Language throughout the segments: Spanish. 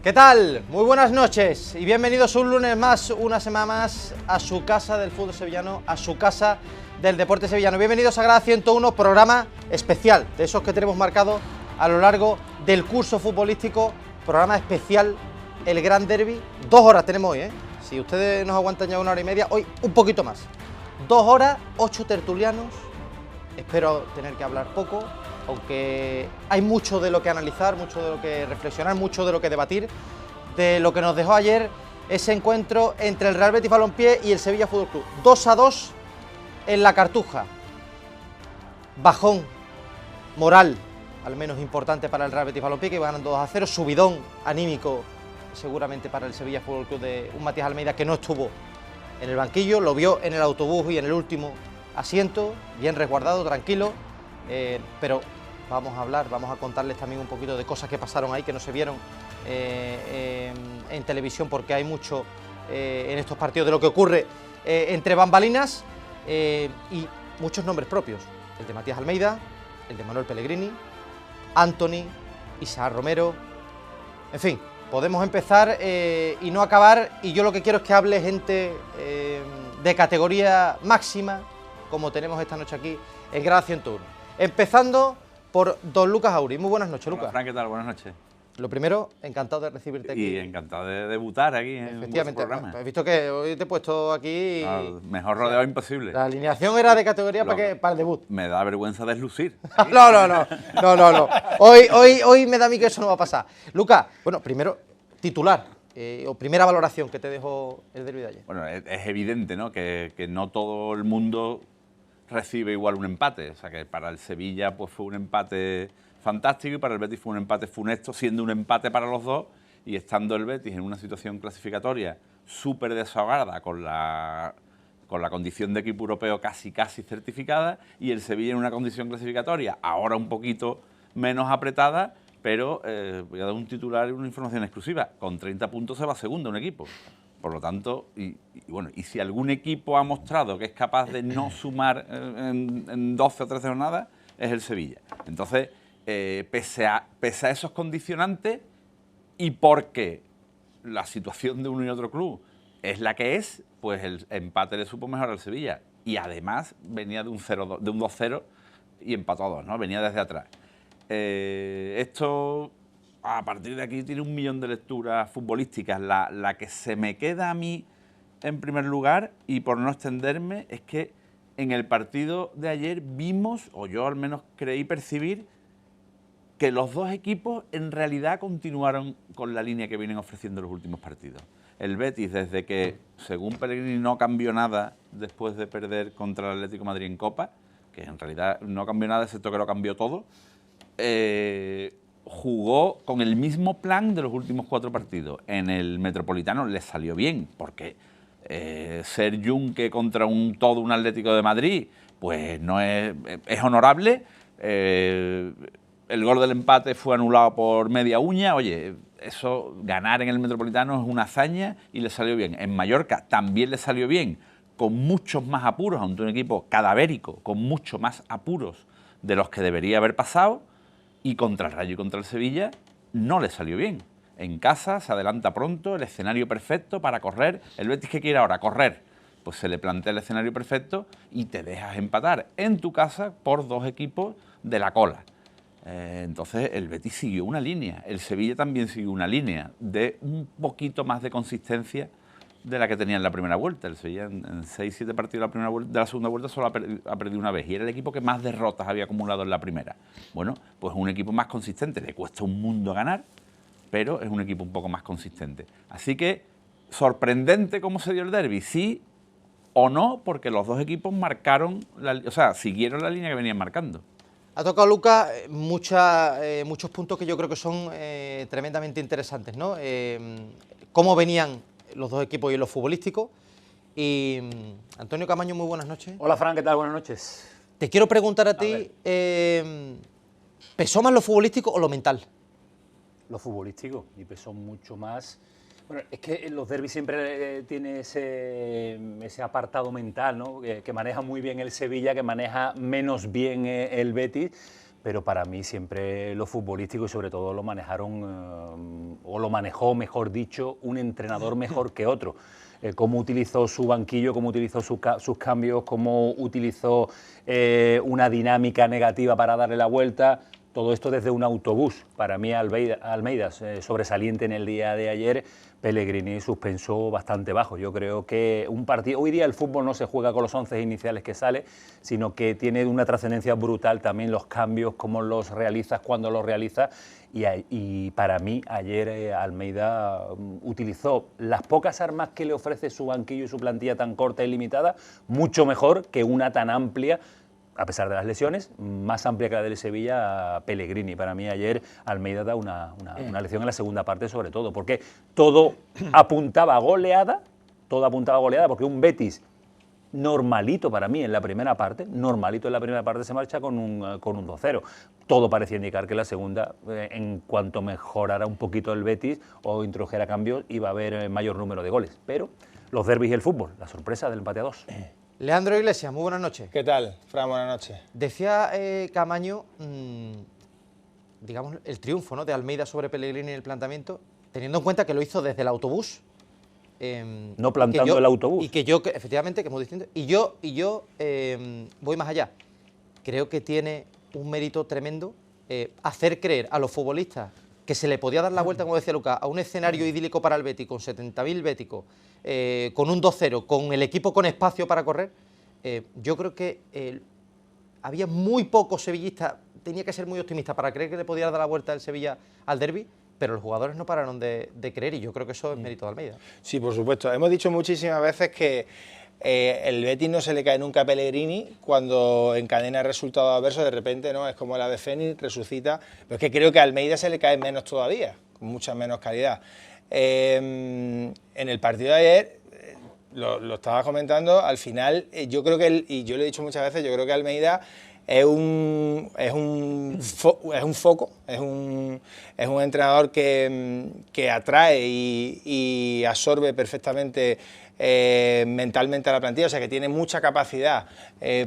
¿Qué tal? Muy buenas noches y bienvenidos un lunes más, una semana más, a su casa del fútbol sevillano, a su casa del deporte sevillano. Bienvenidos a Grada 101, programa especial, de esos que tenemos marcado a lo largo del curso futbolístico, programa especial, el Gran Derbi. 2 horas tenemos hoy, ¿eh? Si ustedes nos aguantan ya 1 hora y media, hoy un poquito más. 2 horas, 8 tertulianos, espero tener que hablar poco, aunque hay mucho de lo que analizar, mucho de lo que reflexionar, mucho de lo que debatir, de lo que nos dejó ayer ese encuentro entre el Real Betis Balompié y el Sevilla Fútbol Club. 2-2 en la Cartuja. Bajón moral, al menos importante para el Real Betis Balompié, que iba ganando 2-0. Subidón anímico, seguramente para el Sevilla Fútbol Club, de un Matías Almeida que no estuvo en el banquillo, lo vio en el autobús y en el último asiento, bien resguardado, tranquilo. Pero vamos a hablar, vamos a contarles también un poquito de cosas que pasaron ahí, que no se vieron en televisión, porque hay mucho en estos partidos de lo que ocurre entre bambalinas, y muchos nombres propios, el de Matías Almeida, el de Manuel Pellegrini, Antony, Isaac Romero, en fin, podemos empezar y no acabar, y yo lo que quiero es que hable gente de categoría máxima, como tenemos esta noche aquí en Grada 101. Empezando por don Lucas Auri. Muy buenas noches, Lucas. Hola, Fran, ¿qué tal? Buenas noches. Lo primero, encantado de recibirte aquí. Y encantado de debutar aquí en vuestro programa. He visto que hoy te he puesto aquí... Mejor rodeado imposible. La alineación era de categoría para el debut. Me da vergüenza deslucir. No. Hoy me da a mí que eso no va a pasar. Lucas, bueno, primero, titular, o primera valoración que te dejó el derbi de ayer. Bueno, es evidente, ¿no?, que no todo el mundo recibe igual un empate. O sea, que para el Sevilla pues fue un empate fantástico y para el Betis fue un empate funesto, siendo un empate para los dos y estando el Betis en una situación clasificatoria súper desahogada con la condición de equipo europeo casi certificada, y el Sevilla en una condición clasificatoria ahora un poquito menos apretada, pero voy a dar un titular y una información exclusiva: con 30 puntos se va segundo un equipo. Por lo tanto, y si algún equipo ha mostrado que es capaz de no sumar en 12 o 13 jornadas, es el Sevilla. Entonces, pese a esos condicionantes, y porque la situación de uno y otro club es la que es, pues el empate le supo mejor al Sevilla. Y además venía de un 2-0 y empató a 2, ¿no? Venía desde atrás. Esto, a partir de aquí, tiene 1.000.000 de lecturas futbolísticas. La que se me queda a mí en primer lugar, y por no extenderme, es que en el partido de ayer vimos, o yo al menos creí percibir, que los dos equipos en realidad continuaron con la línea que vienen ofreciendo los últimos partidos. El Betis, desde que, según Pellegrini, no cambió nada después de perder contra el Atlético de Madrid en Copa, que en realidad no cambió nada, excepto que lo cambió todo, jugó con el mismo plan de los últimos 4 partidos. En el Metropolitano le salió bien, porque ser yunque contra un Atlético de Madrid, pues no es honorable. El gol del empate fue anulado por media uña. Oye, eso, ganar en el Metropolitano es una hazaña y le salió bien. En Mallorca también le salió bien, con muchos más apuros, ante un equipo cadavérico, con mucho más apuros de los que debería haber pasado. Y contra el Rayo y contra el Sevilla no le salió bien. En casa se adelanta pronto, el escenario perfecto para correr. El Betis, ¿qué quiere ahora? Correr. Pues se le plantea el escenario perfecto y te dejas empatar en tu casa por 2 equipos de la cola. Entonces el Betis siguió una línea, el Sevilla también siguió una línea de un poquito más de consistencia de la que tenía en la primera vuelta. El Sevilla en 6-7 partidos de la segunda vuelta solo ha perdido una vez, y era el equipo que más derrotas había acumulado en la primera. Bueno, pues un equipo más consistente, le cuesta un mundo ganar, pero es un equipo un poco más consistente. Así que, sorprendente cómo se dio el derbi, sí o no, porque los dos equipos siguieron la línea que venían marcando. Ha tocado, Lucas, muchos puntos que yo creo que son tremendamente interesantes, ¿no? Cómo venían los dos equipos y los futbolísticos. Y Antonio Camaño, muy buenas noches. Hola, Fran, ¿qué tal? Buenas noches. Te quiero preguntar a ti, ¿pesó más lo futbolístico o lo mental? Lo futbolístico, y pesó mucho más. Bueno, es que los derbis siempre tiene ese apartado mental, ¿no? Que maneja muy bien el Sevilla, que maneja menos bien el Betis, pero para mí siempre lo futbolístico y sobre todo lo manejaron, o lo manejó, mejor dicho, un entrenador mejor que otro. Cómo utilizó su banquillo, cómo utilizó sus cambios, cómo utilizó una dinámica negativa para darle la vuelta. Todo esto desde un autobús. Para mí Almeida sobresaliente en el día de ayer, Pellegrini suspenso bastante bajo. Yo creo que un partido, hoy día el fútbol no se juega con los 11 iniciales que sale, sino que tiene una trascendencia brutal también los cambios, cómo los realizas, cuándo los realizas. Y para mí ayer Almeida utilizó las pocas armas que le ofrece su banquillo y su plantilla tan corta y limitada, mucho mejor que una tan amplia, a pesar de las lesiones, más amplia que la del Sevilla, Pellegrini. Para mí ayer Almeida da una lección en la segunda parte sobre todo, porque todo apuntaba a goleada, porque un Betis normalito para mí en la primera parte, se marcha con un 2-0. Todo parecía indicar que la segunda, en cuanto mejorara un poquito el Betis o introdujera cambios, iba a haber mayor número de goles. Pero los derbis y el fútbol, la sorpresa del empate a 2. Leandro Iglesias, muy buenas noches. ¿Qué tal, Fran? Buenas noches. Decía Camaño, digamos, el triunfo, ¿no?, de Almeida sobre Pellegrini en el planteamiento, teniendo en cuenta que lo hizo desde el autobús. No plantando el autobús. Y que yo, efectivamente, que es muy distinto. Y yo voy más allá. Creo que tiene un mérito tremendo hacer creer a los futbolistas que se le podía dar la vuelta, como decía Lucas, a un escenario idílico para el Betis, con 70.000 béticos, con un 2-0, con el equipo con espacio para correr. Yo creo que había muy pocos sevillistas, tenía que ser muy optimista para creer que le podía dar la vuelta el Sevilla al derbi, pero los jugadores no pararon de creer y yo creo que eso es mérito de Almeida. Sí, por supuesto. Hemos dicho muchísimas veces que el Betis no se le cae nunca a Pellegrini cuando encadena resultados adversos, de repente, ¿no? Es como el ave fénix, resucita. Pero es que creo que a Almeida se le cae menos todavía, con mucha menos calidad. En el partido de ayer, lo estaba comentando, al final yo creo que, y yo lo he dicho muchas veces, yo creo que Almeida es un foco, es un entrenador que atrae y absorbe perfectamente mentalmente a la plantilla, o sea que tiene mucha capacidad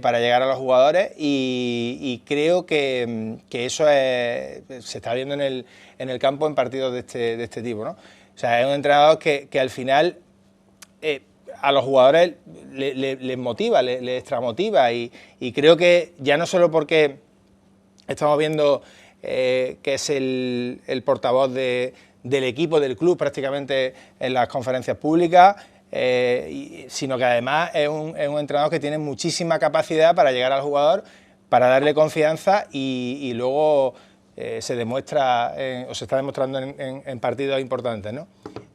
para llegar a los jugadores y creo que eso se está viendo en el campo en partidos de este tipo, ¿no? O sea, es un entrenador que al final a los jugadores les motiva, les extramotiva y creo que ya no solo porque estamos viendo que es el portavoz del equipo, del club prácticamente en las conferencias públicas, sino que además es un entrenador que tiene muchísima capacidad para llegar al jugador, para darle confianza y luego se demuestra o se está demostrando en partidos importantes, ¿no?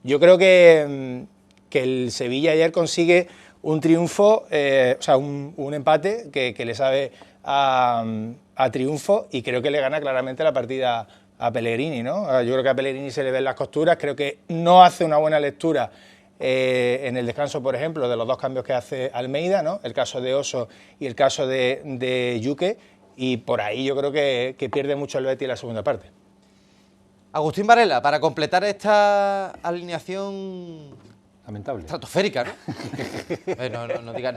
Yo creo que el Sevilla ayer consigue un triunfo, o sea, un empate que le sabe a triunfo y creo que le gana claramente la partida a Pellegrini, ¿no? Yo creo que a Pellegrini se le ven las costuras, creo que no hace una buena lectura en el descanso, por ejemplo, de los dos cambios que hace Almeida, ¿no? El caso de Oso y el caso de Yuque, y por ahí yo creo que pierde mucho el Betis en la segunda parte. Agustín Varela, para completar esta alineación lamentable, estratosférica, ¿no? No digas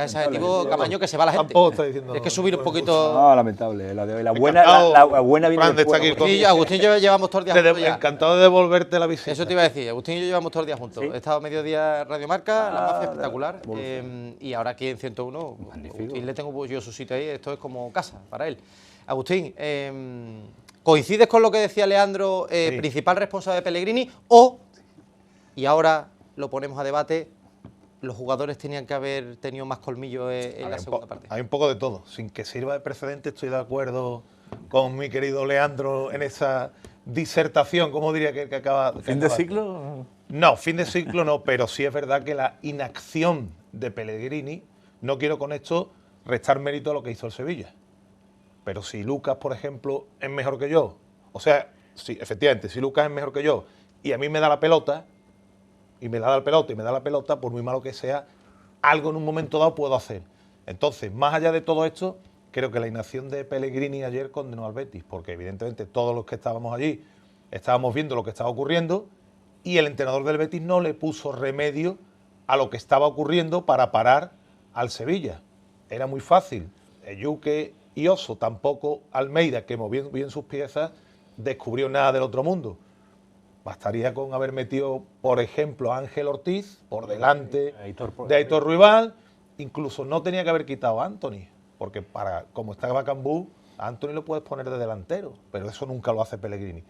ese adjetivo, Camaño, que se va la gente. Tampoco está diciendo. Tienes que subir un poquito. No, lamentable. La buena viene después. Agustín y yo llevamos todos los días juntos ya. Encantado de devolverte la visita. Eso te iba a decir. Agustín y yo llevamos todos los días juntos. ¿Sí? He estado mediodía Radio Marca, la mafia espectacular. Y ahora aquí en 101, Magnífico. Agustín le tengo yo su sitio ahí. Esto es como casa para él. Agustín, ¿coincides con lo que decía Leandro, principal responsable de Pellegrini? Y ahora lo ponemos a debate, los jugadores tenían que haber tenido más colmillo en la segunda parte. Hay un poco de todo. Sin que sirva de precedente, estoy de acuerdo con mi querido Leandro en esa disertación, como diría que acaba. ¿Fin de ciclo? No, fin de ciclo no, pero sí es verdad que la inacción de Pellegrini, no quiero con esto restar mérito a lo que hizo el Sevilla. Pero si Lucas, por ejemplo, es mejor que yo, o sea, sí, efectivamente, si Lucas es mejor que yo y a mí me da la pelota, por muy malo que sea, algo en un momento dado puedo hacer. Entonces, más allá de todo esto, creo que la inacción de Pellegrini ayer condenó al Betis, porque evidentemente todos los que estábamos allí estábamos viendo lo que estaba ocurriendo y el entrenador del Betis no le puso remedio a lo que estaba ocurriendo para parar al Sevilla. Era muy fácil. Yuque Y oso, tampoco Almeida, que moviendo bien sus piezas, descubrió nada del otro mundo. Bastaría con haber metido, por ejemplo, a Ángel Ortiz por delante de Aitor Ruibal. Incluso no tenía que haber quitado a Anthony, porque como estaba Cambú, a Anthony lo puedes poner de delantero, pero eso nunca lo hace Pellegrini.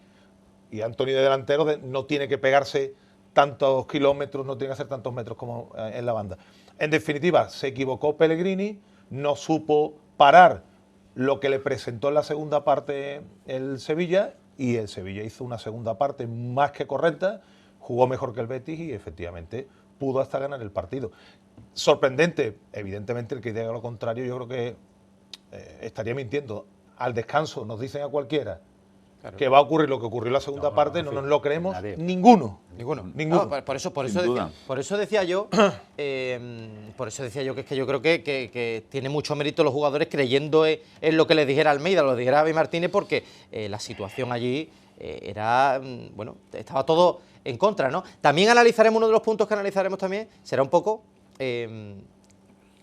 Y Anthony de delantero no tiene que pegarse tantos kilómetros, no tiene que hacer tantos metros como en la banda. En definitiva, se equivocó Pellegrini, no supo parar lo que le presentó en la segunda parte el Sevilla, y el Sevilla hizo una segunda parte más que correcta, jugó mejor que el Betis y efectivamente pudo hasta ganar el partido. Sorprendente, evidentemente el que diga lo contrario yo creo que estaría mintiendo. Al descanso nos dicen a cualquiera que va a ocurrir lo que ocurrió en la segunda parte, no nos lo creemos ninguno. No, por eso decía yo que es que yo creo que tiene mucho mérito los jugadores creyendo en lo que les dijera Almeida, lo dijera Javi Martínez, porque la situación allí estaba todo en contra, ¿no? También analizaremos, uno de los puntos que analizaremos también será un poco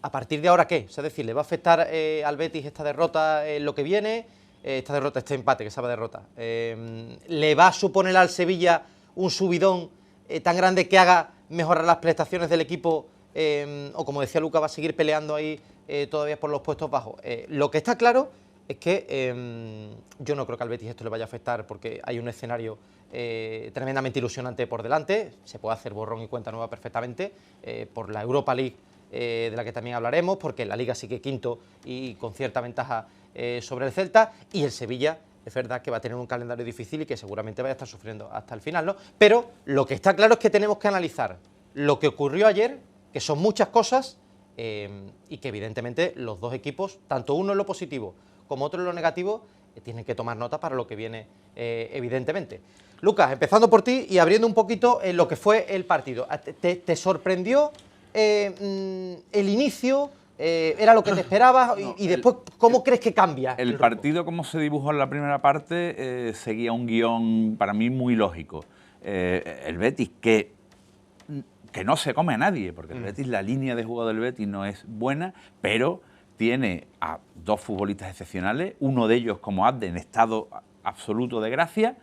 a partir de ahora qué, es decir, ¿le va a afectar al Betis esta derrota en lo que viene? Este empate, que esa derrota, ¿le va a suponer al Sevilla un subidón tan grande que haga mejorar las prestaciones del equipo? O como decía Luca, va a seguir peleando ahí todavía por los puestos bajos. Lo que está claro es que yo no creo que al Betis esto le vaya a afectar, porque hay un escenario tremendamente ilusionante por delante. Se puede hacer borrón y cuenta nueva perfectamente por la Europa League, de la que también hablaremos, porque la Liga sigue quinto y con cierta ventaja sobre el Celta, y el Sevilla es verdad que va a tener un calendario difícil y que seguramente vaya a estar sufriendo hasta el final, ¿no? Pero lo que está claro es que tenemos que analizar lo que ocurrió ayer, que son muchas cosas, y que evidentemente los dos equipos, tanto uno en lo positivo como otro en lo negativo, tienen que tomar nota para lo que viene, evidentemente. Lucas, empezando por ti y abriendo un poquito lo que fue el partido. ¿Te sorprendió el inicio? ¿Era lo que te esperabas? Y después, ¿cómo crees que cambia? El partido, como se dibujó en la primera parte, seguía un guión para mí muy lógico. El Betis, que no se come a nadie, porque el Betis, la línea de juego del Betis no es buena, pero tiene a dos futbolistas excepcionales, uno de ellos como Abde en estado absoluto de gracia.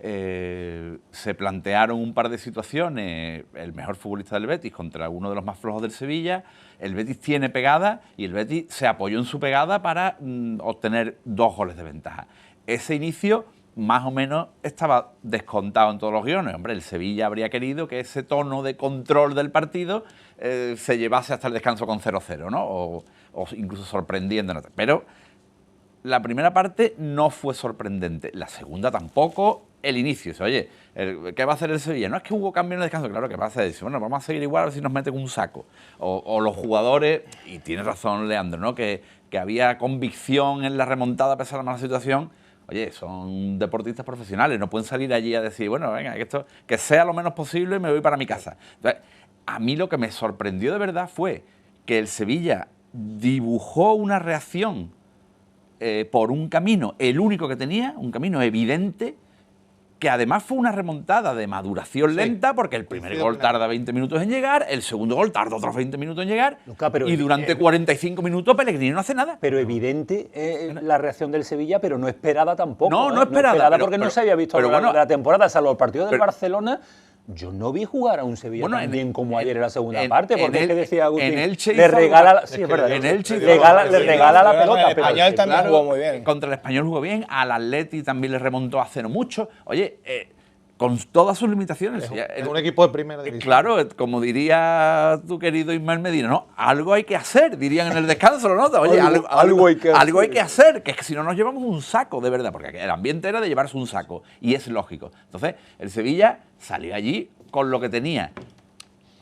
Se plantearon un par de situaciones, el mejor futbolista del Betis contra uno de los más flojos del Sevilla. El Betis tiene pegada y el Betis se apoyó en su pegada para obtener 2 goles de ventaja. Ese inicio más o menos estaba descontado en todos los guiones. Hombre, el Sevilla habría querido que ese tono de control del partido se llevase hasta el descanso con 0-0, ¿no? O incluso sorprendiéndonos. Pero la primera parte no fue sorprendente, la segunda tampoco. El inicio, oye, ¿qué va a hacer el Sevilla? No es que hubo cambio en el descanso, claro que va a hacer. Dice, bueno, vamos a seguir igual a ver si nos meten un saco. O los jugadores, y tiene razón Leandro, ¿no? Que había convicción en la remontada a pesar de la mala situación. Oye, son deportistas profesionales, no pueden salir allí a decir, bueno, venga, que sea lo menos posible y me voy para mi casa. Entonces, a mí lo que me sorprendió de verdad fue que el Sevilla dibujó una reacción por un camino, el único que tenía, un camino evidente, que además fue una remontada de maduración lenta, porque el primer gol tarda 20 minutos en llegar, el segundo gol tarda otros 20 minutos en llegar, y durante 45 minutos Pellegrini no hace nada. Pero evidente la reacción del Sevilla, pero no esperada tampoco. No esperada. Porque no se había visto a lo largo de la temporada, salvo el partido del Barcelona. Yo no vi jugar a un Sevilla tan bien como ayer en la segunda parte, porque es que decía Agustín, le regala la pelota. El Español también jugó muy bien. Contra el Español jugó bien, al Atleti también le remontó hace no mucho. Oye, con todas sus limitaciones. Es un equipo de primera división. Claro, como diría tu querido Ismael Medina, ¿no? Algo hay que hacer, dirían en el descanso, ¿lo notas? Oye, algo hay que hacer, que es que si no nos llevamos un saco, de verdad, porque el ambiente era de llevarse un saco, y es lógico. Entonces, el Sevilla salió allí con lo que tenía.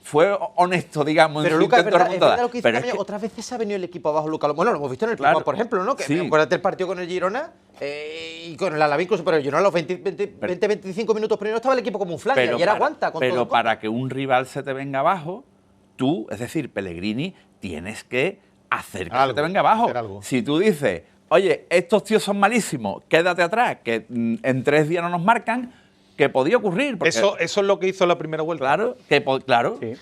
Fue honesto, digamos, pero en su Lucas, intento de remontada. lo que dice también, otras veces ha venido el equipo abajo, Lucas. Bueno, lo hemos visto en el Pizjuán, por ejemplo, ¿no? Que acuérdate el partido con el Girona y con el Alaví incluso, pero el Girona a los 20-25 minutos primero estaba el equipo como un flan, y ayer aguanta con pero todo. Para que un rival se te venga abajo, tú, es decir, Pellegrini, tienes que hacer que se te venga abajo. Si tú dices, oye, estos tíos son malísimos, quédate atrás, que en 3 días no nos marcan, que podía ocurrir. Porque, Eso es lo que hizo la primera vuelta. Claro, claro. Sí.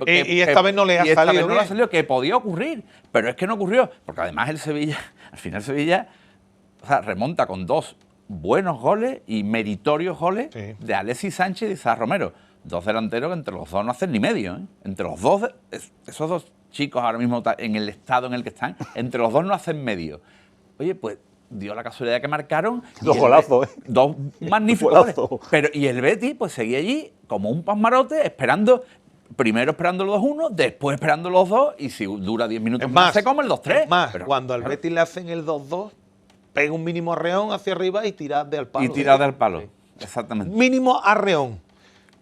Y esta vez no le ha y esta salido vez no le ha bien. salido, que podía ocurrir, pero es que no ocurrió, porque además el Sevilla, al final Sevilla, o sea, remonta con 2 buenos goles y meritorios goles Sí. de Alexis Sánchez y Izar Romero. 2 delanteros que entre los dos no hacen ni medio, ¿eh? Entre los dos, esos 2 chicos ahora mismo en el estado en el que están, entre los dos no hacen medio. Oye, pues dio la casualidad que marcaron. Dos y golazos, ¿eh? 2 magníficos goles. Golazo. Pero, y el Betis pues seguía allí como un pasmarote esperando, primero esperando los 2-1, después esperando los 2 y si dura 10 minutos Es más, más, se come el 2-3. es más, Pero, cuando al claro, Betis le hacen el 2-2, pega un mínimo arreón hacia arriba y tirad de al palo. y tirar del palo. Exactamente. Mínimo arreón.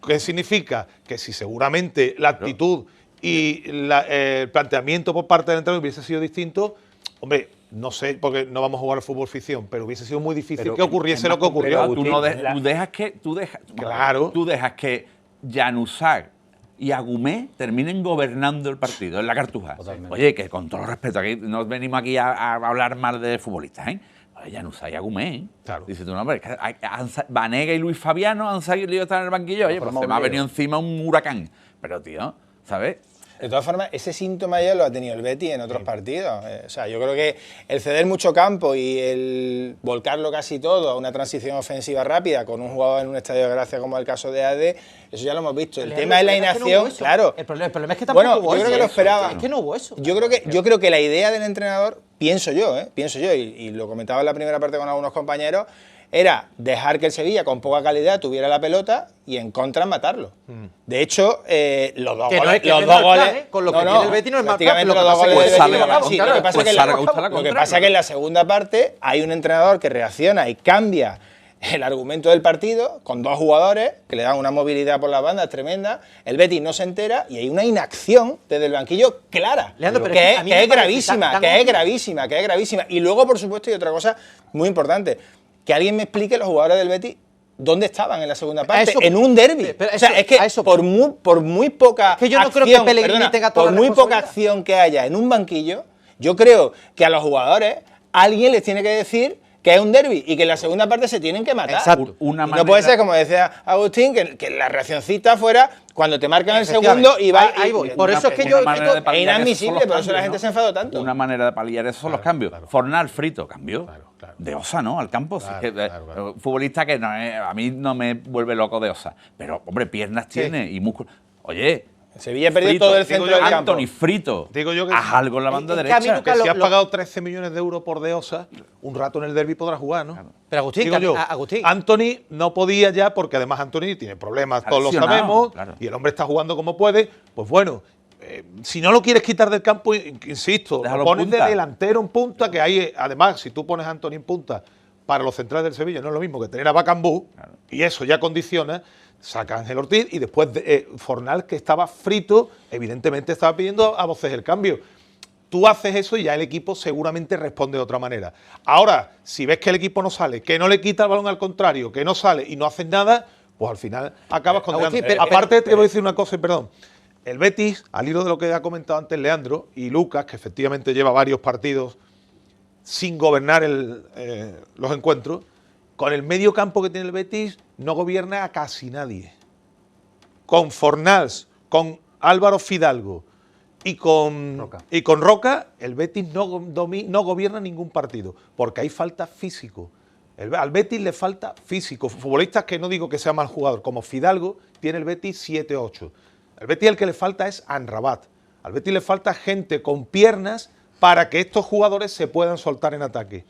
¿Qué significa? Que si seguramente la actitud y el planteamiento por parte del entrenador hubiese sido distinto, hombre, no sé, porque no vamos a jugar al fútbol ficción, pero hubiese sido muy difícil Pero que ocurriese es lo más que ocurrió. Pero Agustín, tú dejas que Claro. tú dejas que Januzaj y Agumé terminen gobernando el partido en la Cartuja. Totalmente. Oye, que con todo respeto, aquí no venimos aquí a hablar mal de futbolistas, ¿eh? Oye, Januzaj y Agumé, ¿eh? Claro. Dice tú, no, hombre, es que Vanega y Luis Fabiano han salido estar en el banquillo. Oye, pues se me ha venido encima un huracán. Pero, tío, ¿sabes? De todas formas, ese síntoma ya lo ha tenido el Betis en otros partidos. O sea, yo creo que el ceder mucho campo y el volcarlo casi todo a una transición ofensiva rápida con un jugador en un estadio de gracia como el caso de Ade, eso ya lo hemos visto. El tema es la inacción, claro. El problema es que tampoco Bueno, hubo yo eso. creo que lo esperaba. Es que no hubo eso. Yo creo que la idea del entrenador, pienso yo, y lo comentaba en la primera parte con algunos compañeros, era dejar que el Sevilla con poca calidad tuviera la pelota y en contra matarlo. De hecho, los dos Que no goles... es- que no es mal plan, ¿eh? Con lo que tiene el Betis no es mal plan, prácticamente lo que los dos pasa es goles que del sale Betis a la van así. contra, Lo que pasa pues es que sale a lo la que contra. pasa es que en la segunda parte hay un entrenador que reacciona y cambia el argumento del partido con 2 jugadores que le dan una movilidad por las bandas tremenda. El Betis no se entera y hay una inacción desde el banquillo clara, Leandro, pero que es que a mí es me parece gravísima, tan que es obvio. gravísima, que es gravísima. Y luego, por supuesto, hay otra cosa muy importante, que alguien me explique los jugadores del Betis dónde estaban en la segunda parte, eso- en un derbi. pero O sea, eso- es que a eso- por muy poca Es que yo no creo que acción, Pellegrini perdona, tenga toda por la muy poca responsabilidad. acción que haya en un banquillo, yo creo que a los jugadores alguien les tiene que decir que es un derbi y que en la segunda parte se tienen que matar. Exacto. Una Y no puede manera- ser, como decía Agustín, que la reaccioncita fuera cuando te marcan el Efectivamente. segundo y va... Ahí voy. Por Una- eso es que una yo... manera de es paliar eso son inadmisible, los por eso la cambios, gente ¿no? se enfadó tanto. Una manera de paliar eso son los cambios. Fornal frito, cambió. Claro. De Osa, ¿no? Al campo. Si es que, claro. futbolista que no es, a mí no me vuelve loco de Osa. Pero, hombre, piernas tiene y músculo. Oye. Sevilla perdió Frito, todo el digo centro yo, del campo. Anthony frito. Digo yo que haz sí. algo en la banda Es que a mí derecha. nunca Que si has lo- pagado 13 millones de euros por Deosa, un rato en el derbi podrá jugar, ¿no? Pero Agustín, Digo yo, Agustín. Anthony no podía ya, porque además Anthony tiene problemas, Está todos lo lesionado, sabemos, claro. y el hombre está jugando como puede. Pues bueno, si no lo quieres quitar del campo, insisto, Déjalo lo pones punta. de delantero en punta, que hay, además, si tú pones a Anthony en punta para los centrales del Sevilla, no es lo mismo que tener a Bacambú, y eso ya condiciona. Saca a Ángel Ortiz y después Fornal, que estaba frito, evidentemente estaba pidiendo a voces el cambio. Tú haces eso y ya el equipo seguramente responde de otra manera. Ahora, si ves que el equipo no sale, que no le quita el balón al contrario, que no sale y no haces nada, pues al final acabas condenando. Agustín, pero- Aparte, te voy a decir una cosa, y perdón. El Betis, al hilo de lo que ha comentado antes Leandro y Lucas, que efectivamente lleva varios partidos sin gobernar los encuentros, con el medio campo que tiene el Betis no gobierna a casi nadie. Con Fornals, con Álvaro Fidalgo y con Roca, el Betis no gobierna ningún partido, porque hay falta físico. Al Betis le falta físico. Futbolistas que no digo que sea mal jugador, como Fidalgo, tiene el Betis 7-8. Al Betis el que le falta es Amrabat. Al Betis le falta gente con piernas para que estos jugadores se puedan soltar en ataque.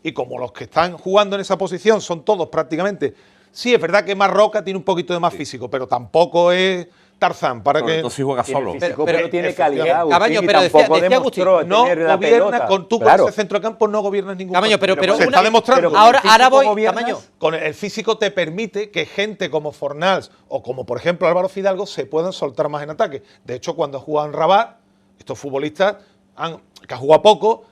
Y como los que están jugando en esa posición son todos prácticamente... Sí, es verdad que Marroca tiene un poquito de más físico, pero tampoco es Tarzán para Sobre que... todo si juega Tiene solo. físico, Pero- pero tiene efectivamente. calidad. Agustín, Cabaño, y pero decía tampoco Agustín, demostró No tener la gobierna, pelota. con tú Claro. con ese centro de campo no gobiernas ningún Cabaño, partido. pero se una- está demostrando. pero- Ahora físico voy, gobiernas. Camaño. Con el físico te permite que gente como Fornals o como por ejemplo Álvaro Fidalgo se puedan soltar más en ataque. De hecho, cuando juegan Rabat, estos futbolistas que han jugado poco,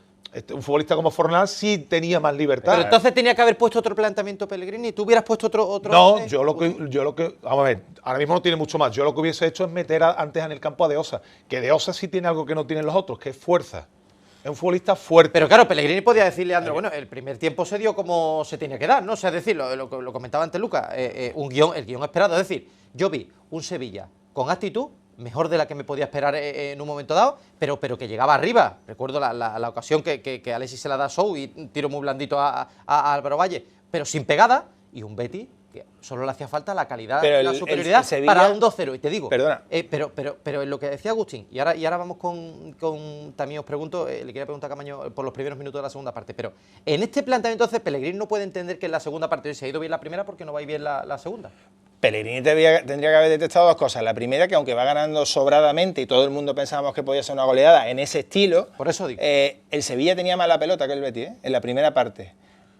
un futbolista como Fornals sí tenía más libertad. Pero entonces tenía que haber puesto otro planteamiento Pellegrini. ¿Tú hubieras puesto otro? No, yo lo que. Vamos a ver, ahora mismo no tiene mucho más. Yo lo que hubiese hecho es meter antes en el campo a De Osa. Que De Osa sí tiene algo que no tienen los otros, que es fuerza. Es un futbolista fuerte. Pero claro, Pellegrini podía decirle a Leandro, bueno, el primer tiempo se dio como se tenía que dar, ¿no? O sea, es decir, lo comentaba antes Lucas, el guión esperado. Es decir, yo vi un Sevilla con actitud mejor de la que me podía esperar en un momento dado, pero que llegaba arriba. Recuerdo la ocasión que Alexis se la da a Sou y un tiro muy blandito a Álvaro Valle, pero sin pegada, y un Betis que solo le hacía falta la calidad y la superioridad el Sevilla, para un 2-0. Y te digo, perdona. Pero en lo que decía Agustín, y ahora vamos con también os pregunto, le quería preguntar a Camaño por los primeros minutos de la segunda parte, pero en este planteamiento entonces Pellegrini no puede entender que en la segunda parte se ha ido bien la primera porque no va a ir bien la segunda. Pellegrini tendría que haber detectado dos cosas. La primera, que aunque va ganando sobradamente y todo el mundo pensábamos que podía ser una goleada en ese estilo, por eso digo. El Sevilla tenía más la pelota que el Betis, en la primera parte.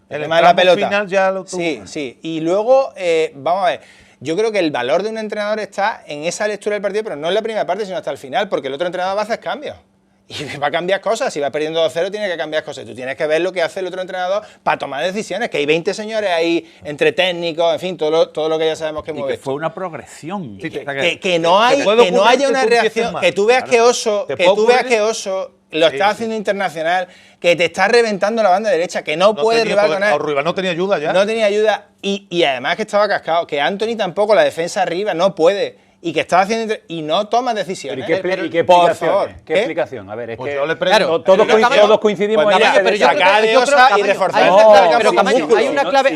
En el tema de la pelota. final ya lo tuvo. Sí. Y luego, vamos a ver, yo creo que el valor de un entrenador está en esa lectura del partido, pero no en la primera parte, sino hasta el final, porque el otro entrenador va a hacer cambios. Y va a cambiar cosas. Si va perdiendo 2-0, tiene que cambiar cosas. Tú tienes que ver lo que hace el otro entrenador para tomar decisiones. Que hay 20 señores ahí, entre técnicos, en fin, todo lo que ya sabemos que Y mueve. que fue una progresión. Sí, Que no haya una reacción. Que tú veas que Oso lo está haciendo internacional, que te está reventando la banda derecha, que no puede rival con él. Rival no tenía ayuda ya. No tenía ayuda. Y además que estaba cascado. Que Anthony tampoco, la defensa arriba, no puede. Y que estaba haciendo y no toma decisiones. ¿Y qué por explicación? favor. ¿Qué explicación? A ver, es Pues que yo le pregunto. todos coincidimos Pues en mira, que pero yo sacar de Osa y reforzar pero Camaño, hay una clave,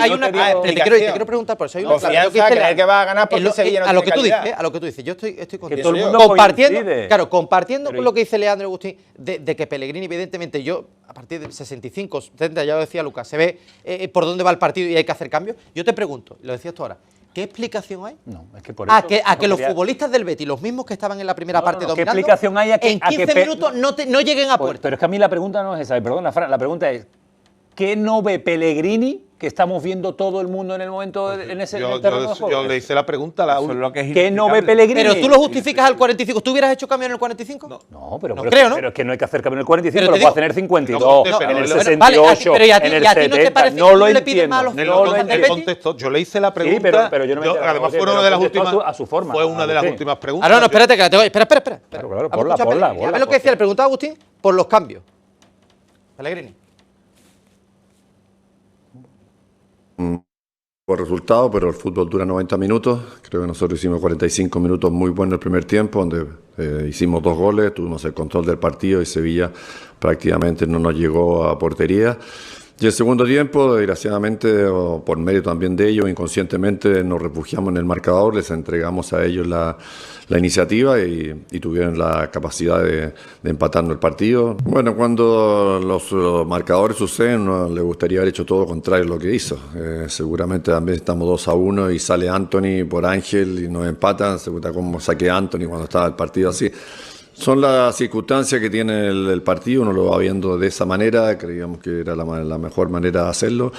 te quiero preguntar por eso, hay una clave. Confianza, creer que va a ganar porque Sevilla no a lo tiene que tú calidad. dices, a lo que tú dices, yo estoy contigo. Que todo el mundo coincide. Compartiendo con lo que dice Leandro Agustín, de que Pellegrini, evidentemente, yo, a partir del 65, 70, ya lo decía Lucas, se ve por dónde va el partido y hay que hacer cambios. Yo te pregunto, lo decías tú ahora, ¿qué explicación hay? No, es que por eso a que los futbolistas del Betis, los mismos que estaban en la primera parte ¿qué dominando, explicación hay en 15 minutos no lleguen a puerto? Pero es que a mí la pregunta no es esa, perdona, Fran, la pregunta es ¿qué no ve Pellegrini que estamos viendo todo el mundo en el momento en ese terreno de juego? Yo le hice la pregunta. Eso es lo que es ¿Qué no ve inexplicable. Pellegrini? Pero tú lo justificas al 45. ¿Tú hubieras hecho cambio en el 45? No, pero creo, ¿no? Pero es que no hay que hacer cambio en el 45, Pero lo te puedo digo- hacer en el 52, No, en el vale, 68, pero ¿y a ti- en el y a ti no te 70. parece que No lo tú le pides más a los entiendo. futbolistas No lo del En entiendo. Betis? contexto, yo le hice la Sí, pregunta. pero yo no me entero. Además, Oye, fue una pero de las contestó últimas. a su forma, Fue una de las Agustín. últimas preguntas. No, espérate, que la tengo. Espera. Claro, Vamos a ponla, escuchar a Pellegrini. ponla, A ver lo que decía, le preguntaba a Agustín por los cambios. Pellegrini. Por resultado, pero el fútbol dura 90 minutos. Creo que nosotros hicimos 45 minutos muy buenos el primer tiempo, donde hicimos 2 goles, tuvimos el control del partido y Sevilla prácticamente no nos llegó a portería. Y el segundo tiempo, desgraciadamente, o por medio también de ellos, inconscientemente nos refugiamos en el marcador, les entregamos a ellos la iniciativa y tuvieron la capacidad de empatarnos el partido. Bueno, cuando los marcadores suceden, no le gustaría haber hecho todo lo contrario a lo que hizo. Seguramente también estamos 2-1 y sale Anthony por Ángel y nos empatan. Se gusta como saqué a Anthony cuando estaba el partido así. Son las circunstancias que tiene el partido, uno lo va viendo de esa manera, creíamos que era la mejor manera de hacerlo,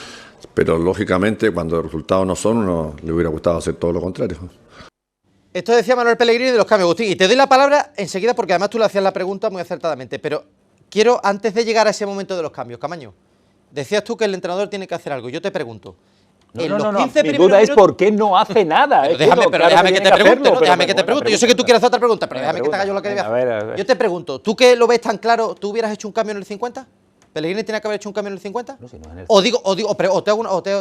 pero lógicamente cuando los resultados no son, uno le hubiera gustado hacer todo lo contrario. Esto decía Manuel Pellegrini de los cambios, Agustín, y te doy la palabra enseguida porque además tú le hacías la pregunta muy acertadamente, pero quiero, antes de llegar a ese momento de los cambios, Camaño, decías tú que el entrenador tiene que hacer algo, yo te pregunto, en los 15 mi primeros duda es minutos- por qué no hace nada. Pero Es que déjame, no, pero claro déjame que te tiene pregunte, hacerlo, ¿no? pero Déjame que te buena pregunte. Yo sé que tú quieres hacer otra pregunta, pero déjame que te haga yo lo que debía A ver. Yo te pregunto, ¿tú que lo ves tan claro, tú hubieras hecho un cambio en el 50? ¿Pellegrini tiene que haber hecho un cambio en el 50? No, si no es en el-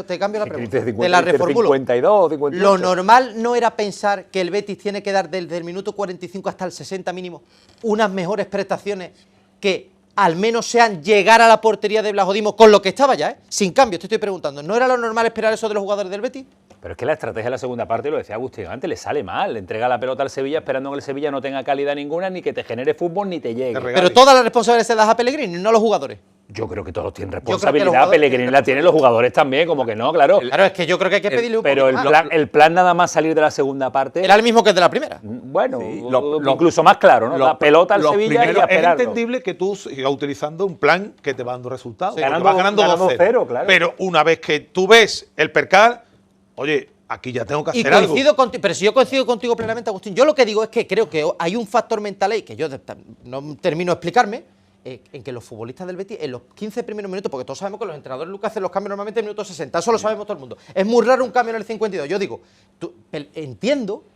te cambio la pregunta. Te la reformulo. 52, 58. Lo normal no era pensar que el Betis tiene que dar desde el minuto 45 hasta el 60 mínimo unas mejores prestaciones que al menos sean llegar a la portería de Blas Odimo con lo que estaba ya, sin cambio, te estoy preguntando. ¿No era lo normal esperar eso de los jugadores del Betis? Pero es que la estrategia de la segunda parte, lo decía Agustín antes, le sale mal. Le entrega la pelota al Sevilla esperando que el Sevilla no tenga calidad ninguna, ni que te genere fútbol, ni te llegue. Pero toda la responsabilidad se la da a Pellegrini, no a los jugadores. Yo creo que todos tienen creo que los responsabilidad. jugadores- Pellegrini la tienen, los jugadores también, como que no, claro. Claro, es que yo creo que hay que pedirle un Pero poquito más. el plan nada más salir de la segunda parte. Era el mismo que el de la primera. Bueno, Sí, incluso más claro, ¿no? La pelota al los Sevilla y primeros- a Es esperarlo. entendible que tú sigas utilizando un plan que te va dando resultados. Sí, porque ganando- vas ganando ganando 2-0. claro. Pero una vez que tú ves el percal, oye, aquí ya tengo que Y hacer algo. coincido contigo, pero si yo coincido contigo plenamente, Agustín, yo lo que digo es que creo que hay un factor mental ahí que yo no termino de explicarme, en que los futbolistas del Betis, en los 15 primeros minutos, porque todos sabemos que los entrenadores Lucas hacen los cambios normalmente en minutos 60, eso lo sabemos todo el mundo. Es muy raro un cambio en el 52. Yo digo,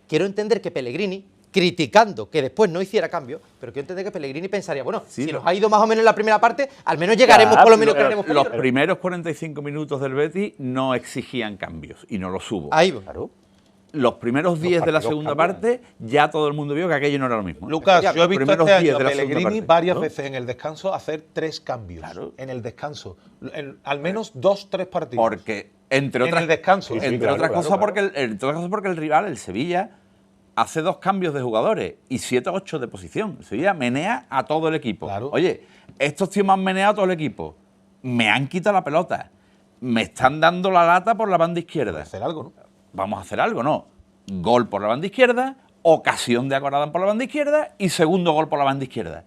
quiero entender que Pellegrini criticando que después no hiciera cambio, pero que yo entendí que Pellegrini pensaría, bueno, Sí, si no. nos ha ido más o menos en la primera parte, al menos llegaremos Ya, por lo menos que pero haremos Los peligro. primeros 45 minutos del Betis no exigían cambios y no los hubo. Ahí va. Claro. Los primeros 10 de la partidos segunda cambian. parte ya todo el mundo vio que aquello no era lo mismo. Lucas, Ya, yo he los visto primeros este 10 año de a la segunda Pellegrini parte, varias ¿no? veces en el descanso hacer 3 cambios. Claro. En el descanso. Al menos 2, 3 partidos. Porque, entre En otras, el descanso. entre claro, otras claro, cosas, claro. entre otras cosas porque el rival, el Sevilla, hace 2 cambios de jugadores y 7 o 8 de posición. El Sevilla menea a todo el equipo. Claro. Oye, estos tíos me han meneado a todo el equipo. Me han quitado la pelota. Me están dando la lata por la banda izquierda. Hacer algo, ¿no? Vamos a hacer algo, ¿no? Gol por la banda izquierda, ocasión de Agoradán por la banda izquierda y segundo gol por la banda izquierda.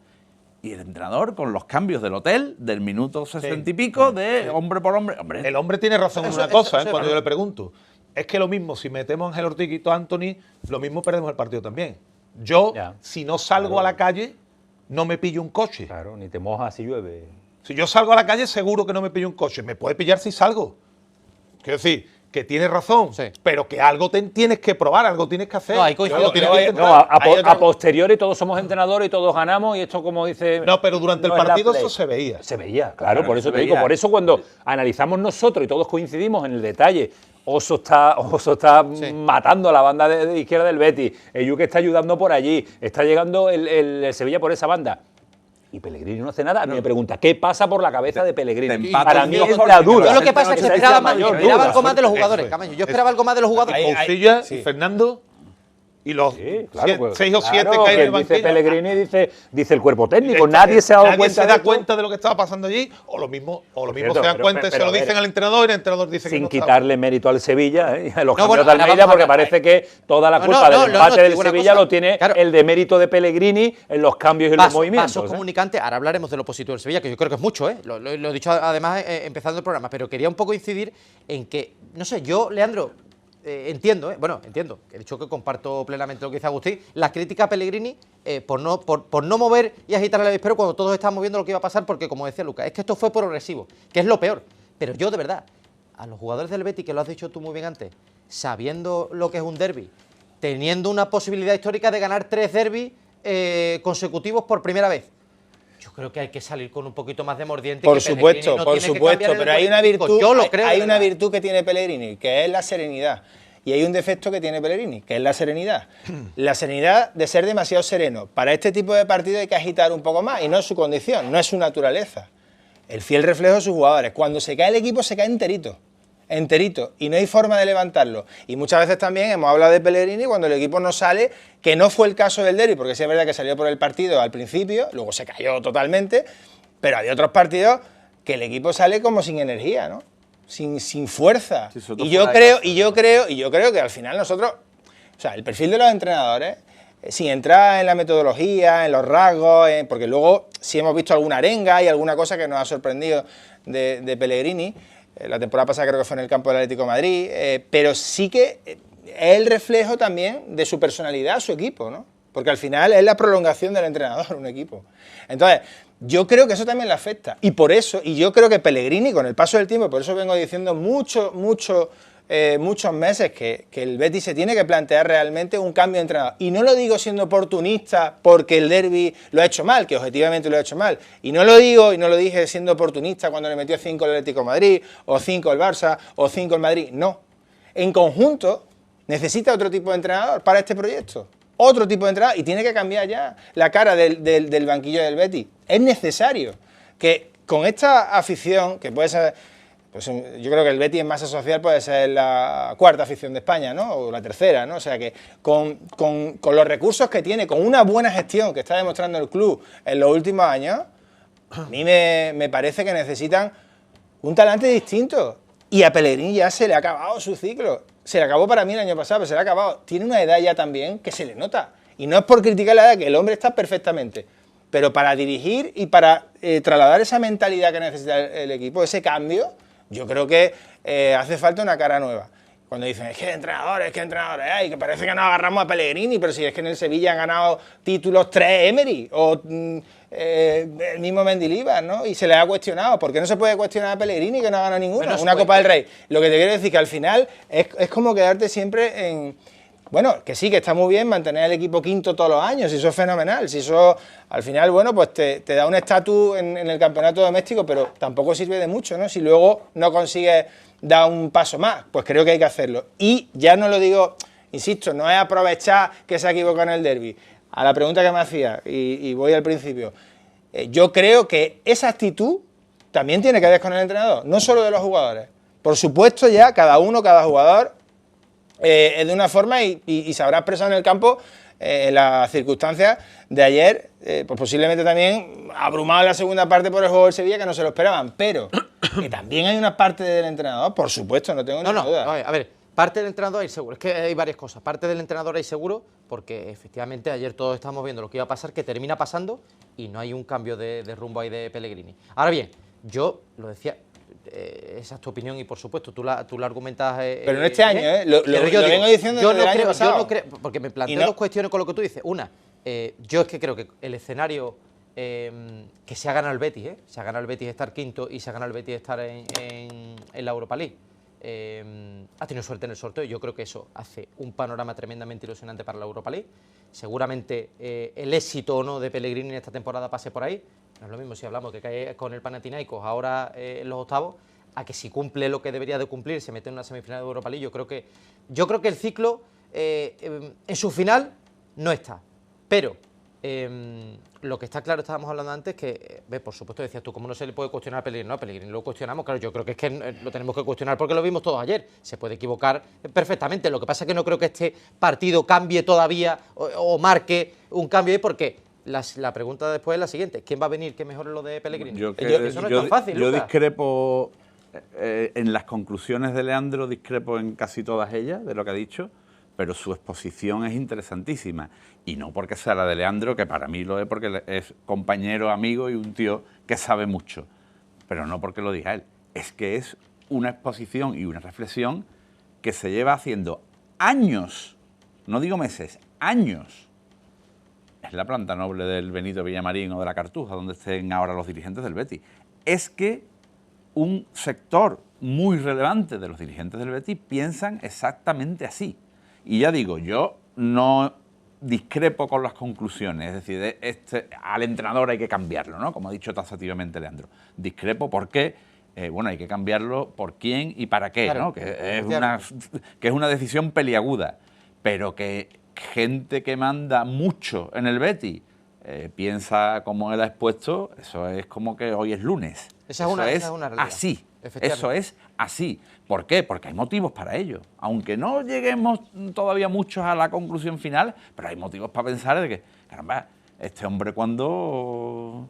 Y el entrenador con los cambios del hotel, del minuto 60 y pico, de hombre por hombre. Hombre, El hombre tiene razón en Eso- una eso- cosa, eso- cuando claro. yo le pregunto. Es que lo mismo, si metemos a Ángel Ortiz y Anthony, lo mismo perdemos el partido también. Yo, Ya. si no salgo a la calle, no me pillo un coche. Claro, ni te mojas si llueve. Si yo salgo a la calle, seguro que no me pillo un coche. Me puede pillar si salgo. Quiero decir, que tienes razón, Sí. pero que algo tienes que probar, algo tienes que hacer. No, ahí coincido. algo tienes que Pero- intentar. No, Hay otra- a posteriori todos somos entrenadores y todos ganamos y esto como dice... No, pero durante el no es la partido play. eso se veía. Se veía, claro, por eso se te digo, veía. por eso cuando analizamos nosotros y todos coincidimos en el detalle, Oso está Sí. matando a la banda de izquierda del Betis, Eyu que está ayudando por allí, está llegando el Sevilla por esa banda. Y Pellegrini no hace nada. A mí me pregunta, ¿qué pasa por la cabeza de Pellegrini? te empata Para un mí día es porque la te duda. Yo lo que pasa es que Esa esperaba la más, mayor esperaba duda. algo más de los Eso jugadores, es. Camaño. Yo esperaba algo más de los jugadores. Ahí- Coucilla sí. y Fernando y los Sí, claro, pues, 6 o 7 claro, que hay en el dice banquillo. Pellegrini, dice el cuerpo técnico. Nadie se ha dado Nadie cuenta se de da esto. cuenta de lo que estaba pasando allí, o lo mismo cierto, se dan pero- cuenta y se pero lo a ver, dicen al entrenador y el entrenador dice que Sin no estaba. quitarle mérito al Sevilla y a los No, cambios bueno, de ahora Almeida, vamos porque a- parece que toda la No, culpa no, del no, empate te del digo una Sevilla cosa. lo tiene Claro. el demérito de Pellegrini en los cambios y los movimientos. Pasos comunicantes, ahora hablaremos de lo positivo del Sevilla, que yo creo que es mucho, ¿eh? Lo he dicho además empezando el programa, pero quería un poco incidir en que, no sé, yo, Leandro, entiendo, entiendo, he dicho que comparto plenamente lo que dice Agustín, la crítica a Pellegrini por no mover y agitar el avispero cuando todos estábamos viendo lo que iba a pasar, porque como decía Lucas, es que esto fue progresivo, que es lo peor, pero yo de verdad, a los jugadores del Betis, que lo has dicho tú muy bien antes, sabiendo lo que es un derbi, teniendo una posibilidad histórica de ganar 3 derbis consecutivos por primera vez, yo creo que hay que salir con un poquito más de mordiente. Por que Pellegrini supuesto, no por tiene que supuesto, cambiar el pero hay una político. virtud, Yo lo creo. hay de una verdad. virtud que tiene Pellegrini, que es la serenidad. Y hay un defecto que tiene Pellegrini, que es la serenidad. La serenidad de ser demasiado sereno. Para este tipo de partido hay que agitar un poco más, y no es su condición, no es su naturaleza. El fiel reflejo de sus jugadores. Cuando se cae el equipo, se cae enterito. Enterito. Y no hay forma de levantarlo. Y muchas veces también hemos hablado de Pellegrini cuando el equipo no sale, que no fue el caso del derbi, porque sí es verdad que salió por el partido al principio, luego se cayó totalmente, pero hay otros partidos que el equipo sale como sin energía, ¿no? Sin fuerza. Sí, sobre todo y yo fuera de creo, casa. y yo creo que al final nosotros, o sea, el perfil de los entrenadores, sin entrar en la metodología, en los rasgos, porque luego sí hemos visto alguna arenga y alguna cosa que nos ha sorprendido de Pellegrini. La temporada pasada creo que fue en el campo del Atlético de Madrid, pero sí que es el reflejo también de su personalidad, su equipo, ¿no? Porque al final es la prolongación del entrenador, un equipo. Entonces, yo creo que eso también le afecta. Y por eso, y yo creo que Pellegrini, con el paso del tiempo, por eso vengo diciendo muchos meses que el Betis se tiene que plantear realmente un cambio de entrenador. Y no lo digo siendo oportunista porque el derbi lo ha hecho mal, que objetivamente lo ha hecho mal. Y no lo digo y no lo dije siendo oportunista cuando le metió 5 el Atlético de Madrid, o 5 el Barça, o 5 el Madrid. No. En conjunto, necesita otro tipo de entrenador para este proyecto. Otro tipo de entrenador. Y tiene que cambiar ya la cara del banquillo del Betis. Es necesario que con esta afición, que puede ser... Pues yo creo que el Betis en masa social puede ser la 4ª afición de España, ¿no? O la 3ª, ¿no? O sea que con los recursos que tiene, con una buena gestión que está demostrando el club en los últimos años, a mí me parece que necesitan un talante distinto. Y a Pellegrini ya se le ha acabado su ciclo. Se le acabó para mí el año pasado, pero se le ha acabado. Tiene una edad ya también que se le nota. Y no es por criticar la edad, que el hombre está perfectamente. Pero para dirigir y para trasladar esa mentalidad que necesita el equipo, ese cambio, yo creo que hace falta una cara nueva. Cuando dicen, es que entrenadores, ay, que parece que nos agarramos a Pellegrini, pero si es que en el Sevilla han ganado títulos 3 Emery, o el mismo Mendilibar, ¿no? Y se les ha cuestionado. ¿Por qué no se puede cuestionar a Pellegrini, que no ha ganado ninguna? Bueno, Una Copa del Rey. Lo que te quiero decir que al final es como quedarte siempre Bueno, que sí, que está muy bien mantener el equipo quinto todos los años, y eso es fenomenal, si eso al final, bueno, pues te da un estatus en el campeonato doméstico, pero tampoco sirve de mucho, ¿no? Si luego no consigues dar un paso más, pues creo que hay que hacerlo. Y ya no lo digo, insisto, no es aprovechar que se ha equivocado en el derbi. A la pregunta que me hacía, y voy al principio, yo creo que esa actitud también tiene que ver con el entrenador, no solo de los jugadores. Por supuesto, ya cada jugador es de una forma y se habrá expresado en el campo en las circunstancias de ayer, pues posiblemente también abrumado en la segunda parte por el juego del Sevilla, que no se lo esperaban, pero que también hay una parte del entrenador, por supuesto, no tengo ninguna duda. A ver, parte del entrenador hay seguro, es que hay varias cosas, parte del entrenador hay seguro, porque efectivamente ayer todos estamos viendo lo que iba a pasar, que termina pasando y no hay un cambio de rumbo ahí de Pellegrini. Ahora bien, yo lo decía, esa es tu opinión y por supuesto tú la argumentas. Pero en este año, lo vengo diciendo desde el año pasado. Yo no creo, porque me planteo dos cuestiones con lo que tú dices. Una, yo es que creo que el escenario que se ha ganado el Betis, se ha ganado el Betis estar quinto y se ha ganado el Betis estar en la Europa League. Ha tenido suerte en el sorteo y yo creo que eso hace un panorama tremendamente ilusionante para la Europa League. Seguramente el éxito o no de Pellegrini en esta temporada pase por ahí. No es lo mismo si hablamos que cae con el Panathinaikos ahora en los octavos, a que si cumple lo que debería de cumplir, se mete en una semifinal de Europa League. Yo creo que el ciclo en su final no está. Pero lo que está claro, estábamos hablando antes, que, por supuesto, decías tú, ¿cómo no se le puede cuestionar a Pellegrini? No, a Pellegrini lo cuestionamos, claro, yo creo que es que lo tenemos que cuestionar porque lo vimos todos ayer. Se puede equivocar perfectamente, lo que pasa es que no creo que este partido cambie todavía o marque un cambio ahí, porque la pregunta después es la siguiente: ¿quién va a venir que mejore lo de Pellegrini? Eso no es tan fácil, yo Lucas. discrepo en las conclusiones de Leandro, discrepo en casi todas ellas de lo que ha dicho, pero su exposición es interesantísima. Y no porque sea la de Leandro, que para mí lo es porque es compañero, amigo y un tío que sabe mucho. Pero no porque lo diga él. Es que es una exposición y una reflexión que se lleva haciendo años, no digo meses, años. Es la planta noble del Benito Villamarín o de la Cartuja, donde estén ahora los dirigentes del Betis. Es que un sector muy relevante de los dirigentes del Betis piensan exactamente así. Y ya digo, yo no discrepo con las conclusiones, es decir, al entrenador hay que cambiarlo, ¿no? Como ha dicho taxativamente Leandro. Discrepo porque, bueno, hay que cambiarlo por quién y para qué, claro, ¿no? Que es una decisión peliaguda, pero que gente que manda mucho en el Betis piensa como él ha expuesto, eso es como que hoy es lunes. Esa es una realidad. Así. Eso es así. ¿Por qué? Porque hay motivos para ello. Aunque no lleguemos todavía muchos a la conclusión final, pero hay motivos para pensar de que, caramba, este hombre ¿cuándo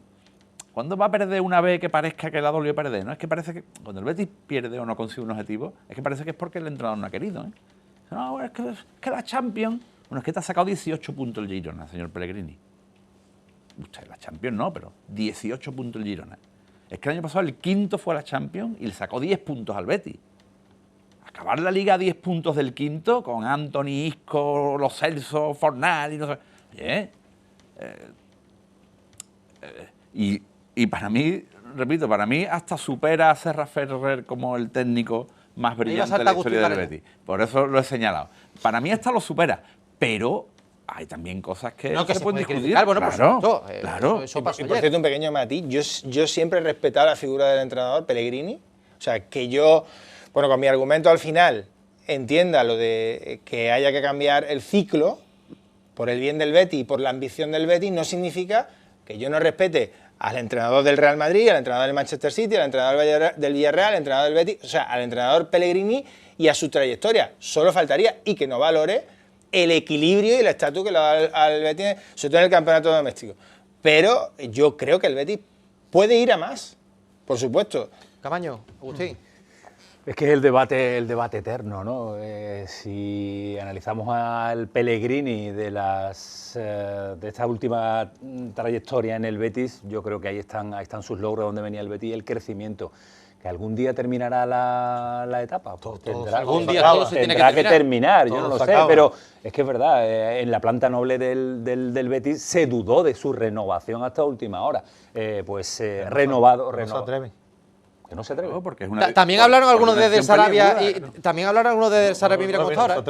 va a perder una vez que parezca que la dolió perder? ¿No? Es que parece que cuando el Betis pierde o no consigue un objetivo, es que parece que es porque el entrenador no ha querido, ¿eh? No, es que la Champions... Bueno, es que te ha sacado 18 puntos el Girona, señor Pellegrini. Usted, la Champions no, pero 18 puntos el Girona. Es que el año pasado el quinto fue a la Champions y le sacó 10 puntos al Betis. Acabar la Liga a 10 puntos del quinto, con Anthony, Isco, Lo Celso, Fornal y no sé... Oye, y para mí, repito, para mí hasta supera a Serra Ferrer como el técnico más brillante de la historia del Betis. Por eso lo he señalado. Para mí hasta lo supera, pero hay también cosas que se pueden discutir. Bueno, claro, claro. Eso pasó y por cierto, un pequeño matiz, yo siempre he respetado la figura del entrenador Pellegrini, o sea, que yo, bueno, con mi argumento al final entienda lo de que haya que cambiar el ciclo por el bien del Betis y por la ambición del Betis, no significa que yo no respete al entrenador del Real Madrid, al entrenador del Manchester City, al entrenador del Villarreal, al entrenador del Betis, o sea, al entrenador Pellegrini y a su trayectoria. Solo faltaría, y que no valore el equilibrio y el estatus que le da al Betis, sobre todo en el campeonato doméstico. Pero yo creo que el Betis puede ir a más, por supuesto. Camaño, Agustín. Es que es el debate eterno, ¿no? Si analizamos al Pellegrini de esta última trayectoria en el Betis, yo creo que ahí están sus logros, donde venía el Betis y el crecimiento. ¿Que algún día terminará la etapa? Pues algún día todo se tiene que terminar, yo no lo sé, pero es que es verdad, en la planta noble del Betis se dudó de su renovación hasta última hora. Renovado. No se atreve. Que no se atreve. No, porque es una también hablaron algunos de Sarabia y también hablaron algunos de Sarabia, mira cómo está ahora.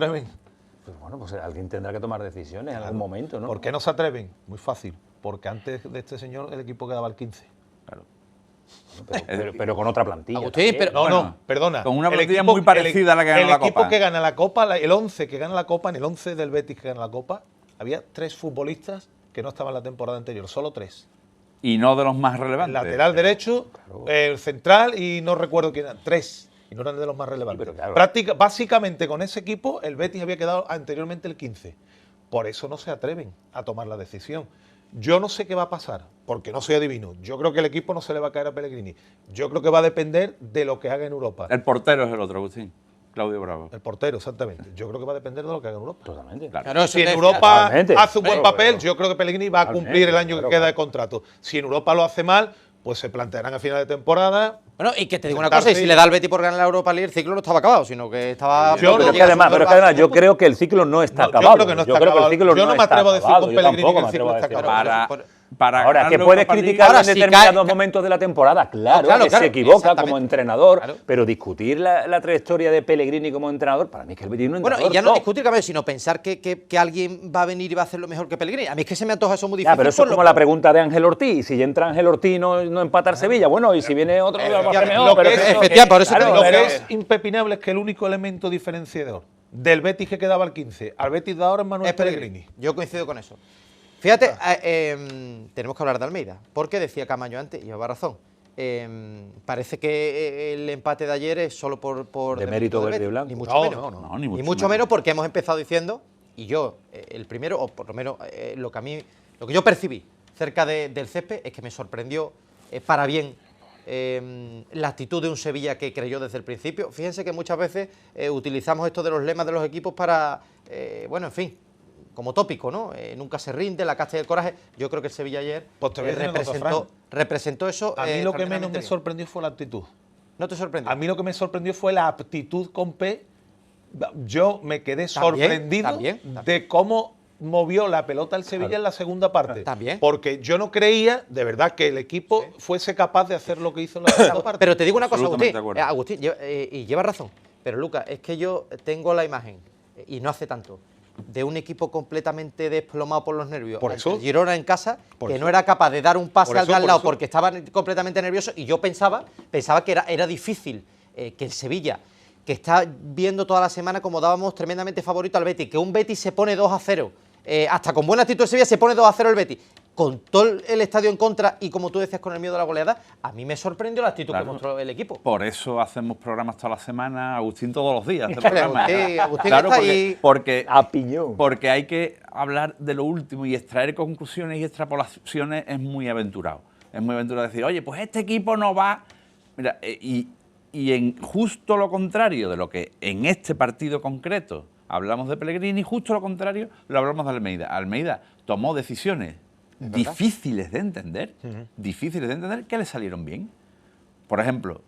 Pues bueno, pues alguien tendrá que tomar decisiones en algún momento, ¿no? ¿Por qué no se atreven? Muy fácil. Porque antes de este señor el equipo quedaba al 15. Claro. Pero con otra plantilla. Agustín, también. pero- No, perdona. Con una El plantilla equipo- muy parecida a la que ganó la El equipo Copa. que gana la Copa, el 11 que gana la Copa, en el 11 del Betis que gana la Copa, había 3 futbolistas que no estaban la temporada anterior, solo 3. Y no de los más El relevantes. lateral derecho, el central y no recuerdo quién eran. 3. Y no eran de los más relevantes. Sí, pero claro. Básicamente con ese equipo el Betis había quedado anteriormente el 15. Por eso no se atreven a tomar la decisión. Yo no sé qué va a pasar, porque no soy adivino. Yo creo que el equipo no se le va a caer a Pellegrini. Yo creo que va a depender de lo que haga en Europa. El portero es el otro, Agustín. Claudio Bravo. El portero, exactamente. Yo creo que va a depender de lo que haga en Europa. Totalmente. Claro. Claro, eso Si en te- Europa Totalmente. hace un buen Bueno, papel, pero- yo creo que Pellegrini va a Totalmente, cumplir el año claro, que queda claro. de contrato. Si en Europa lo hace mal, pues se plantearán a final de temporada. Bueno, y que te digo una cosa, y si le da al Betis por ganar la Europa League, el ciclo no estaba acabado, sino que estaba... Yo Pero no- es que además, yo creo que el ciclo no está No, yo acabado. creo que no está Yo creo que el acabado. ciclo Yo no me está atrevo a decir acabado. con Yo Pellegrini tampoco que me el ciclo atrevo a está decir acabado. eso. Para Ahora, ganar que la puedes Europa League- criticarlo Ahora, en si determinados cae- momentos de la temporada, claro, claro, que claro, se equivoca exactamente. como entrenador, Claro. pero discutir la trayectoria de Pellegrini como entrenador, para mí es que el Betis no es un Bueno, y entrenador ya no top. discutir, Camilo, sino pensar que alguien va a venir y va a hacer lo mejor que Pellegrini. A mí es que se me antoja eso muy difícil. Ya, pero eso por es lo- como la pregunta de Ángel Ortiz. Y si ya entra Ángel Ortiz no empata el Sevilla, bueno, y si viene otro, lo va a hacer efectivamente, mejor. lo pero que es- eso- efectivamente, por eso te claro, digo Lo pero- que es impepinable es que el único elemento diferenciador del Betis que quedaba al 15 al Betis de ahora es Manuel Es Pellegrini. Yo coincido con eso. Fíjate, tenemos que hablar de Almeida, porque decía Camaño antes, y lleva razón. Parece que el empate de ayer es solo por De mérito del verde y Betis, blanco. Ni mucho No, menos. No, ni Ni mucho mucho menos porque hemos empezado diciendo, y yo, el primero, o por lo menos lo que yo percibí cerca del césped es que me sorprendió para bien la actitud de un Sevilla que creyó desde el principio. Fíjense que muchas veces utilizamos esto de los lemas de los equipos para, bueno, en fin, como tópico, ¿no? Nunca se rinde, la casta y el coraje. Yo creo que el Sevilla ayer Pues te voy a decir una cosa, Fran. representó eso. A mí lo que menos extraordinariamente me bien. sorprendió fue la actitud. ¿No te sorprendió? A mí lo que me sorprendió fue la aptitud con P. Yo me quedé También, sorprendido también. de cómo movió la pelota el Sevilla en la segunda parte. También. Porque yo no creía, de verdad, que el equipo fuese capaz de hacer lo que hizo en la segunda parte. Pero te digo una cosa, Absolutamente Agustín. de acuerdo. Agustín, y lleva razón. Pero Lucas, es que yo tengo la imagen, y no hace tanto, de un equipo completamente desplomado por los nervios. Por ante eso. el Girona en casa, Por que eso. no era capaz de dar un pase Por al eso, de al por lado eso. porque estaba completamente nervioso. Y yo pensaba que era difícil que el Sevilla, que está viendo toda la semana como dábamos tremendamente favorito al Betis, que un Betis se pone 2-0, hasta con buena actitud el Sevilla se pone 2-0 el Betis, con todo el estadio en contra y como tú decías con el miedo a la goleada, a mí me sorprendió la actitud Claro. que mostró el equipo. Por eso hacemos programas toda la semana, Agustín todos los días. hace Claro, programas. Agustín Claro, está porque, ahí. porque, A piñón. porque hay que hablar de lo último y extraer conclusiones y extrapolaciones es muy aventurado. Es muy aventurado decir, oye, pues este equipo no va... Mira, y en justo lo contrario de lo que en este partido concreto hablamos de Pellegrini, justo lo contrario lo hablamos de Almeida. Almeida tomó decisiones difíciles de entender, que le salieron bien. Por ejemplo,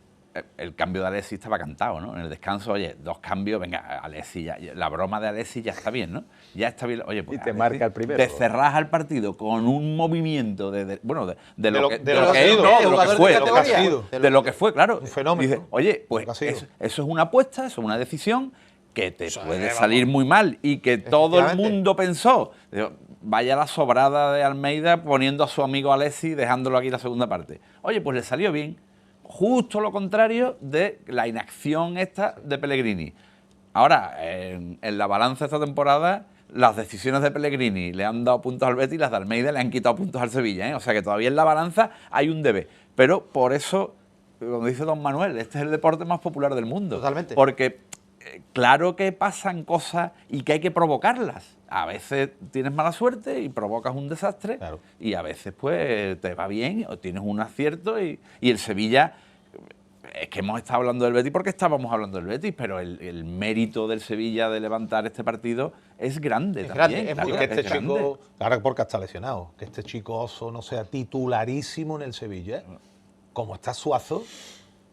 el cambio de Alexis estaba cantado, ¿no? En el descanso, oye, 2 cambios, venga, Alexis, la broma de Alexis ya está bien, ¿no? Ya está bien. Oye, pues Y te Alexis, marca el primero. te cerrás al partido con un movimiento de lo que de lo que ha es, sido, no, de de lo que jugador fue, de de lo que categoría. ha sido, de lo que fue, claro. Un fenómeno. Dice, oye, pues Lo que ha eso sido. es una apuesta, eso es una decisión que te puede salir muy mal y que todo el Efectivamente. mundo pensó. Digo, vaya la sobrada de Almeida poniendo a su amigo Alexis, dejándolo aquí la segunda parte. Oye, pues le salió bien. Justo lo contrario de la inacción esta de Pellegrini. Ahora, en la balanza esta temporada, las decisiones de Pellegrini le han dado puntos al Betis y las de Almeida le han quitado puntos al Sevilla, ¿eh? O sea que todavía en la balanza hay un debe. Pero por eso, como dice don Manuel, este es el deporte más popular del mundo. Totalmente. Porque claro que pasan cosas y que hay que provocarlas. A veces tienes mala suerte y provocas un desastre, Claro. y a veces pues te va bien o tienes un acierto y el Sevilla, es que hemos estado hablando del Betis porque estábamos hablando del Betis, pero el mérito del Sevilla de levantar este partido es grande Es también. grande, es muy Y claro, que este es grande. chico, ahora porque está lesionado, que este chico Oso no sea titularísimo en el Sevilla. Como está Suazo,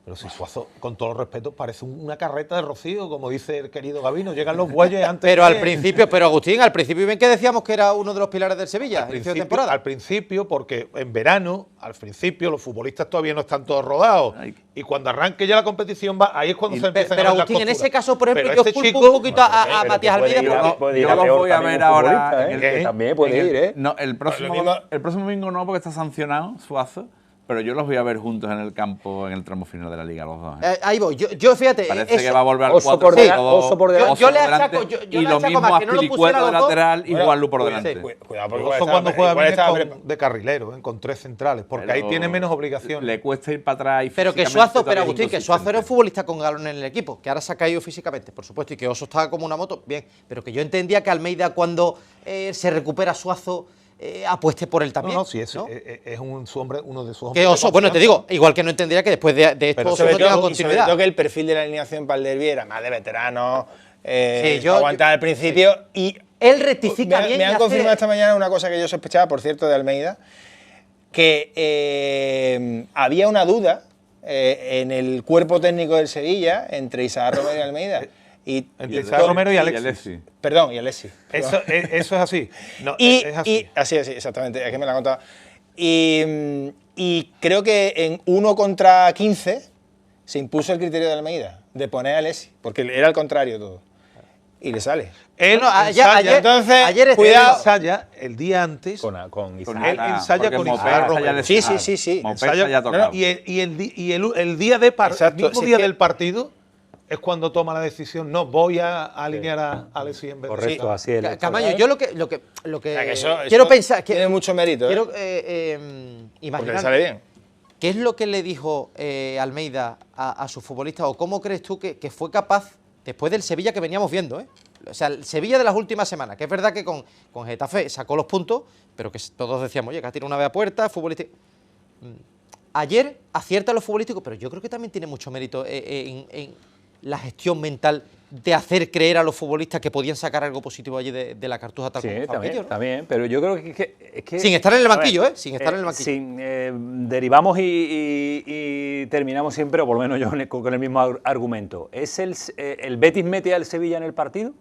Pero si Suazo, con todos los respetos, parece una carreta de Rocío, como dice el querido Gabino, llegan los bueyes antes. Pero al principio, pero Agustín, al principio bien que decíamos que era uno de los pilares del Sevilla, inicio de temporada. Al principio, porque en verano, al principio, los futbolistas todavía no están todos rodados. Y cuando arranque ya la competición, ahí es cuando se empiezan a ver las Agustín, en costuras. ese caso, por ejemplo, Pero yo este culpo chico- un poquito a Matías Almeida. yo lo voy a ver ahora. Que también puede ir, ¿eh? No, el próximo domingo no, porque está sancionado Suazo. Pero yo los voy a ver juntos en el campo en el tramo final de la Liga, los dos. Ahí voy. Yo fíjate. Parece que va a volver al Oso 4 por delante, oso por delante. Yo le delante, achaco- yo y le lo achaco mismo más a que no lo Pilicueta pusiera de los dos. lateral y Bueno, Juanlu por cuidado, delante. Cuidado, porque Oso cuando juega igual bien estaba de carrilero, con 3 centrales, porque ahí Pero tiene menos obligaciones. Le cuesta ir para atrás y Pero que físicamente Suazo, pero todavía es Agustín, que Suazo era un inconsistente. futbolista con galón en el equipo, que ahora se ha caído físicamente, por supuesto, y que Oso estaba como una moto, bien. Pero que yo entendía que Almeida, cuando se recupera Suazo, apueste por él también. No, sí, es ¿no? uno de sus hombres. Que Oso, bueno, te digo, igual que no entendería que después de esto Pero Oso Sobre no tenga todo, y sobre continuidad. todo que el perfil de la alineación para el derbi era más de veterano, yo- aguantar al principio y Él rectifica bien. me y han hace- confirmado esta mañana una cosa que yo sospechaba, por cierto, de Almeida, que había una duda en el cuerpo técnico del Sevilla entre Isaac Romero y Almeida. Entre Isaac Romero y Alexis. Alexis. Perdón, y Alexis. Eso es así. No, Y, es así. así, exactamente, es que me la ha contado. Y creo que en 1 contra 15 se impuso el criterio de Almeida, de poner a Alexis, porque era al contrario todo. Y le sale. Él No, ensaya, Entonces, cuidado. ensaya el día antes. Con Con Isaac. Él ensaya porque con Mopé Isaac ensaya Romero. de Sí, Isaac. sí. Mopé ensaya- ensaya no, tocado. y el día de Exacto, el mismo si día es que- del partido es cuando toma la decisión. No, voy a alinear a Alexis en vez de Correcto, así es. Camaño, yo lo que O sea, que eso quiero pensar, tiene mucho mérito, quiero porque imaginar le sale bien. qué es lo que le dijo Almeida a sus futbolistas, o cómo crees tú que fue capaz, después del Sevilla que veníamos viendo, o sea, el Sevilla de las últimas semanas, que es verdad que con Getafe sacó los puntos, pero que todos decíamos, oye, que ha tirado una vez a puerta, futbolístico. Ayer acierta a los futbolísticos, pero yo creo que también tiene mucho mérito en la gestión mental de hacer creer a los futbolistas que podían sacar algo positivo allí de la cartuja tal Sí, como también, Fabio, ¿no? también, pero yo creo que es que... Sin estar en el a ver, banquillo, sin estar en el banquillo. Derivamos y terminamos siempre, o por lo menos yo con el mismo argumento. ¿Es el Betis mete al Sevilla en el partido?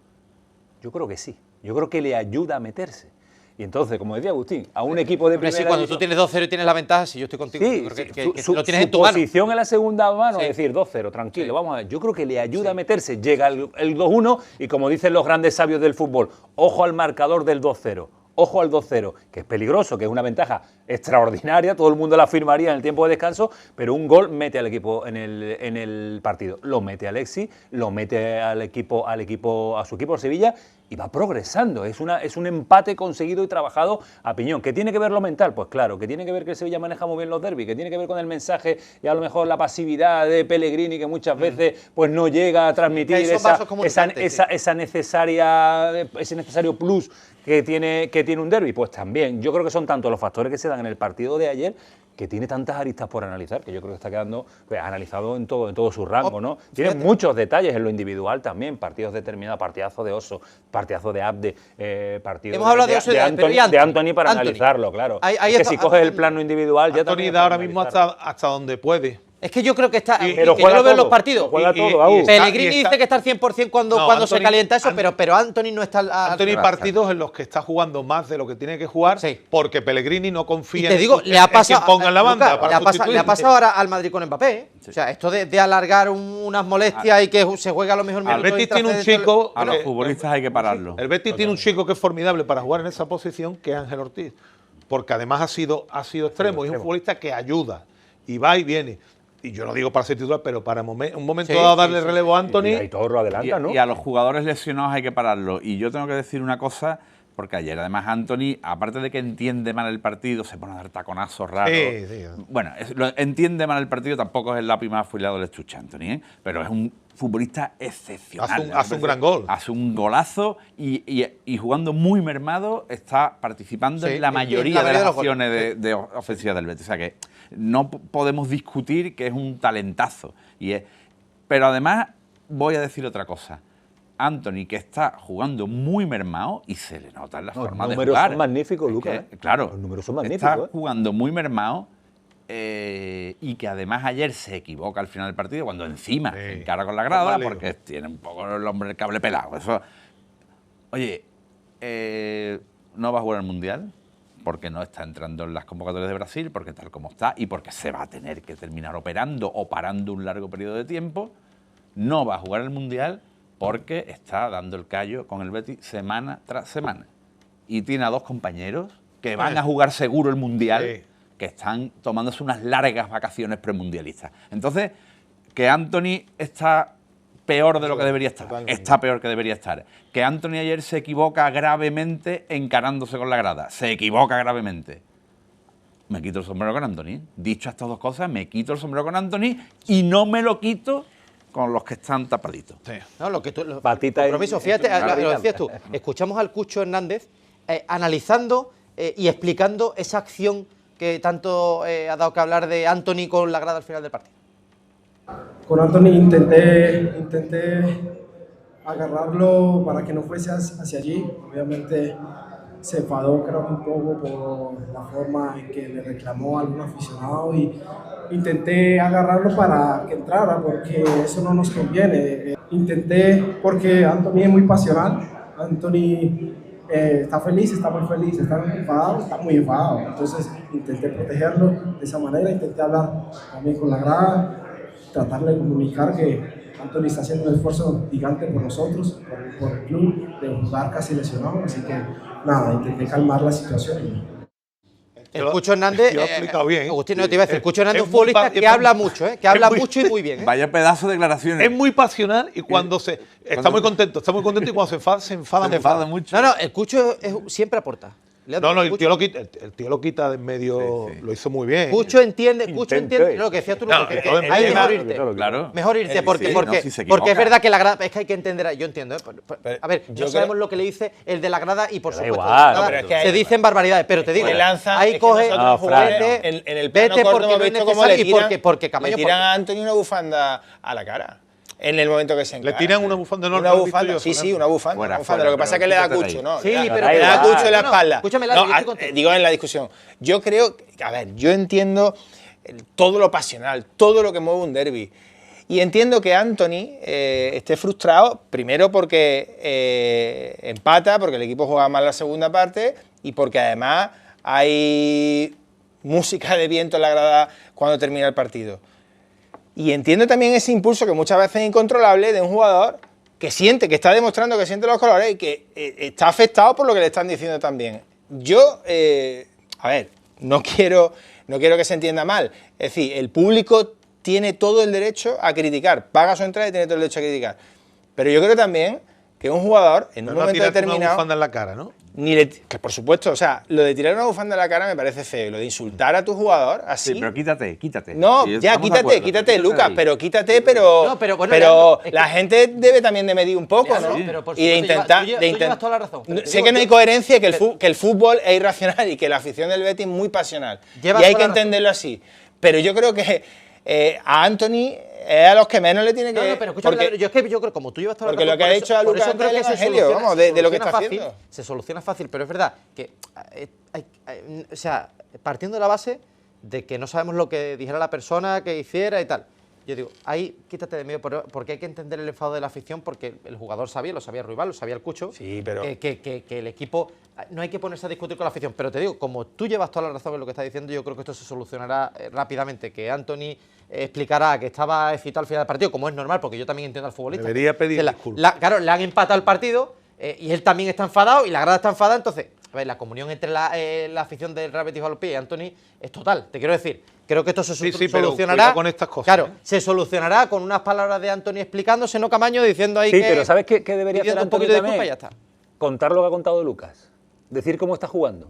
Yo creo que sí. Yo creo que le ayuda a meterse. Y entonces, como decía Agustín, a un equipo de Hombre, sí, primera cuando tú división- tienes 2-0 y tienes la ventaja, si yo estoy contigo, Sí, yo creo que su lo tienes en tu mano. posición en la segunda mano, Sí. es decir, 2-0, tranquilo, Sí. vamos a ver. Yo creo que le ayuda a meterse. Llega el 2-1 y, como dicen los grandes sabios del fútbol, ojo al marcador del 2-0. Ojo al 2-0, que es peligroso, que es una ventaja extraordinaria, todo el mundo la firmaría en el tiempo de descanso, pero un gol mete al equipo en el partido. Lo mete Alexis, lo mete a su equipo, el Sevilla, y va progresando. Es un empate conseguido y trabajado a piñón. ¿Qué tiene que ver lo mental? Pues claro, que tiene que ver que el Sevilla maneja muy bien los derbis, que tiene que ver con el mensaje y a lo mejor la pasividad de Pellegrini, que muchas veces pues no llega a transmitir que son vasos comunicantes, ese necesario plus que tiene un derbi. Pues también, yo creo que son tantos los factores que se dan en el partido de ayer, que tiene tantas aristas por analizar, que yo creo que está quedando pues, analizado en todo su rango, ¿no? Tiene fíjate. muchos detalles en lo individual también, partidos determinados, partidazo de Oso, partidazo de Abde, partido Hemos hablado de Oso y de- pero ¿y Anthony? de Anthony para Anthony. analizarlo, claro. Ahí Es que está, si coges el Anthony. plano individual, ya Anthony también da para ahora mismo analizarlo. hasta donde puede. Es que yo creo que está, Y- que pero yo juega lo veo en los todo, partidos. juega Y- todo, y- Agus. y está- Pellegrini y está- dice que está al 100% cuando No, se Anthony- calienta eso, pero Anthony no está al Anthony 100%. partidos en los que está jugando más de lo que tiene que jugar, Sí. porque Pellegrini no Y confía te digo, en le ha pasado, quien ponga en la banda Lucas, para le ha sustituirle. pasado ahora al Madrid con Mbappé, ¿eh? O sea, esto de alargar unas molestias y que se juega a lo mejor El minutos Betis y tiene un trascender chico... A los eh, futbolistas hay que pararlo. El Betis tiene un chico que es formidable para jugar en esa posición, que es Ángel Ortiz, porque además ha sido extremo, y es un futbolista que ayuda, y va y viene. Y yo no digo para ser titular, pero para un momento Sí, dado sí, darle sí, relevo a Y Anthony. ahí todo lo adelanta, ¿no? Y a los jugadores lesionados hay que pararlo. Y yo tengo que decir una cosa, porque ayer además Anthony, aparte de que entiende mal el partido, se pone a dar taconazos raros. Sí. Bueno, entiende mal el partido, tampoco es el lápiz más afilado del estuche Anthony, ¿eh? Pero es un futbolista excepcional. Hace un gran gol. Hace un golazo y jugando muy mermado está participando Sí, en la en mayoría la de mayoría de las los goles. acciones de ofensiva del Betis. O sea que no podemos discutir que es un talentazo. Pero además voy a decir otra cosa. Anthony, que está jugando muy mermado y se le nota en la No, forma los de números jugar. son magníficos, Es Lucas, que, claro, los números son magníficos, está jugando muy mermado y que además ayer se equivoca al final del partido cuando encima Sí. se encara con la grada Vale. porque tiene un poco el hombre el cable pelado. Eso, oye, no va a jugar el Mundial porque no está entrando en las convocatorias de Brasil, porque tal como está y porque se va a tener que terminar operando o parando un largo periodo de tiempo. No va a jugar el Mundial porque está dando el callo con el Betis semana tras semana. Y tiene a 2 compañeros que van a jugar seguro el Mundial, Sí. que están tomándose unas largas vacaciones premundialistas. Entonces, que Anthony está peor de lo que debería estar. Totalmente. Está peor que debería estar. Que Anthony ayer se equivoca gravemente encarándose con la grada. Se equivoca gravemente. Me quito el sombrero con Anthony. Dicho estas 2 cosas, me quito el sombrero con Anthony y no me lo quito con los que están tapaditos. No, lo que tú, Patita y- compromiso, fíjate, Claro. lo decías tú. Escuchamos al Cucho Hernández analizando y explicando esa acción que tanto ha dado que hablar de Anthony con la grada al final del partido. Con Anthony intenté agarrarlo para que no fuese hacia allí. Obviamente se enfadó, creo que un poco por la forma en que le reclamó a algún aficionado y intenté agarrarlo para que entrara porque eso no nos conviene. Intenté porque Anthony es muy pasional. Anthony está feliz, está muy feliz, está enfadado, está muy enfadado. Entonces intenté protegerlo de esa manera, intenté hablar también con la grada, tratarle de comunicar que Anthony está haciendo un esfuerzo gigante por nosotros, por el club, de jugar casi lesionado, así que nada, intenté calmar la situación. El Cucho Hernández, Lo ha explicado bien. Agustín, no te iba a decir, el Cucho Hernández es un Es muy futbolista que habla mucho, que habla mucho y muy bien. Vaya pedazo de declaraciones. Es muy pasional y cuando está muy contento y cuando se enfada se mucho. enfada mucho. No, no, el Cucho siempre aporta. No, el tío lo quita de en medio, lo hizo muy bien. Cucho entiende Intento, lo que decías tú, No, que todo en hay medio. mejor irte. Claro. Mejor irte, porque, Sí, porque, no, si se porque es equivoca. verdad que la grada, es que hay que entender, yo entiendo, Pero a ver, yo no sabemos creo- lo que le dice el de la grada y por Da supuesto igual. de la grada No, pero es que se hay- dicen barbaridades, pero te digo, Le lanza, ahí es que coge, nosotros No, Fran, jugadores, en el plano vete corto porque hemos no es visto cómo necesario y tiran, porque Camaño, le tiran porque- a Anthony una bufanda a la cara. En el momento que se encara. tiran una bufanda, no Una lo he visto bufanda, yo, sí, sí, Fernando. una bufanda. Fuera, Una bufanda. fuera, Lo que pasa es que le da pero cucho, quítate ¿no? Sí, Le da- pero le da da cucho en la igual. espalda. Escúchame, No, Lalo, yo estoy contigo. digo en la discusión. Yo creo, a ver, yo entiendo todo lo pasional, todo lo que mueve un derbi. Y entiendo que Anthony esté frustrado, primero porque empata, porque el equipo juega mal la segunda parte y porque además hay música de viento en la grada cuando termina el partido. Y entiendo también ese impulso que muchas veces es incontrolable de un jugador que siente, que está demostrando que siente los colores y que está afectado por lo que le están diciendo también. Yo, a ver, no quiero que se entienda mal. Es decir, el público tiene todo el derecho a criticar, paga su entrada y tiene todo el derecho a criticar. Pero yo creo también que un jugador, en un No momento tirarte una determinado... bufanda en la cara, ¿no? que por supuesto, o sea, lo de tirar una bufanda en la cara me parece feo. Lo de insultar a tu jugador así... Sí, pero quítate. No, Sí, ya, estamos de acuerdo, quítate, Lucas, ahí. pero quítate, pero... No, pero bueno, pero Leandro, es la que- gente debe también de medir un poco, Leandro, ¿no? pero por Y de supuesto, intentar... tú de llevas toda la razón, pero te Sé digo, que no hay yo- coherencia y que el fútbol es irracional y que la afición del Betis es muy pasional. Llevas Y hay toda que la razón. entenderlo así. Pero yo creo que a Anthony es a los que menos le tiene que... No, no, pero escúchame, porque- yo creo, como tú llevas toda la porque razón, lo que por ha eso- dicho a por eso Lucas creo es el que se evangelio, soluciona- vamos, se de lo que soluciona está fácil, haciendo. se soluciona fácil, pero es verdad que, o sea, partiendo de la base de que no sabemos lo que dijera la persona, que hiciera y tal. Yo digo, ahí quítate de medio, porque hay que entender el enfado de la afición, porque el jugador sabía, lo sabía Ruibal, lo sabía el Cucho, Sí, pero- que el equipo, no hay que ponerse a discutir con la afición, pero te digo, como tú llevas toda la razón en lo que estás diciendo, yo creo que esto se solucionará rápidamente, que Anthony explicará que estaba excitado al final del partido, como es normal, porque yo también entiendo al futbolista. Debería pedir Que disculpas. claro, le han empatado el partido y él también está enfadado y la grada está enfadada, entonces, a ver, la comunión entre la afición del Real Betis Balompié y Anthony es total, te quiero decir. Creo que esto se Sí, sí, pero solucionará. cuidado con estas cosas, Claro, ¿eh? se solucionará con unas palabras de Anthony explicándose, no Camaño, diciendo ahí Sí, que. pero ¿sabes qué debería hacer pidiendo un Anthony poquito de también? disculpa y ya está. Contar lo que ha contado Lucas. Decir cómo está jugando.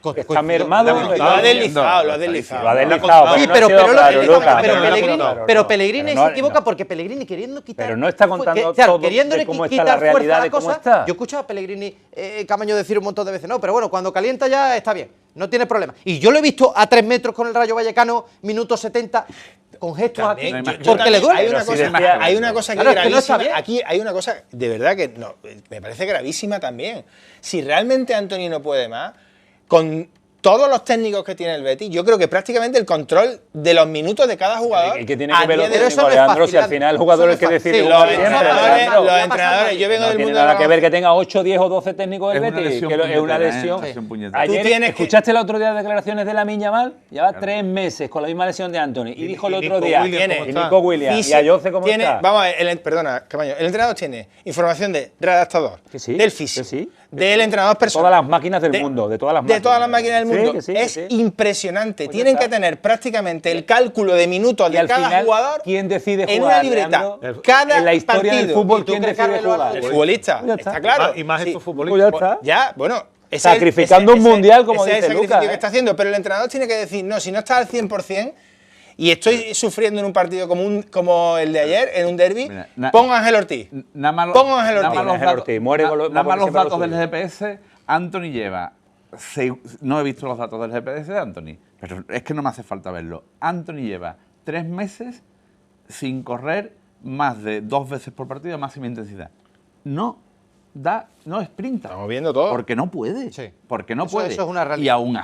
Está Coincido. mermado. Lo ha deslizado, lo ha deslizado. Lo ha deslizado. Sí, no ha pero, sido claro, Lucas, pero no ha sido Pellegrini, claro, pero no. Pellegrini Pero no- se equivoca no. porque Pellegrini queriendo quitar. Pero no está contando claro, todo queriéndole de cómo está quitar la fuerza realidad a la de cómo cosa. está. Yo he escuchado a Pellegrini Camaño decir un montón de veces, no, pero bueno, cuando calienta ya está bien, no tiene problema. Y yo lo he visto a 3 metros con el Rayo Vallecano, minuto 70, con gestos También, aquí, yo- yo porque le también- duele. Hay una Pero si cosa, decía- hay una cosa que Claro, es es que no está gravísima. bien. Aquí hay una cosa de verdad que no, me parece gravísima también. Si realmente Anthony no puede más, con todos los técnicos que tiene el Betis, yo creo que prácticamente el control de los minutos de cada jugador. ¿Y qué tiene que ver lo a día de hoy- técnico, Leandro? Si al final el jugador es el que decide Sí, jugar los siempre, entrenadores, Leandro. los entrenadores, yo vengo No del tiene mundo nada de que los- ver que tenga 8, 10 o 12 técnicos del Es una Betis, lesión que es una puñetera, lesión. lesión puñetera. Ayer, Tú tienes que- ¿escuchaste el otro día las declaraciones de Lamine Yamal? Lleva 3 meses con la misma lesión de Anthony. Y dijo el y otro Nico día, Williams, ¿cómo y está? Nico Williams, y Físico- Ayoce, ¿cómo tiene, está? Vamos a ver, perdona, Camaño, el entrenador tiene información de redactador, Que sí, del que físico, sí. del entrenador personal. Todas las máquinas del mundo, de todas las máquinas. De todas las máquinas del Sí, mundo. que sí, que es sí. impresionante. Pues ya Tienen está. que tener prácticamente el cálculo de minutos Y de al cada final, jugador ¿quién decide en jugar, una libreta. Leandro? Cada En la historia del partido. fútbol, ¿Y tú ¿quién crees que decide Carlos jugar? Álvarez- El futbolista, Ya está. está claro. Y más Sí. estos Pues futbolistas. ya está. Ya, bueno. ese Sacrificando un mundial, como ese es dice el sacrificio Lucas, que está haciendo, pero el entrenador tiene que decir, no, si no está al 100% y estoy sufriendo en un partido como el de ayer, en un derbi, Mira, pongo a Ángel Ortiz. Nada más Pongo a Ángel Ortiz. nada más los Ángel datos- Ortiz, muere con lo- nada más muere los siempre datos lo del suyo. GPS, Anthony lleva... no he visto los datos del GPS de Anthony, pero es que no me hace falta verlo. Anthony lleva 3 meses sin correr más de 2 veces por partido a máxima intensidad. No sprinta. Estamos viendo todo. Porque no puede. Sí. Porque no Eso- puede. eso es una realidad. Y aún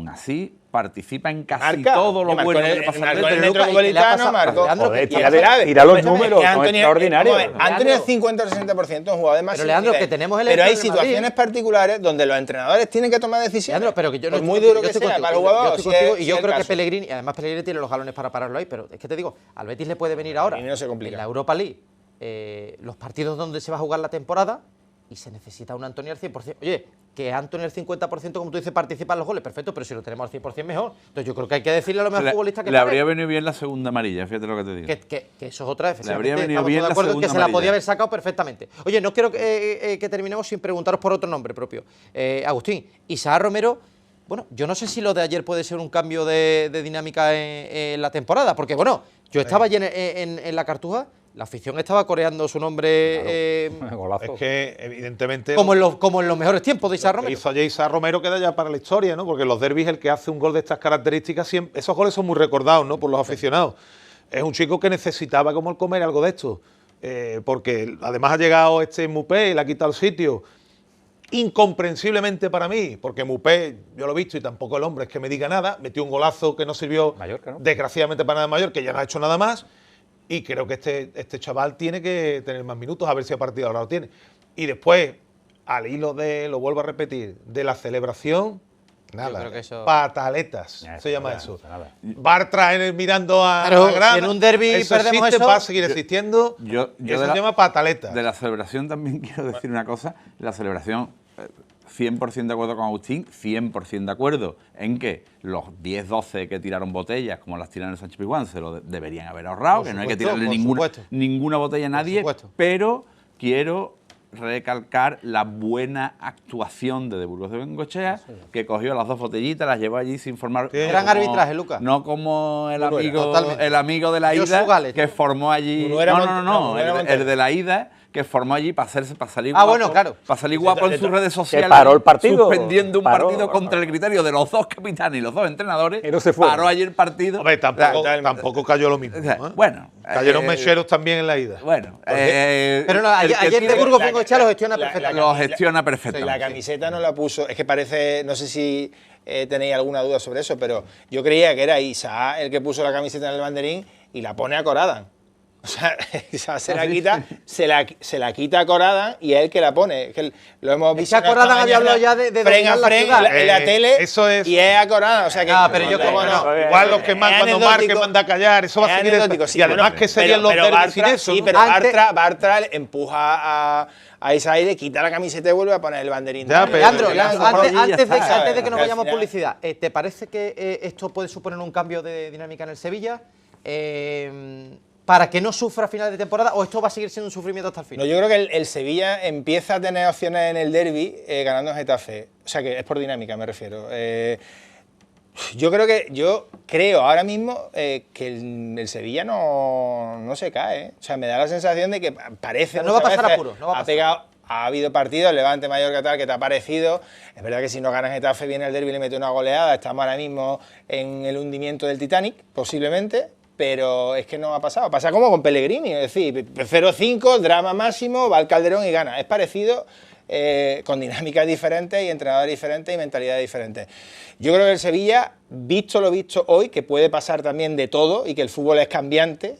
así, participa en casi Marca. todo lo Marcó bueno en que el- le pasa al marcó en Betis. el Pero Lucas, ¿y qué le ha Metropolitano, pasado? marcó. Leandro, Joder, Y es tira grave. los Escúchame, números, son Anthony- extraordinarios. vamos a ver, Anthony es 50 o 60%, un jugador de más Pero, Leandro, intensidad. que tenemos el Pero hay ejemplo del Madrid. situaciones particulares donde los entrenadores tienen que tomar decisiones. Leandro, pero que yo no por estoy muy contigo, duro yo que estoy sea contigo, para el yo jugador. estoy si contigo, es- y si yo es el creo que caso. Pellegrini, además Pellegrini tiene los galones para pararlo ahí, pero es que te digo, al Betis le puede venir ahora Pellegrini no se complica. en la Europa League los partidos donde se va a jugar la temporada y se necesita un Anthony al 100%. Oye, que Anthony al 50%, como tú dices, participa en los goles, perfecto, pero si lo tenemos al 100% mejor. Entonces yo creo que hay que decirle a los mejores futbolistas que Le paren. habría venido bien la segunda amarilla, fíjate lo que te digo. Que eso es otra vez. Le habría efectivamente, venido estamos bien todos de la acuerdo en que segunda se la amarilla. podía haber sacado perfectamente. Oye, no quiero que terminemos sin preguntaros por otro nombre propio. Agustín, Isaac Romero, bueno, yo no sé si lo de ayer puede ser un cambio de dinámica en la temporada, porque bueno, yo estaba allí en la Cartuja, la afición estaba coreando su nombre Golazo. Es que, evidentemente, como en los mejores tiempos de Isaac lo que Romero. hizo ayer Isaac Romero queda ya para la historia, ¿no? Porque los derbis, el que hace un gol de estas características, esos goles son muy recordados, ¿no? Por los aficionados. Es un chico que necesitaba como el comer algo de esto. Porque además ha llegado Mupé y le ha quitado el sitio. Incomprensiblemente para mí, porque Mupé, yo lo he visto y tampoco el hombre es que me diga nada, metió un golazo que no sirvió Mallorca, ¿no? desgraciadamente para nada mayor, que ya no ha hecho nada más. Y creo que este chaval tiene que tener más minutos, a ver si a partir de ahora lo tiene. Y después, al hilo de, lo vuelvo a repetir, de la celebración, nada, creo que eso- pataletas, Ya, se llama nada, eso. nada. Bartra mirando a Claro, la grada, si en un derbi eso perdemos existe, eso- va a seguir existiendo, Yo eso de se llama pataletas. De la celebración también quiero decir una cosa. La celebración, 100% de acuerdo con Agustín, 100% de acuerdo en que los 10-12 que tiraron botellas, como las tiraron en Sánchez Pizjuán, se lo deberían haber ahorrado, Por que no hay que supuesto, tirarle por supuesto. ninguna botella a nadie, supuesto. pero quiero recalcar la buena actuación de Burgos de Bengochea, que cogió las 2 botellitas, las llevó allí sin formar... Gran arbitraje, Lucas. No como el Bueno, amigo, totalmente. el amigo de la Josu ida, Gález, que ¿no? formó allí... No era No, era Montero. el de la ida, que formó allí para salir Ah, guapo, bueno, claro. para salir guapo en sus redes sociales, paró el partido, suspendiendo un paró. partido contra el criterio de los 2 capitanes y los 2 entrenadores, Y no se fueron. paró ayer el partido. Hombre, tampoco cayó lo mismo. O sea, ¿no? bueno, Cayeron mecheros también en la ida. Bueno, Pero no, el que ayer de tiene- Burgos la- Bengochea lo gestiona la- perfectamente. lo gestiona La perfectamente. camiseta no la puso, es que parece, no sé si tenéis alguna duda sobre eso, pero yo creía que era Isaac el que puso la camiseta en el banderín y la pone a Coradan. O sea, Isaac se la quita, se la quita a Coradan y es el que la pone. Es que lo hemos Es visto. que a Coradan había hablado ya de fren a dominar la fren ciudad. en la tele eso es- y es a Coradan. O sea que, Ah, pero yo creo ¿cómo que no? no. Igual los que Es cuando marque anecdótico. manda a callar, eso va a Es seguir. anecdótico, sí, y además bueno, que serían los derbis sin Bartra- eso. Sí, ¿no? pero Antes- Bartra empuja a Isaac y le quita la camiseta y vuelve a poner el banderín. Ya, pero- Leandro, ya, antes de que nos Al vayamos a final- publicidad, ¿te parece que esto puede suponer un cambio de dinámica en el Sevilla? Para que no sufra a final de temporada, o esto va a seguir siendo un sufrimiento hasta el No, final. yo creo que el Sevilla empieza a tener opciones en el derbi ganando en Getafe. O sea, que es por dinámica, me refiero. Yo creo ahora mismo que el Sevilla no se cae. O sea, me da la sensación de que parece. No va a muchas pasar veces, apuros, no va a ha pasar. pegado. Ha habido partidos, Levante, Mallorca, tal, que te ha parecido. Es verdad que si no ganas Getafe, viene el derbi y le mete una goleada. Estamos ahora mismo en el hundimiento del Titanic, posiblemente. Pero es que no ha pasado. Pasa como con Pellegrini, es decir, 0-5, drama máximo, va al Calderón y gana. Es parecido. con dinámicas diferentes y entrenadores diferentes y mentalidades diferentes. Yo creo que el Sevilla, visto lo visto hoy, que puede pasar también de todo y que el fútbol es cambiante,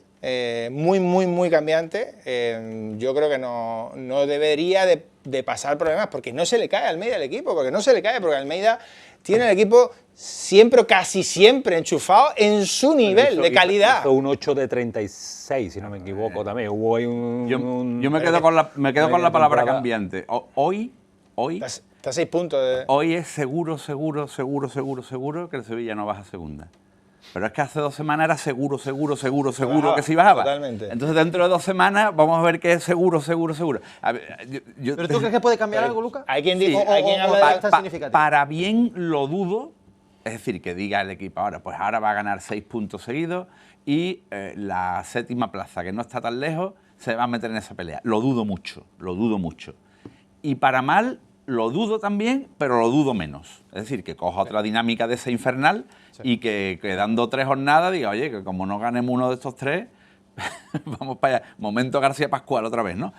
muy cambiante, yo creo que no debería de pasar problemas, porque no se le cae a Almeida el equipo, porque Almeida tiene el equipo siempre, casi siempre enchufado en su nivel de calidad. Hizo un 8 de 36, si no me equivoco también. Hubo ahí Yo me quedo con la palabra cambiante. Hoy Está a 6 puntos. Hoy es seguro que el Sevilla no baja a segunda. Pero es que hace 2 semanas era seguro que sí bajaba. Totalmente. Entonces dentro de 2 semanas vamos a ver que es seguro. A ver, ¿Pero tú crees que puede cambiar algo, Lucas? Hay quien Sí, dice, hay quien habla de tan significativo. Para bien lo dudo, es decir, que diga el equipo ahora, pues ahora va a ganar 6 puntos seguidos y la 7ª plaza, que no está tan lejos, se va a meter en esa pelea. Lo dudo mucho. Y para mal, lo dudo también, pero lo dudo menos. Es decir, que coja otra dinámica de esa infernal y que dando 3 jornadas diga, oye, que como no ganemos uno de estos 3, vamos para allá. Momento García Pascual otra vez, ¿no?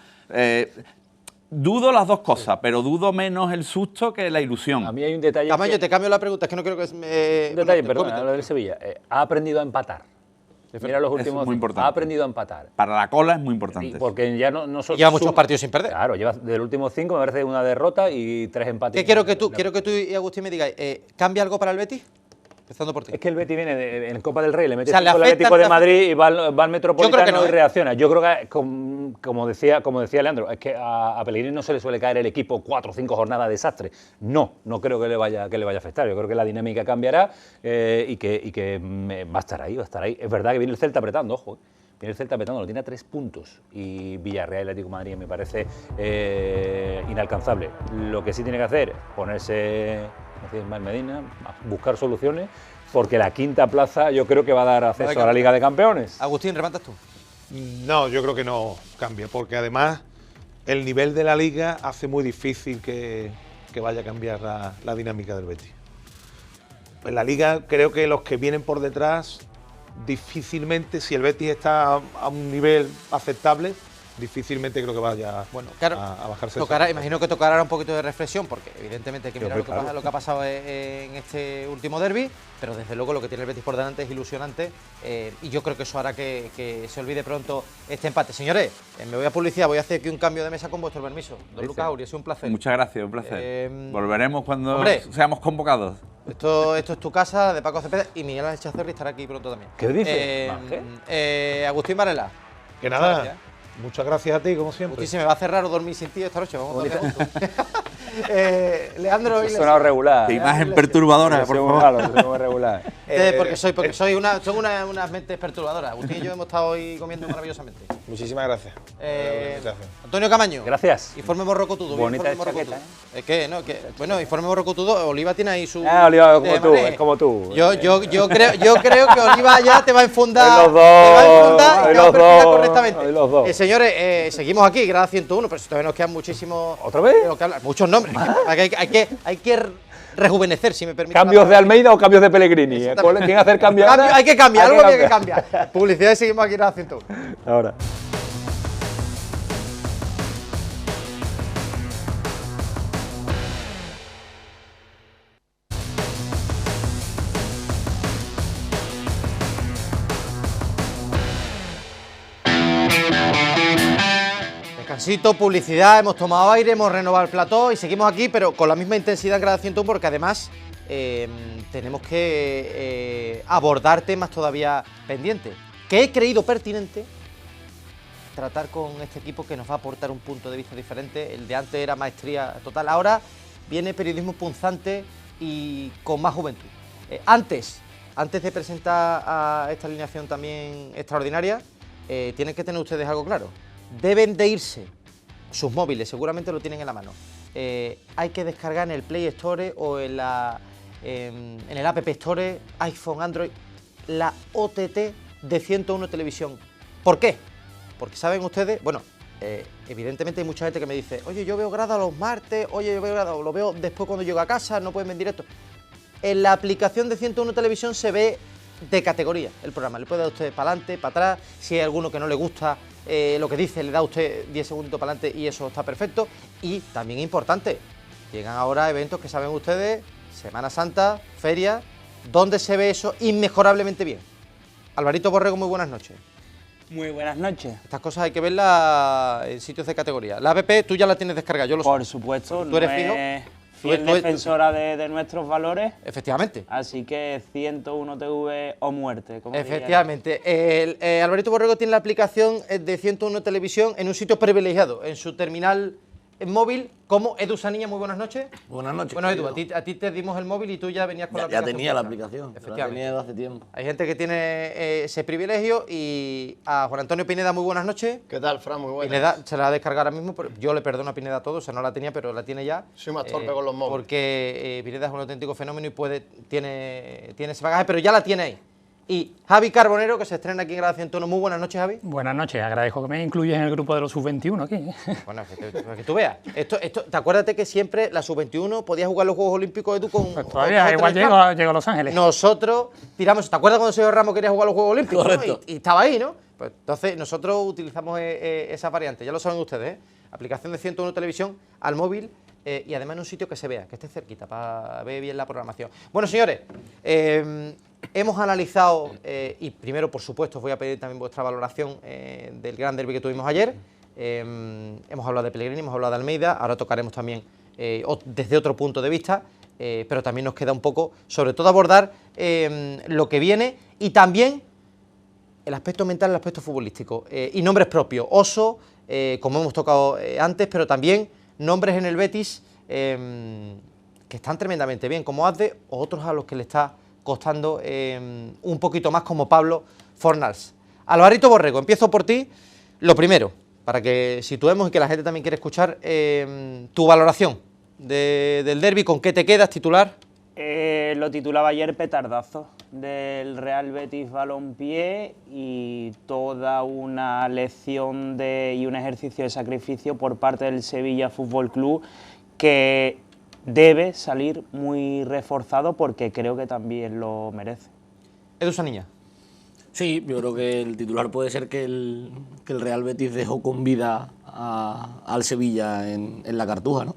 Dudo las dos cosas, pero dudo menos el susto que la ilusión. A mí hay un detalle. Tamayo, te cambio la pregunta, es que no quiero que... Un detalle, perdón, lo del Sevilla. Ha aprendido a empatar. Mira los últimos. Es muy importante. Ha aprendido a empatar. Para la cola es muy importante. Porque ya no solo. Lleva muchos partidos sin perder. Claro, lleva del último 5, me parece una derrota y 3 empates. ¿Qué quiero que tú y Agustín me digáis? ¿Cambia algo para el Betis? Empezando por ti. Es que el Betis viene en Copa del Rey, le mete O sea, le al afecta Atlético de la- Madrid y va al Metropolitano Yo creo que no, y ¿eh? reacciona. Yo creo que, como decía Leandro, es que a Pellegrini no se le suele caer el equipo 4 o 5 jornadas de desastre. No creo que le vaya a afectar. Yo creo que la dinámica cambiará y que va a estar ahí. Es verdad que viene el Celta apretando, ojo. Viene el Celta apretando, lo tiene a 3 puntos. Y Villarreal y Atlético de Madrid me parece inalcanzable. Lo que sí tiene que hacer, ponerse, como decía Ismael Medina, a buscar soluciones, porque la 5ª plaza yo creo que va a dar acceso a la Liga de Campeones. Agustín, rematas tú. No, yo creo que no cambia, porque además el nivel de la Liga hace muy difícil que vaya a cambiar la dinámica del Betis. En la Liga creo que los que vienen por detrás, difícilmente, si el Betis está a un nivel aceptable, difícilmente creo que vaya Claro, a bajarse. imagino que tocará un poquito de reflexión, porque evidentemente hay que mirar Claro. lo que ha pasado en este último derbi, pero desde luego lo que tiene el Betis por delante es ilusionante y yo creo que eso hará que se olvide pronto este empate. Señores, me voy a publicidad, voy a hacer aquí un cambio de mesa con vuestro permiso. Don Lucas Auri, ha sido un placer. Muchas gracias, un placer. Volveremos cuando hombre. seamos convocados. Esto es tu casa, de Paco Cepeda, y Miguel Ángel Chazorri estará aquí pronto también. ¿Qué dices? Agustín Varela. Que Muchas nada, gracias. Muchas gracias a ti, como siempre. Agustín, se me va a hacer raro dormir sin ti esta noche. Vamos a dormir juntos. Leandro Ha Iglesias. sonado regular. Qué imagen perturbadora, por favor. Muy regular. Porque son unas mentes perturbadoras. Agustín y yo hemos estado hoy comiendo maravillosamente. Muchísimas gracias. por la invitación. Antonio Camaño. Gracias. Informe Morrocotudo. Bonita Informe chaqueta, Morrocotudo. Es que, no, que, bueno, Informe Morrocotudo, Oliva tiene ahí su... Oliva, como tú, mané. es como tú. Yo creo que Oliva ya te va a infundar. Hoy los dos, te va a infundar y hoy te va a los perfilar dos, correctamente. hoy los dos. Señores, seguimos aquí, grada 101, pero todavía nos quedan muchísimos... ¿Otra vez? de lo que hablar. Muchos nombres. Hay que rejuvenecer, si me permite. ¿Cambios de Almeida o cambios de Pellegrini? Exactamente. ¿Quién hacer cambiar? Cambio, hay que cambiar, algo hay que cambiar. Publicidad y seguimos aquí en grada 101. Ahora. Descansito, publicidad, hemos tomado aire, hemos renovado el plató y seguimos aquí, pero con la misma intensidad en grada 101 porque además tenemos que abordar temas todavía pendientes. Que he creído pertinente tratar con este equipo que nos va a aportar un punto de vista diferente. El de antes era maestría total, ahora viene periodismo punzante y con más juventud. Antes de presentar a esta alineación también extraordinaria, tienen que tener ustedes algo claro. Deben de irse sus móviles, seguramente lo tienen en la mano. Hay que descargar en el Play Store o en el App Store, iPhone, Android, la OTT de 101 Televisión. ¿Por qué? Porque saben ustedes, bueno, evidentemente hay mucha gente que me dice, oye, yo veo grada los martes, oye, yo veo grada, lo veo después cuando llego a casa, no pueden ver en directo. En la aplicación de 101 Televisión se ve de categoría el programa. Le puede dar usted para adelante, para atrás, si hay alguno que no le gusta lo que dice, le da usted 10 segundos para adelante y eso está perfecto. Y también importante, llegan ahora eventos que saben ustedes, Semana Santa, feria, donde se ve eso inmejorablemente bien. Alvarito Borrego, muy buenas noches. Muy buenas noches. Estas cosas hay que verlas en sitios de categoría. La app tú ya la tienes descargada, yo lo sé. Por supuesto, ¿Tú eres no fijo? es fiel defensora de nuestros valores. Efectivamente. Así que 101 TV o muerte. Como Efectivamente. Alvarito Borrego tiene la aplicación de 101 Televisión en un sitio privilegiado, en su terminal móvil, como Edu Saniña. Muy buenas noches. Buenas noches. Bueno, Edu, a ti te dimos el móvil y tú ya venías con la aplicación. Ya tenía la aplicación, Efectivamente. la tenía desde hace tiempo. Hay gente que tiene ese privilegio. Y a Juan Antonio Pineda, muy buenas noches. ¿Qué tal, Fran? Muy buenas. Pineda se la va a descargar ahora mismo. Yo le perdono a Pineda todo, o sea, no la tenía, pero la tiene ya. Soy más torpe con los móviles. Porque Pineda es un auténtico fenómeno y tiene ese bagaje, pero ya la tiene ahí. Y Javi Carbonero, que se estrena aquí en Grada 101. Muy buenas noches, Javi. Buenas noches, agradezco que me incluyas en el grupo de los sub-21 aquí. Bueno, que tú veas. Te acuérdate que siempre la sub-21 podía jugar los Juegos Olímpicos de tú con... Pues todavía, igual llego a Los Ángeles. Nosotros tiramos... ¿Te acuerdas cuando Sergio Ramos quería jugar los Juegos Olímpicos? Correcto. ¿No? Y estaba ahí, ¿no? Pues entonces nosotros utilizamos esa variante, ya lo saben ustedes, ¿eh? Aplicación de 101 Televisión al móvil y además en un sitio que se vea, que esté cerquita, para ver bien la programación. Bueno, señores, hemos analizado, y primero, por supuesto, os voy a pedir también vuestra valoración del gran derbi que tuvimos ayer. Hemos hablado de Pellegrini, hemos hablado de Almeida, ahora tocaremos también desde otro punto de vista, pero también nos queda un poco, sobre todo, abordar lo que viene y también el aspecto mental, el aspecto futbolístico. Y nombres propios, Oso, como hemos tocado antes, pero también nombres en el Betis que están tremendamente bien, como Azde, o otros a los que le está costando un poquito más, como Pablo Fornals. Alvarito Borrego, empiezo por ti. Lo primero, para que situemos y que la gente también quiere escuchar tu valoración del derbi, ¿con qué te quedas, titular? Lo titulaba ayer Petardazo, del Real Betis Balompié, y toda una lección y un ejercicio de sacrificio por parte del Sevilla Fútbol Club, que debe salir muy reforzado porque creo que también lo merece. Edu Saniña. Sí, yo creo que el titular puede ser que el Real Betis dejó con vida al Sevilla en la Cartuja, ¿no?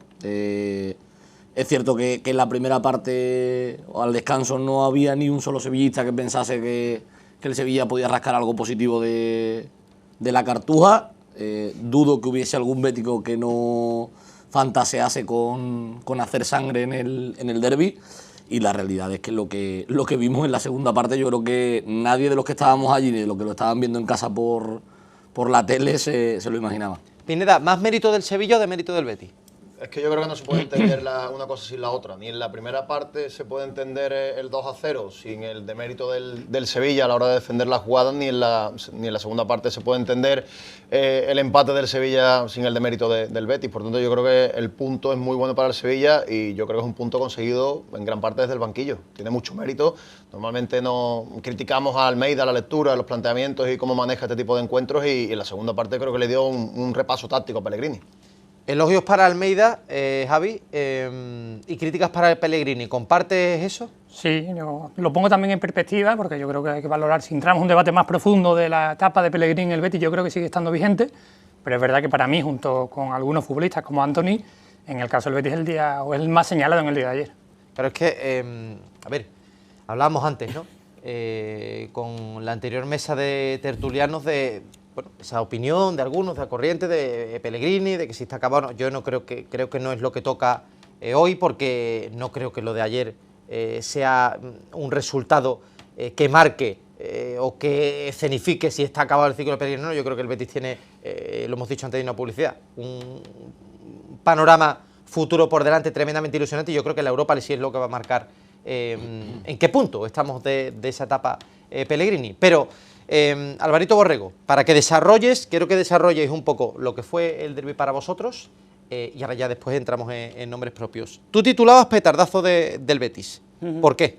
Es cierto que en la primera parte, o al descanso, no había ni un solo sevillista que pensase que el Sevilla podía rascar algo positivo de la Cartuja. Dudo que hubiese algún bético que no fantasease con hacer sangre en el derbi, y la realidad es que lo que vimos en la segunda parte, yo creo que nadie de los que estábamos allí, ni de los que lo estaban viendo en casa por la tele, se lo imaginaba. Pineda, ¿más mérito del Sevilla o de mérito del Betis? Es que yo creo que no se puede entender una cosa sin la otra. Ni en la primera parte se puede entender el 2-0 sin el demérito del Sevilla a la hora de defender las jugadas, ni en la segunda parte se puede entender el empate del Sevilla sin el demérito del Betis. Por tanto, yo creo que el punto es muy bueno para el Sevilla y yo creo que es un punto conseguido en gran parte desde el banquillo. Tiene mucho mérito. Normalmente no criticamos a Almeida la lectura, los planteamientos y cómo maneja este tipo de encuentros, y en la segunda parte creo que le dio un repaso táctico a Pellegrini. Elogios para Almeida, Javi, y críticas para el Pellegrini. ¿Compartes eso? Sí, yo lo pongo también en perspectiva, porque yo creo que hay que valorar, si entramos en un debate más profundo de la etapa de Pellegrini en el Betis, yo creo que sigue estando vigente, pero es verdad que para mí, junto con algunos futbolistas como Anthony, en el caso del Betis es el más señalado en el día de ayer. Pero es que, a ver, hablábamos antes, ¿no? Con la anterior mesa de tertulianos de... Bueno, esa opinión de algunos, de la corriente de Pellegrini, de que si está acabado, no, yo no creo que no es lo que toca hoy, porque no creo que lo de ayer sea un resultado que marque o que escenifique si está acabado el ciclo de Pellegrini. No, yo creo que el Betis tiene, lo hemos dicho antes de una publicidad, un panorama futuro por delante tremendamente ilusionante, y yo creo que la Europa League sí es lo que va a marcar en qué punto estamos de esa etapa Pellegrini. Pero Alvarito Borrego, para que quiero que desarrolléis un poco lo que fue el derbi para vosotros, y ahora ya después entramos en nombres propios. Tú titulabas Petardazo del Betis. ¿Por qué?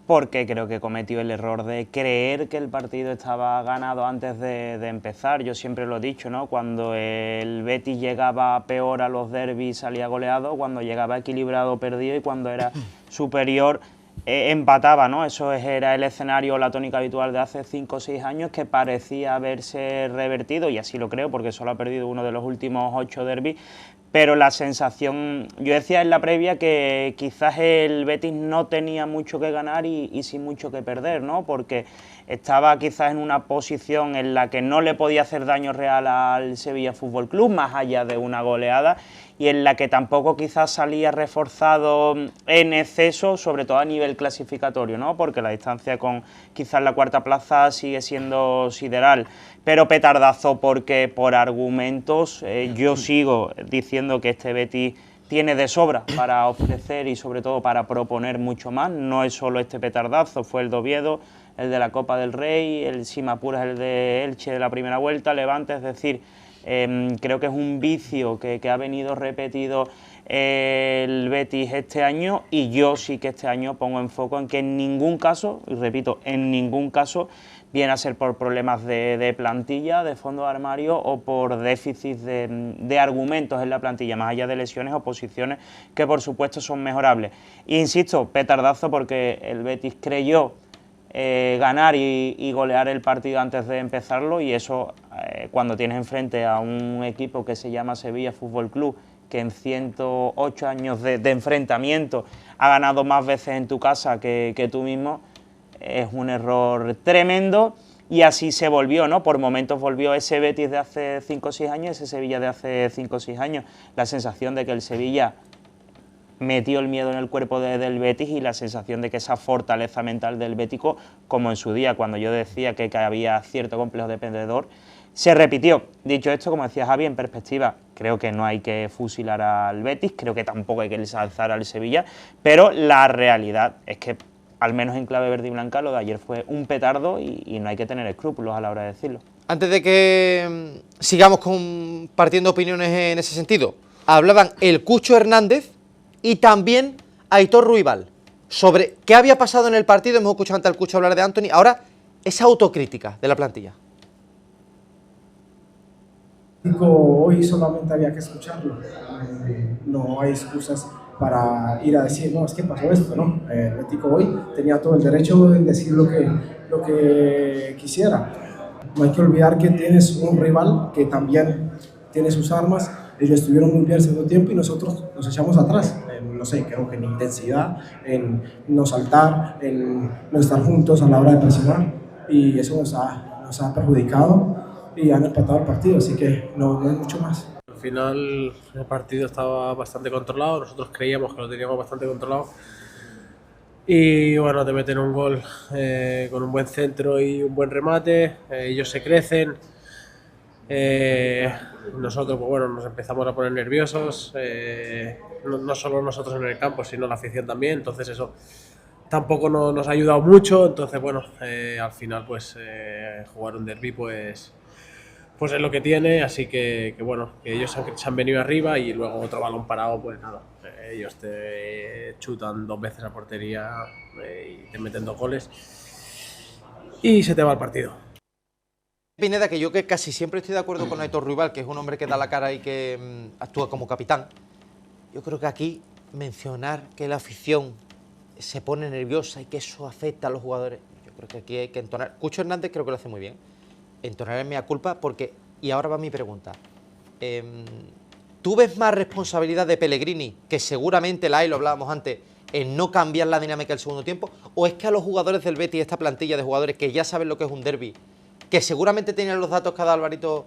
Porque creo que cometió el error de creer que el partido estaba ganado antes de empezar. Yo siempre lo he dicho, ¿no? Cuando el Betis llegaba peor a los derbis salía goleado, cuando llegaba equilibrado perdido, y cuando era superior empataba, ¿no? Eso era el escenario, la tónica habitual de hace 5 o 6 años, que parecía haberse revertido, y así lo creo, porque solo ha perdido uno de los últimos 8 derbis. Pero la sensación, yo decía en la previa que quizás el Betis no tenía mucho que ganar y sí mucho que perder, ¿no? Porque estaba quizás en una posición en la que no le podía hacer daño real al Sevilla Fútbol Club, más allá de una goleada, y en la que tampoco quizás salía reforzado en exceso, sobre todo a nivel clasificatorio, ¿no? Porque la distancia con quizás la cuarta plaza sigue siendo sideral. Pero petardazo porque por argumentos yo sigo diciendo que este Betis tiene de sobra para ofrecer y sobre todo para proponer mucho más. No es solo este petardazo, fue el de Oviedo, el de la Copa del Rey, el si me apuras el de Elche de la primera vuelta, Levante, es decir, creo que es un vicio que ha venido repetido el Betis este año, y yo sí que este año pongo en foco en que en ningún caso, y repito, en ningún caso viene a ser por problemas de plantilla, de fondo de armario o por déficit de argumentos en la plantilla, más allá de lesiones o posiciones que por supuesto son mejorables. E insisto, petardazo porque el Betis creyó ganar y golear el partido antes de empezarlo, y eso cuando tienes enfrente a un equipo que se llama Sevilla Fútbol Club, que en 108 años de enfrentamiento ha ganado más veces en tu casa que tú mismo, es un error tremendo. Y así se volvió, ¿no? Por momentos volvió ese Betis de hace 5 o 6 años, ese Sevilla de hace 5 o 6 años, la sensación de que el Sevilla metió el miedo en el cuerpo del Betis, y la sensación de que esa fortaleza mental del bético, como en su día cuando yo decía que había cierto complejo de perdedor, se repitió. Dicho esto, como decía Javi, en perspectiva, creo que no hay que fusilar al Betis, creo que tampoco hay que ensalzar al Sevilla, pero la realidad es que, al menos en clave verde y blanca, lo de ayer fue un petardo y no hay que tener escrúpulos a la hora de decirlo. Antes de que sigamos compartiendo opiniones en ese sentido, hablaban el Cucho Hernández y también Aitor Ruibal sobre qué había pasado en el partido. Hemos escuchado antes al Cucho hablar de Antony, ahora esa autocrítica de la plantilla. Hoy solamente había que escucharlo, no hay excusas para ir a decir, no, es que pasó esto, ¿no? El Bético hoy tenía todo el derecho de decir lo que quisiera. No hay que olvidar que tienes un rival que también tiene sus armas. Ellos estuvieron muy bien el segundo tiempo y nosotros nos echamos atrás. No sé, creo que en intensidad, en no saltar, en no estar juntos a la hora de presionar, y eso nos ha perjudicado y han empatado el partido, así que no hay mucho más. Al final el partido estaba bastante controlado, nosotros creíamos que lo teníamos bastante controlado, y bueno, te meten un gol con un buen centro y un buen remate, ellos se crecen, nosotros pues bueno, nos empezamos a poner nerviosos, no solo nosotros en el campo, sino la afición también, entonces eso tampoco nos ha ayudado mucho. Entonces bueno, al final pues jugar un derbi pues es lo que tiene, así que bueno, que ellos se han venido arriba y luego otro balón parado, pues nada, ellos te chutan 2 veces a portería y te meten 2 goles y se te va el partido. Pineda, que yo que casi siempre estoy de acuerdo con Aitor Ruibal, que es un hombre que da la cara y que actúa como capitán. Yo creo que aquí mencionar que la afición se pone nerviosa y que eso afecta a los jugadores, yo creo que aquí hay que entonar. Cucho Hernández creo que lo hace muy bien, entonar en mea culpa, porque, y ahora va mi pregunta, ¿tú ves más responsabilidad de Pellegrini, que seguramente la hay, lo hablábamos antes, en no cambiar la dinámica del segundo tiempo, o es que a los jugadores del Betis, esta plantilla de jugadores que ya saben lo que es un derbi, que seguramente tenían los datos que ha dado Alvarito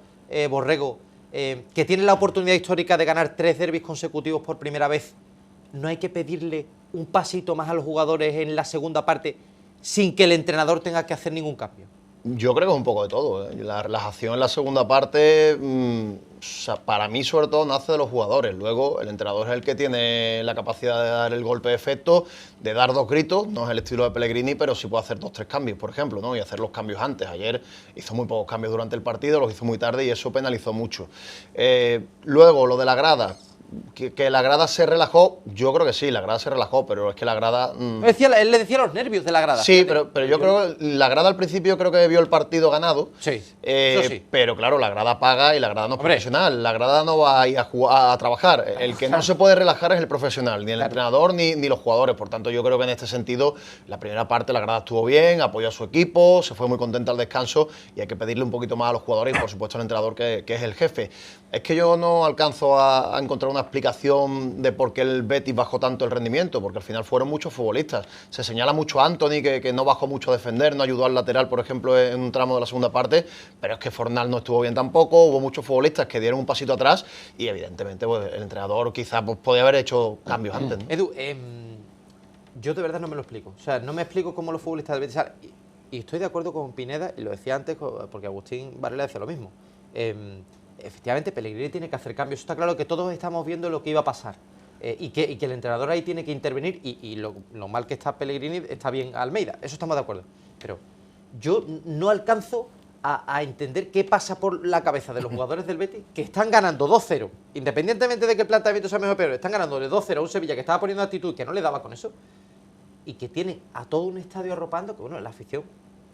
Borrego, que tienen la oportunidad histórica de ganar 3 derbis consecutivos por primera vez, no hay que pedirle un pasito más a los jugadores en la segunda parte sin que el entrenador tenga que hacer ningún cambio? Yo creo que es un poco de todo. La relajación en la segunda parte, o sea, para mí sobre todo nace de los jugadores. Luego el entrenador es el que tiene la capacidad de dar el golpe de efecto, de dar 2 gritos, no es el estilo de Pellegrini, pero sí puede hacer 2 o 3 cambios, por ejemplo, ¿no? Y hacer los cambios antes. Ayer hizo muy pocos cambios durante el partido, los hizo muy tarde y eso penalizó mucho. Luego lo de la grada. que la grada se relajó, yo creo que sí, la grada se relajó, pero es que la grada... Él le decía los nervios de la grada. Sí, pero yo creo que la grada al principio creo que vio el partido ganado. Sí, eso sí. Pero claro, la grada paga y la grada no es profesional. La grada no va a ir a trabajar. El que no se puede relajar es el profesional, ni el entrenador ni los jugadores. Por tanto, yo creo que en este sentido, la primera parte la grada estuvo bien, apoyó a su equipo, se fue muy contenta al descanso y hay que pedirle un poquito más a los jugadores y por supuesto al entrenador que es el jefe. Es que yo no alcanzo a encontrar una explicación de por qué el Betis bajó tanto el rendimiento, porque al final fueron muchos futbolistas. Se señala mucho a Anthony, que no bajó mucho a defender, no ayudó al lateral, por ejemplo, en un tramo de la segunda parte, pero es que Fornal no estuvo bien tampoco, hubo muchos futbolistas que dieron un pasito atrás y evidentemente pues, el entrenador quizás pues, podía haber hecho cambios antes, ¿no? Edu, yo de verdad no me lo explico. O sea, no me explico cómo los futbolistas del Betis... Y estoy de acuerdo con Pineda, y lo decía antes, porque Agustín Varela decía lo mismo. Efectivamente, Pellegrini tiene que hacer cambios. Está claro que todos estamos viendo lo que iba a pasar. Y que el entrenador ahí tiene que intervenir. Y lo mal que está Pellegrini, está bien Almeida. Eso estamos de acuerdo. Pero yo no alcanzo a entender qué pasa por la cabeza de los jugadores del Betis, que están ganando 2-0, independientemente de que el planteamiento sea mejor o peor, están ganando de 2-0 a un Sevilla que estaba poniendo actitud que no le daba con eso, y que tiene a todo un estadio arropando, que bueno, la afición,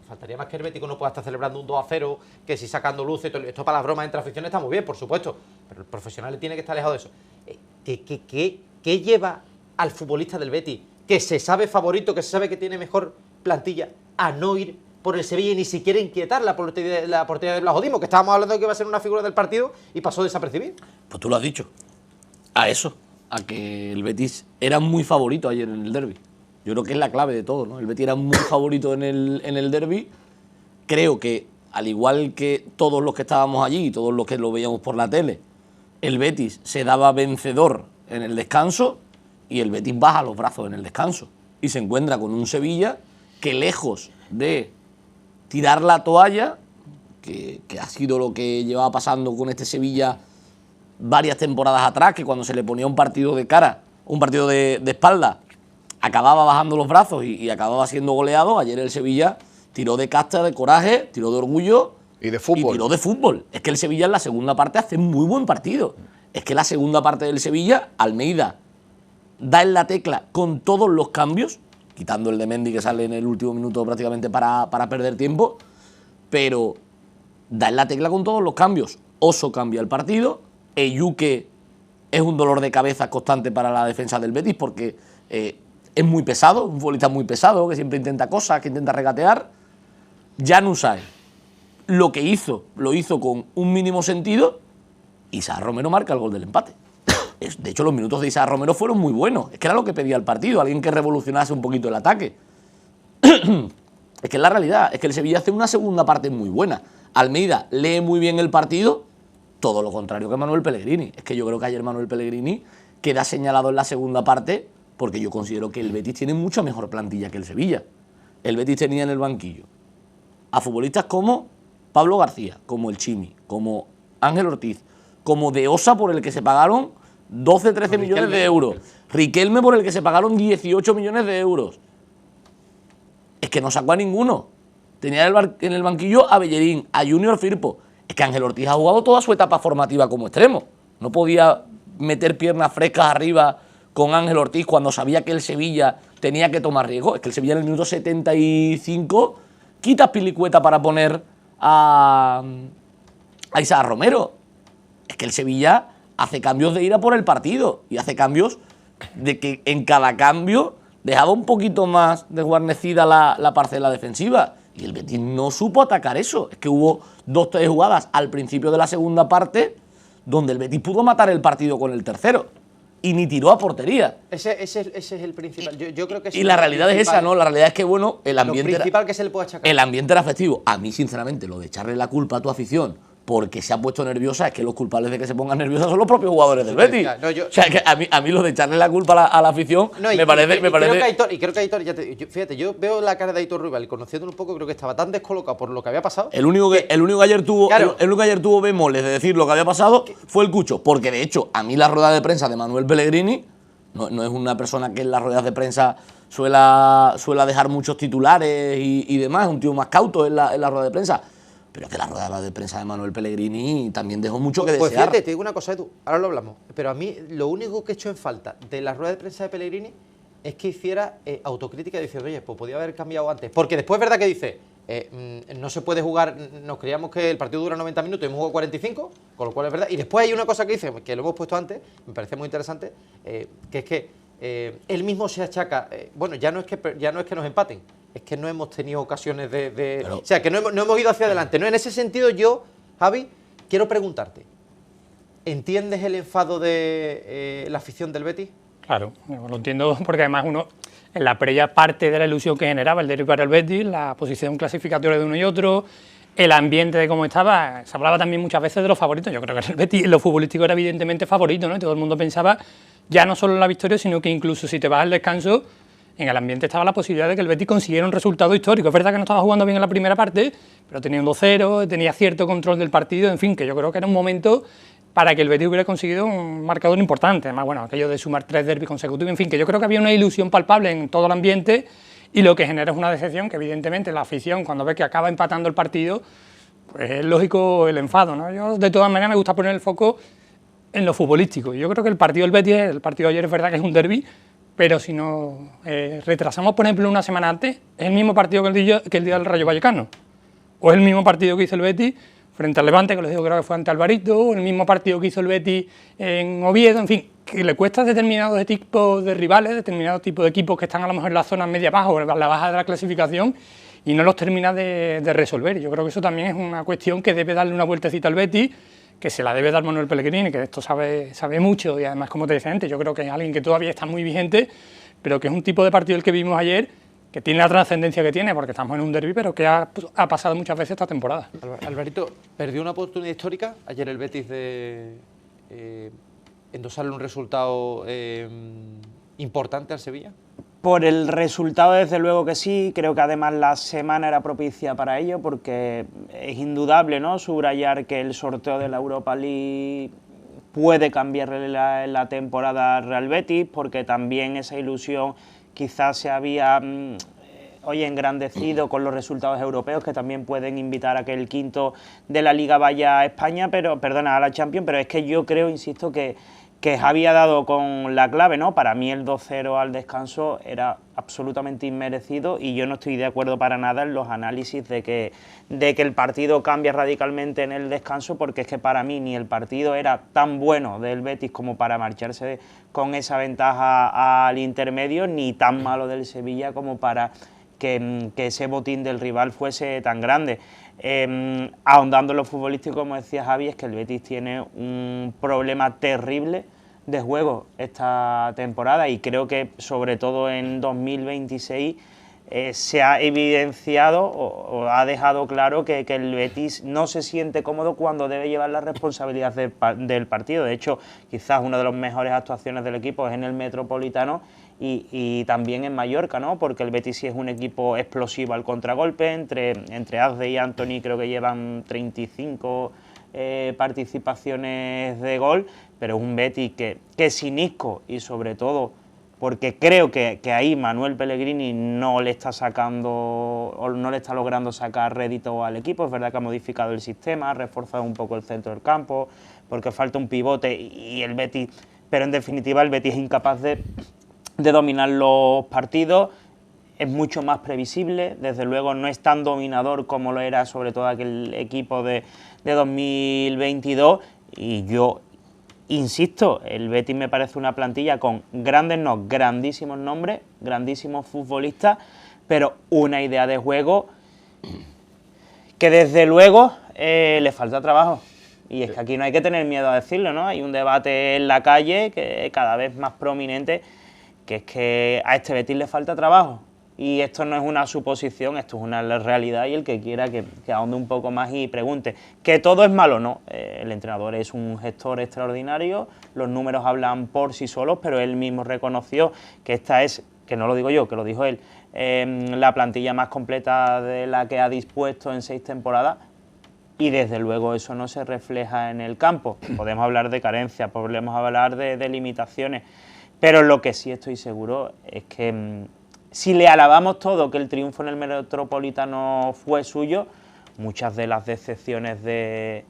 faltaría más que el Betis no pueda estar celebrando un 2-0, que si sacando luces, esto para las bromas entre aficiones está muy bien, por supuesto, pero el profesional tiene que estar alejado de eso. ¿Qué lleva al futbolista del Betis, que se sabe favorito, que se sabe que tiene mejor plantilla, a no ir por el Sevilla y ni siquiera inquietar la portería de Blas Dimo, que estábamos hablando de que iba a ser una figura del partido y pasó desapercibido? Pues tú lo has dicho. A eso, a que el Betis era muy favorito ayer en el derbi. Yo creo que es la clave de todo, ¿no? El Betis era muy favorito en el derbi. Creo que, al igual que todos los que estábamos allí y todos los que lo veíamos por la tele, el Betis se daba vencedor en el descanso y el Betis baja los brazos en el descanso. Y se encuentra con un Sevilla que, lejos de tirar la toalla, que ha sido lo que llevaba pasando con este Sevilla varias temporadas atrás, que cuando se le ponía un partido de cara, un partido de espalda, acababa bajando los brazos y acababa siendo goleado. Ayer el Sevilla tiró de casta, de coraje, tiró de orgullo y de fútbol. Y tiró de fútbol. Es que el Sevilla en la segunda parte hace muy buen partido. Es que la segunda parte del Sevilla, Almeida da en la tecla con todos los cambios, quitando el de Mendy que sale en el último minuto prácticamente para perder tiempo, pero da en la tecla con todos los cambios. Oso cambia el partido, Eyuke es un dolor de cabeza constante para la defensa del Betis porque es muy pesado, un futbolista muy pesado, que siempre intenta cosas, que intenta regatear. Januzaj lo que hizo, lo hizo con un mínimo sentido. Isaac Romero marca el gol del empate. De hecho, los minutos de Isaac Romero fueron muy buenos. Es que era lo que pedía el partido, alguien que revolucionase un poquito el ataque. Es que es la realidad, es que el Sevilla hace una segunda parte muy buena. Almeida lee muy bien el partido, todo lo contrario que Manuel Pellegrini. Es que yo creo que ayer Manuel Pellegrini queda señalado en la segunda parte porque yo considero que el Betis tiene mucha mejor plantilla que el Sevilla. El Betis tenía en el banquillo a futbolistas como Pablo García, como el Chimi, como Ángel Ortiz, como De Osa, por el que se pagaron 12-13 millones de euros. Riquelme, por el que se pagaron 18 millones de euros. Es que no sacó a ninguno. Tenía en el banquillo a Bellerín, a Junior Firpo. Es que Ángel Ortiz ha jugado toda su etapa formativa como extremo. No podía meter piernas frescas arriba con Ángel Ortiz cuando sabía que el Sevilla tenía que tomar riesgo. Es que el Sevilla en el minuto 75 quita Pilicueta para poner a Isaac Romero. Es que el Sevilla hace cambios de ira por el partido y hace cambios de que en cada cambio dejaba un poquito más desguarnecida la parcela defensiva. Y el Betis no supo atacar eso. Es que hubo 2-3 jugadas al principio de la segunda parte donde el Betis pudo matar el partido con el tercero. Y ni tiró a portería. Ese es el principal. Yo creo que y la realidad es esa, ¿no? La realidad es que, bueno, el ambiente. Lo principal que se le puede achacar. El ambiente era festivo. A mí, sinceramente, lo de echarle la culpa a tu afición porque se ha puesto nerviosa, es que los culpables de que se pongan nerviosas son los propios jugadores del Betis. No, o sea, que a mí lo de echarle la culpa a la afición me parece. Creo que Aitor, fíjate, yo veo la cara de Aitor Ruibal y conociéndolo un poco, creo que estaba tan descolocado por lo que había pasado. El único que ayer tuvo bemoles de decir lo que había pasado fue el Cucho, porque de hecho, a mí la rueda de prensa de Manuel Pellegrini no es una persona que en las ruedas de prensa suela dejar muchos titulares y demás, es un tío más cauto en la rueda de prensa. pero que la rueda de prensa de Manuel Pellegrini también dejó mucho que Pues desear. fíjate, te digo una cosa, Edu, ahora lo hablamos, pero a mí lo único que he hecho en falta de la rueda de prensa de Pellegrini es que hiciera autocrítica y decir, oye, pues podía haber cambiado antes. Porque después es verdad que dice, no se puede jugar, nos creíamos que el partido dura 90 minutos y hemos jugado 45, con lo cual es verdad. Y después hay una cosa que dice, que lo hemos puesto antes, me parece muy interesante, que es que él mismo se achaca, bueno, ya no es que nos empaten, es que no hemos tenido ocasiones o sea, que no hemos ido hacia adelante. ¿No? En ese sentido yo, Javi, quiero preguntarte, ¿entiendes el enfado de la afición del Betis? Claro, lo entiendo porque además uno, en la previa parte de la ilusión que generaba el derbi para el Betis, la posición clasificatoria de uno y otro, el ambiente de cómo estaba, se hablaba también muchas veces de los favoritos. Yo creo que el Betis en lo futbolístico era evidentemente favorito, ¿no? Y todo el mundo pensaba ya no solo en la victoria, sino que incluso si te vas al descanso, en el ambiente estaba la posibilidad de que el Betis consiguiera un resultado histórico. Es verdad que no estaba jugando bien en la primera parte, pero tenía un 2-0, tenía cierto control del partido, en fin, que yo creo que era un momento para que el Betis hubiera conseguido un marcador importante. Además, bueno, aquello de sumar 3 derbis consecutivos, en fin, que yo creo que había una ilusión palpable en todo el ambiente y lo que genera es una decepción que evidentemente la afición, cuando ve que acaba empatando el partido, pues es lógico el enfado, ¿no? Yo de todas maneras me gusta poner el foco en lo futbolístico. Yo creo que el partido del Betis, el partido de ayer es verdad que es un derbi, pero si nos retrasamos, por ejemplo, una semana antes, es el mismo partido que el día del Rayo Vallecano, o es el mismo partido que hizo el Betis frente al Levante, que les digo, creo que fue ante Alvarito, o el mismo partido que hizo el Betis en Oviedo, en fin, que le cuesta a determinados tipos de rivales, determinados tipos de equipos que están a lo mejor en la zona media-baja o en la baja de la clasificación, y no los termina de resolver. Yo creo que eso también es una cuestión que debe darle una vueltecita al Betis, que se la debe dar Manuel Pellegrini, que de esto sabe mucho, y además, como te decía antes, yo creo que es alguien que todavía está muy vigente, pero que es un tipo de partido el que vimos ayer, que tiene la trascendencia que tiene, porque estamos en un derbi, pero que ha pasado muchas veces esta temporada. Alvarito, ¿perdió una oportunidad histórica ayer el Betis de endosarle un resultado importante al Sevilla? Por el resultado, desde luego que sí. Creo que además la semana era propicia para ello, porque es indudable, ¿no?, subrayar que el sorteo de la Europa League puede cambiarle la temporada al Real Betis, porque también esa ilusión quizás se había hoy engrandecido con los resultados europeos, que también pueden invitar a que el quinto de la Liga vaya a España, a la Champions, pero es que yo creo, insisto, que Javi ha dado con la clave, ¿no? Para mí el 2-0 al descanso era absolutamente inmerecido y yo no estoy de acuerdo para nada en los análisis de que el partido cambia radicalmente en el descanso, porque es que para mí ni el partido era tan bueno del Betis como para marcharse con esa ventaja al intermedio, ni tan malo del Sevilla como para que ese botín del rival fuese tan grande. Ahondando en lo futbolístico, como decía Javi, es que el Betis tiene un problema terrible de juego esta temporada, y creo que sobre todo en 2026 se ha evidenciado o ha dejado claro que el Betis no se siente cómodo cuando debe llevar la responsabilidad del partido. De hecho, quizás una de las mejores actuaciones del equipo es en el Metropolitano y también en Mallorca, ¿no? Porque el Betis sí es un equipo explosivo al contragolpe. Entre Azde y Anthony creo que llevan 35 participaciones de gol, pero es un Betis que sin Isco, y sobre todo porque creo que ahí Manuel Pellegrini no le está sacando o no le está logrando sacar rédito al equipo. Es verdad que ha modificado el sistema, ha reforzado un poco el centro del campo, porque falta un pivote y el Betis, pero en definitiva el Betis es incapaz de dominar los partidos. Es mucho más previsible, desde luego no es tan dominador como lo era sobre todo aquel equipo de 2022, y yo insisto, el Betis me parece una plantilla con grandísimos nombres, grandísimos futbolistas, pero una idea de juego que desde luego le falta trabajo. Y es que aquí no hay que tener miedo a decirlo, ¿no? Hay un debate en la calle que cada vez más prominente, que es que a este Betis le falta trabajo. Y esto no es una suposición, esto es una realidad, y el que quiera que ahonde un poco más y pregunte. ¿Que todo es malo? No. El entrenador es un gestor extraordinario, los números hablan por sí solos, pero él mismo reconoció que esta es, que no lo digo yo, que lo dijo él, la plantilla más completa de la que ha dispuesto en 6 temporadas, y desde luego eso no se refleja en el campo. Podemos hablar de carencias, podemos hablar de limitaciones, pero lo que sí estoy seguro es que si le alabamos todo que el triunfo en el Metropolitano fue suyo, muchas de las decepciones de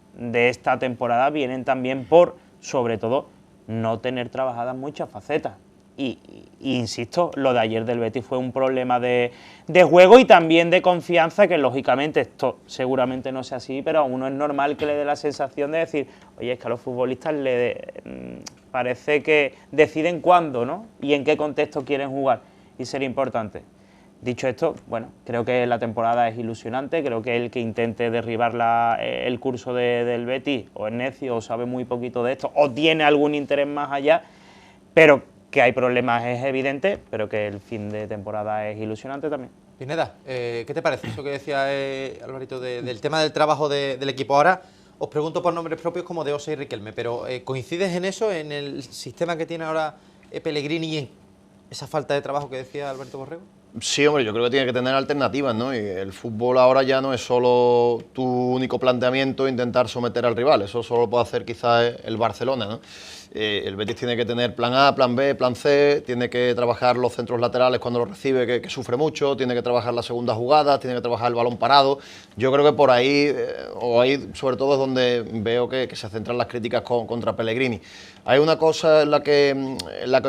esta temporada vienen también por, sobre todo, no tener trabajadas muchas facetas. Y insisto, lo de ayer del Betis fue un problema de juego y también de confianza, que lógicamente esto seguramente no sea así, pero a uno es normal que le dé la sensación de decir, oye, es que a los futbolistas parece que deciden cuándo, ¿no? Y en qué contexto quieren jugar, y sería importante. Dicho esto, bueno, creo que la temporada es ilusionante, creo que el que intente derribar el curso del Betis o es necio o sabe muy poquito de esto o tiene algún interés más allá, pero que hay problemas es evidente, pero que el fin de temporada es ilusionante también. Pineda, ¿qué te parece eso que decía Alvarito del tema del trabajo del equipo? Ahora os pregunto por nombres propios como de Ose y Riquelme, pero ¿coincides en eso, en el sistema que tiene ahora Pellegrini y en esa falta de trabajo que decía Alberto Borrego? Sí, hombre, yo creo que tiene que tener alternativas, ¿no? Y el fútbol ahora ya no es solo tu único planteamiento intentar someter al rival, eso solo lo puede hacer quizás el Barcelona, ¿no? El Betis tiene que tener plan A, plan B, plan C, tiene que trabajar los centros laterales cuando lo recibe, que sufre mucho, tiene que trabajar la segunda jugada, tiene que trabajar el balón parado. Yo creo que por ahí, o ahí sobre todo es donde veo que se centran las críticas contra Pellegrini. Hay una cosa en la que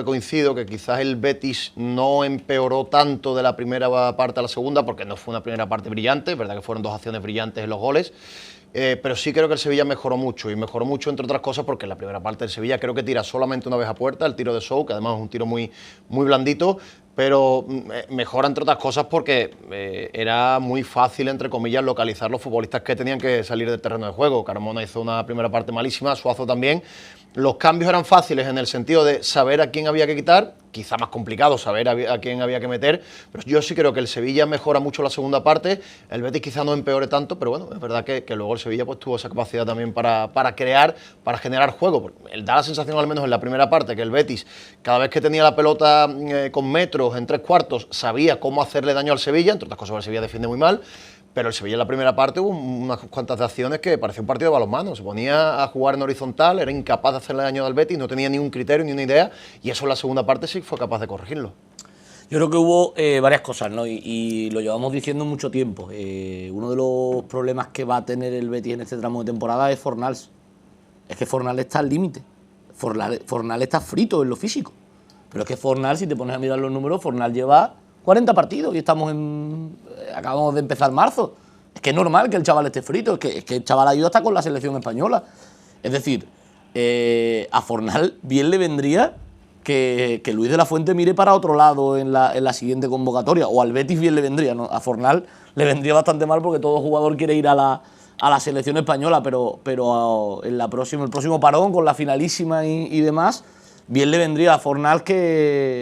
coincido, que quizás el Betis no empeoró tanto de la primera parte a la segunda, porque no fue una primera parte brillante, es verdad que fueron dos acciones brillantes en los goles, pero sí creo que el Sevilla mejoró mucho, y mejoró mucho entre otras cosas porque en la primera parte del Sevilla creo que tira solamente una vez a puerta, el tiro de Sou, que además es un tiro muy blandito, pero mejora entre otras cosas porque era muy fácil, entre comillas, localizar los futbolistas que tenían que salir del terreno de juego. Carmona hizo una primera parte malísima, Suazo también. Los cambios eran fáciles en el sentido de saber a quién había que quitar, quizá más complicado saber a quién había que meter, pero yo sí creo que el Sevilla mejora mucho la segunda parte, el Betis quizá no empeore tanto, pero bueno, es verdad que luego el Sevilla pues tuvo esa capacidad también para crear, para generar juego. Da la sensación, al menos en la primera parte, que el Betis, cada vez que tenía la pelota con metros, en tres cuartos, sabía cómo hacerle daño al Sevilla, entre otras cosas el Sevilla defiende muy mal, pero el Sevilla en la primera parte hubo unas cuantas de acciones que parecía un partido de balonmano, se ponía a jugar en horizontal, era incapaz de hacerle daño al Betis, no tenía ni un criterio ni una idea, y eso en la segunda parte sí fue capaz de corregirlo. Yo creo que hubo varias cosas, ¿no? Y lo llevamos diciendo mucho tiempo. Uno de los problemas que va a tener el Betis en este tramo de temporada es Fornals. Es que Fornals está al límite. Fornals está frito en lo físico. Pero es que Fornals, si te pones a mirar los números, Fornals lleva 40 partidos y acabamos de empezar marzo. Es que es normal que el chaval esté frito, es que el chaval ayuda hasta con la selección española. Es decir, a Fornals bien le vendría que Luis de la Fuente mire para otro lado en la siguiente convocatoria, o al Betis bien le vendría, ¿no? A Fornals le vendría bastante mal porque todo jugador quiere ir a la selección española, pero en el próximo parón, con la finalísima y demás, bien le vendría a Fornals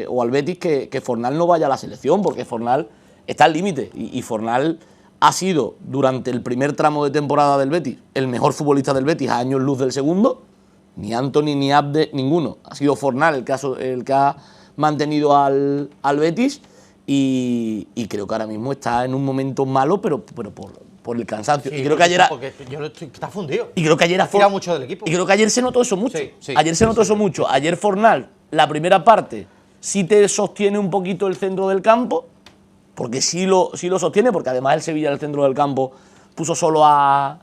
o al Betis que Fornals no vaya a la selección, porque Fornals está al límite y Fornals ha sido durante el primer tramo de temporada del Betis el mejor futbolista del Betis a años luz del segundo. Ni Antony ni Abde, ninguno. Ha sido Fornals el que ha mantenido al Betis y creo que ahora mismo está en un momento malo, pero por el cansancio. Sí, y creo que ayer está fundido. Y creo que ayer mucho del equipo. Y creo que ayer se notó eso mucho. Sí, ayer se notó eso mucho. Ayer Fornals, la primera parte, sí te sostiene un poquito el centro del campo, porque sí lo sostiene, porque además el Sevilla en el centro del campo puso solo a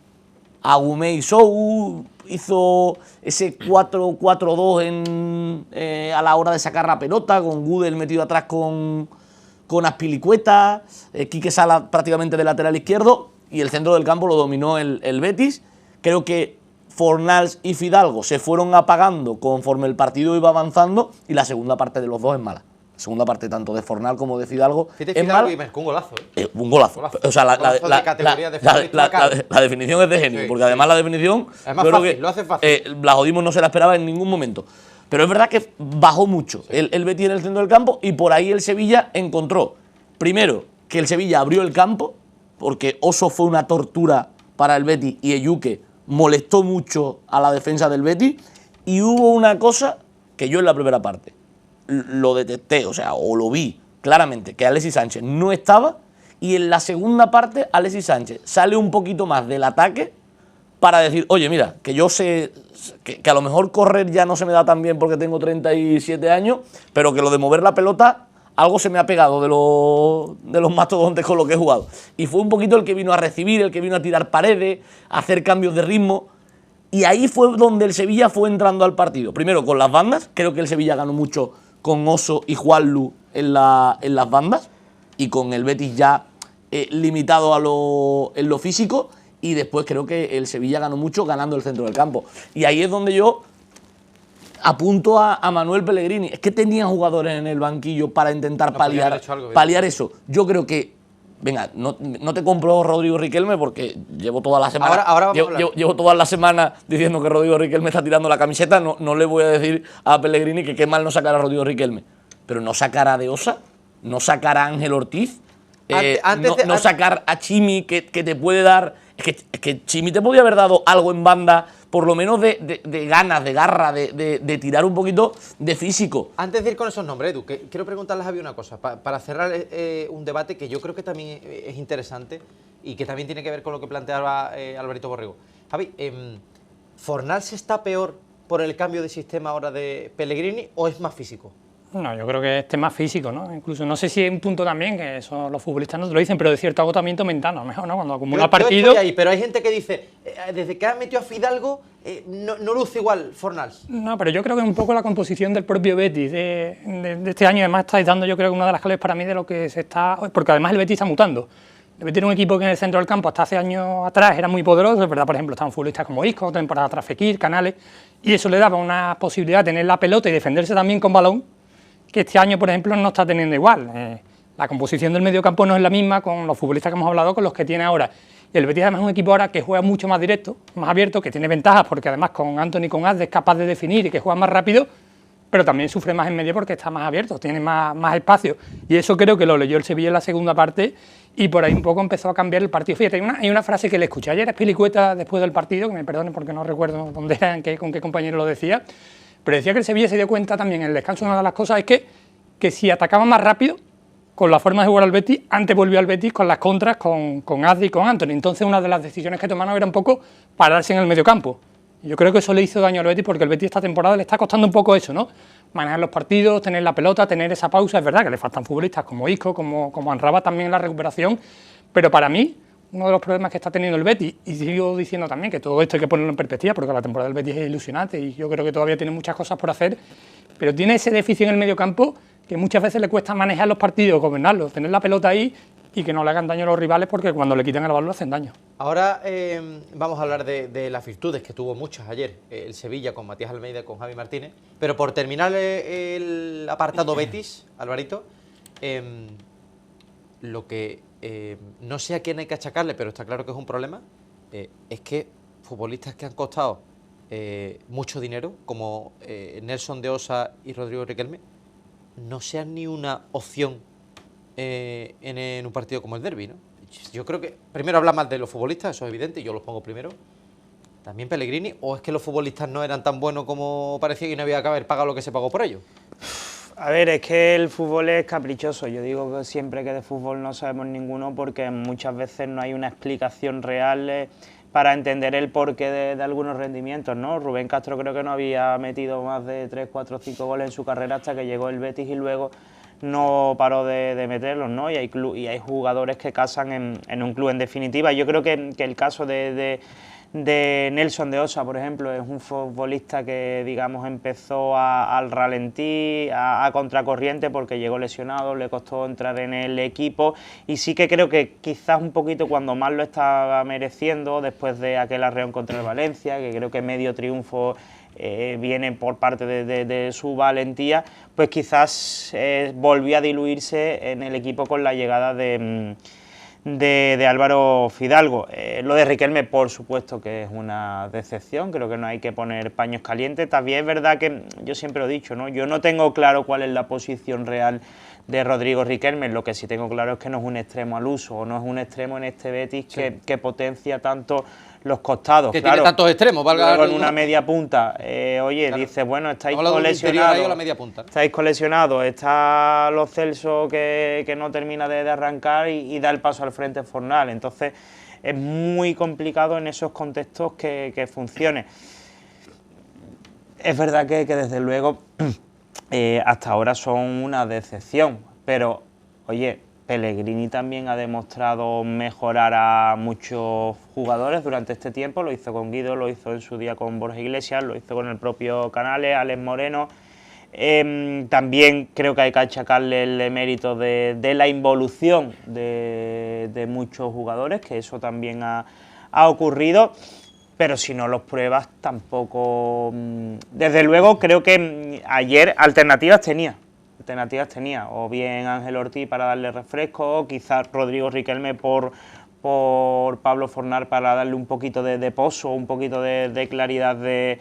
Agumé y Sou, hizo ese 4-4-2 a la hora de sacar la pelota, con Gudel metido atrás con Azpilicueta, Quique Sala prácticamente de lateral izquierdo, y el centro del campo lo dominó el Betis. Creo que Fornals y Fidalgo se fueron apagando conforme el partido iba avanzando, y la segunda parte de los dos es mala. La segunda parte tanto de Fornals como de Fidalgo es mala. Y marcó un golazo. Un golazo. O sea, la definición es de genio, porque además la definición lo hace fácil. La Jodimos no se la esperaba en ningún momento. Pero es verdad que bajó mucho el Betis en el centro del campo, y por ahí el Sevilla encontró, primero, que el Sevilla abrió el campo, porque Oso fue una tortura para el Betis y Ejuke molestó mucho a la defensa del Betis, y hubo una cosa que yo en la primera parte lo detecté, o lo vi claramente, que Alexis Sánchez no estaba, y en la segunda parte Alexis Sánchez sale un poquito más del ataque para decir, oye, mira, que yo sé que a lo mejor correr ya no se me da tan bien porque tengo 37 años, pero que lo de mover la pelota algo se me ha pegado de los mastodontes con los que he jugado. Y fue un poquito el que vino a recibir, el que vino a tirar paredes, a hacer cambios de ritmo. Y ahí fue donde el Sevilla fue entrando al partido. Primero con las bandas, creo que el Sevilla ganó mucho con Oso y Juanlu en las bandas, y con el Betis ya limitado en lo físico, y después creo que el Sevilla ganó mucho ganando el centro del campo. Y ahí es donde yo apunto a Manuel Pellegrini. Es que tenía jugadores en el banquillo para intentar paliar eso. Yo creo que, venga, no te compro Rodrigo Riquelme porque llevo toda la semana llevo todas las semanas diciendo que Rodrigo Riquelme está tirando la camiseta. No le voy a decir a Pellegrini que qué mal no sacar a Rodrigo Riquelme, pero no sacar a De Osa, no sacar a Ángel Ortiz, no sacar a Chimi, que te puede dar. Es que Chimi te podía haber dado algo en banda, por lo menos de ganas, de garra, de tirar un poquito de físico. Antes de ir con esos nombres, Edu, quiero preguntarles a Javi una cosa, para cerrar un debate que yo creo que también es interesante y que también tiene que ver con lo que planteaba Alberto Borrego. Javi, ¿Fornals está peor por el cambio de sistema ahora de Pellegrini o es más físico? No, yo creo que este es más físico, ¿no? Incluso no sé si hay un punto también, que eso los futbolistas no te lo dicen, pero de cierto agotamiento mental, a lo mejor, ¿no? Cuando acumula partidos. Yo estoy ahí, pero hay gente que dice, desde que ha metido a Fidalgo, no luce igual Fornals. No, pero yo creo que es un poco la composición del propio Betis de este año. Además, estáis dando, yo creo que una de las claves para mí de lo que se está. Porque además el Betis está mutando. El Betis era un equipo que en el centro del campo hasta hace años atrás era muy poderoso, es verdad, por ejemplo, estaban futbolistas como Isco, temporada atrás Fekir, Canales, y eso le daba una posibilidad de tener la pelota y defenderse también con balón, que este año, por ejemplo, no está teniendo igual. La composición del mediocampo no es la misma con los futbolistas que hemos hablado, con los que tiene ahora. Y el Betis además es un equipo ahora que juega mucho más directo, más abierto, que tiene ventajas porque además con Antony y con Asde es capaz de definir y que juega más rápido, pero también sufre más en medio porque está más abierto, tiene más espacio. Y eso creo que lo leyó el Sevilla en la segunda parte y por ahí un poco empezó a cambiar el partido. Fíjate, hay una frase que le escuché ayer a Spilicueta después del partido, que me perdonen porque no recuerdo dónde era, con qué compañero lo decía, pero decía que el Sevilla se dio cuenta también en el descanso. Una de las cosas es que si atacaba más rápido, con la forma de jugar al Betis, antes volvió al Betis con las contras, con Asde y con Antony. Entonces una de las decisiones que tomaron era un poco pararse en el mediocampo. Yo creo que eso le hizo daño al Betis porque el Betis esta temporada le está costando un poco eso, ¿no? Manejar los partidos, tener la pelota, tener esa pausa. Es verdad que le faltan futbolistas como Isco, como Anraba también en la recuperación, pero para mí uno de los problemas que está teniendo el Betis, y sigo diciendo también que todo esto hay que ponerlo en perspectiva porque la temporada del Betis es ilusionante y yo creo que todavía tiene muchas cosas por hacer, pero tiene ese déficit en el mediocampo que muchas veces le cuesta manejar los partidos, gobernarlos, tener la pelota ahí y que no le hagan daño a los rivales porque cuando le quitan el balón le hacen daño. Ahora vamos a hablar de las virtudes, que tuvo muchas ayer el Sevilla con Matías Almeida y con Javi Martínez, pero por terminar el apartado Betis, Alvarito, lo que no sé a quién hay que achacarle, pero está claro que es un problema, es que futbolistas que han costado mucho dinero, como Nelson de Osa y Rodrigo Riquelme, no sean ni una opción en un partido como el derbi, ¿no? Yo creo que primero habla mal de los futbolistas, eso es evidente, yo los pongo primero. También Pellegrini, o es que los futbolistas no eran tan buenos como parecía y no había que haber pagado lo que se pagó por ellos. A ver, es que el fútbol es caprichoso. Yo digo que siempre que de fútbol no sabemos ninguno porque muchas veces no hay una explicación real para entender el porqué de algunos rendimientos, ¿no? Rubén Castro creo que no había metido más de 3, 4, 5 goles en su carrera hasta que llegó el Betis y luego no paró de meterlos, ¿no? Y hay jugadores que casan en un club. En definitiva, yo creo que el caso de Nelson de Osa, por ejemplo, es un futbolista que, digamos, empezó al ralentí, a contracorriente, porque llegó lesionado, le costó entrar en el equipo, y sí que creo que quizás un poquito cuando más lo estaba mereciendo, después de aquel arreón contra el Valencia, que creo que medio triunfo viene por parte de su valentía, pues quizás volvió a diluirse en el equipo con la llegada de Álvaro Fidalgo. Lo de Riquelme, por supuesto que es una decepción, creo que no hay que poner paños calientes. También es verdad que yo siempre lo he dicho, ¿no? Yo no tengo claro cuál es la posición real de Rodrigo Riquelme, lo que sí tengo claro es que no es un extremo al uso, o no es un extremo en este Betis que potencia tanto los costados. Que tiene tantos extremos, valga. Con una media punta, oye, claro. Dices, bueno, estáis colesionados, está Lo Celso que no termina de arrancar y da el paso al frente Fornal, entonces es muy complicado en esos contextos que funcione. Es verdad que desde luego hasta ahora son una decepción, pero, oye, Pellegrini también ha demostrado mejorar a muchos jugadores durante este tiempo, lo hizo con Guido, lo hizo en su día con Borja Iglesias, lo hizo con el propio Canales, Alex Moreno. También creo que hay que achacarle el mérito de la involución de muchos jugadores, que eso también ha ocurrido, pero si no los pruebas tampoco... Desde luego creo que ayer alternativas tenía, o bien Ángel Ortiz para darle refresco, quizás Rodrigo Riquelme por Pablo Fornal para darle un poquito de pozo, un poquito de claridad de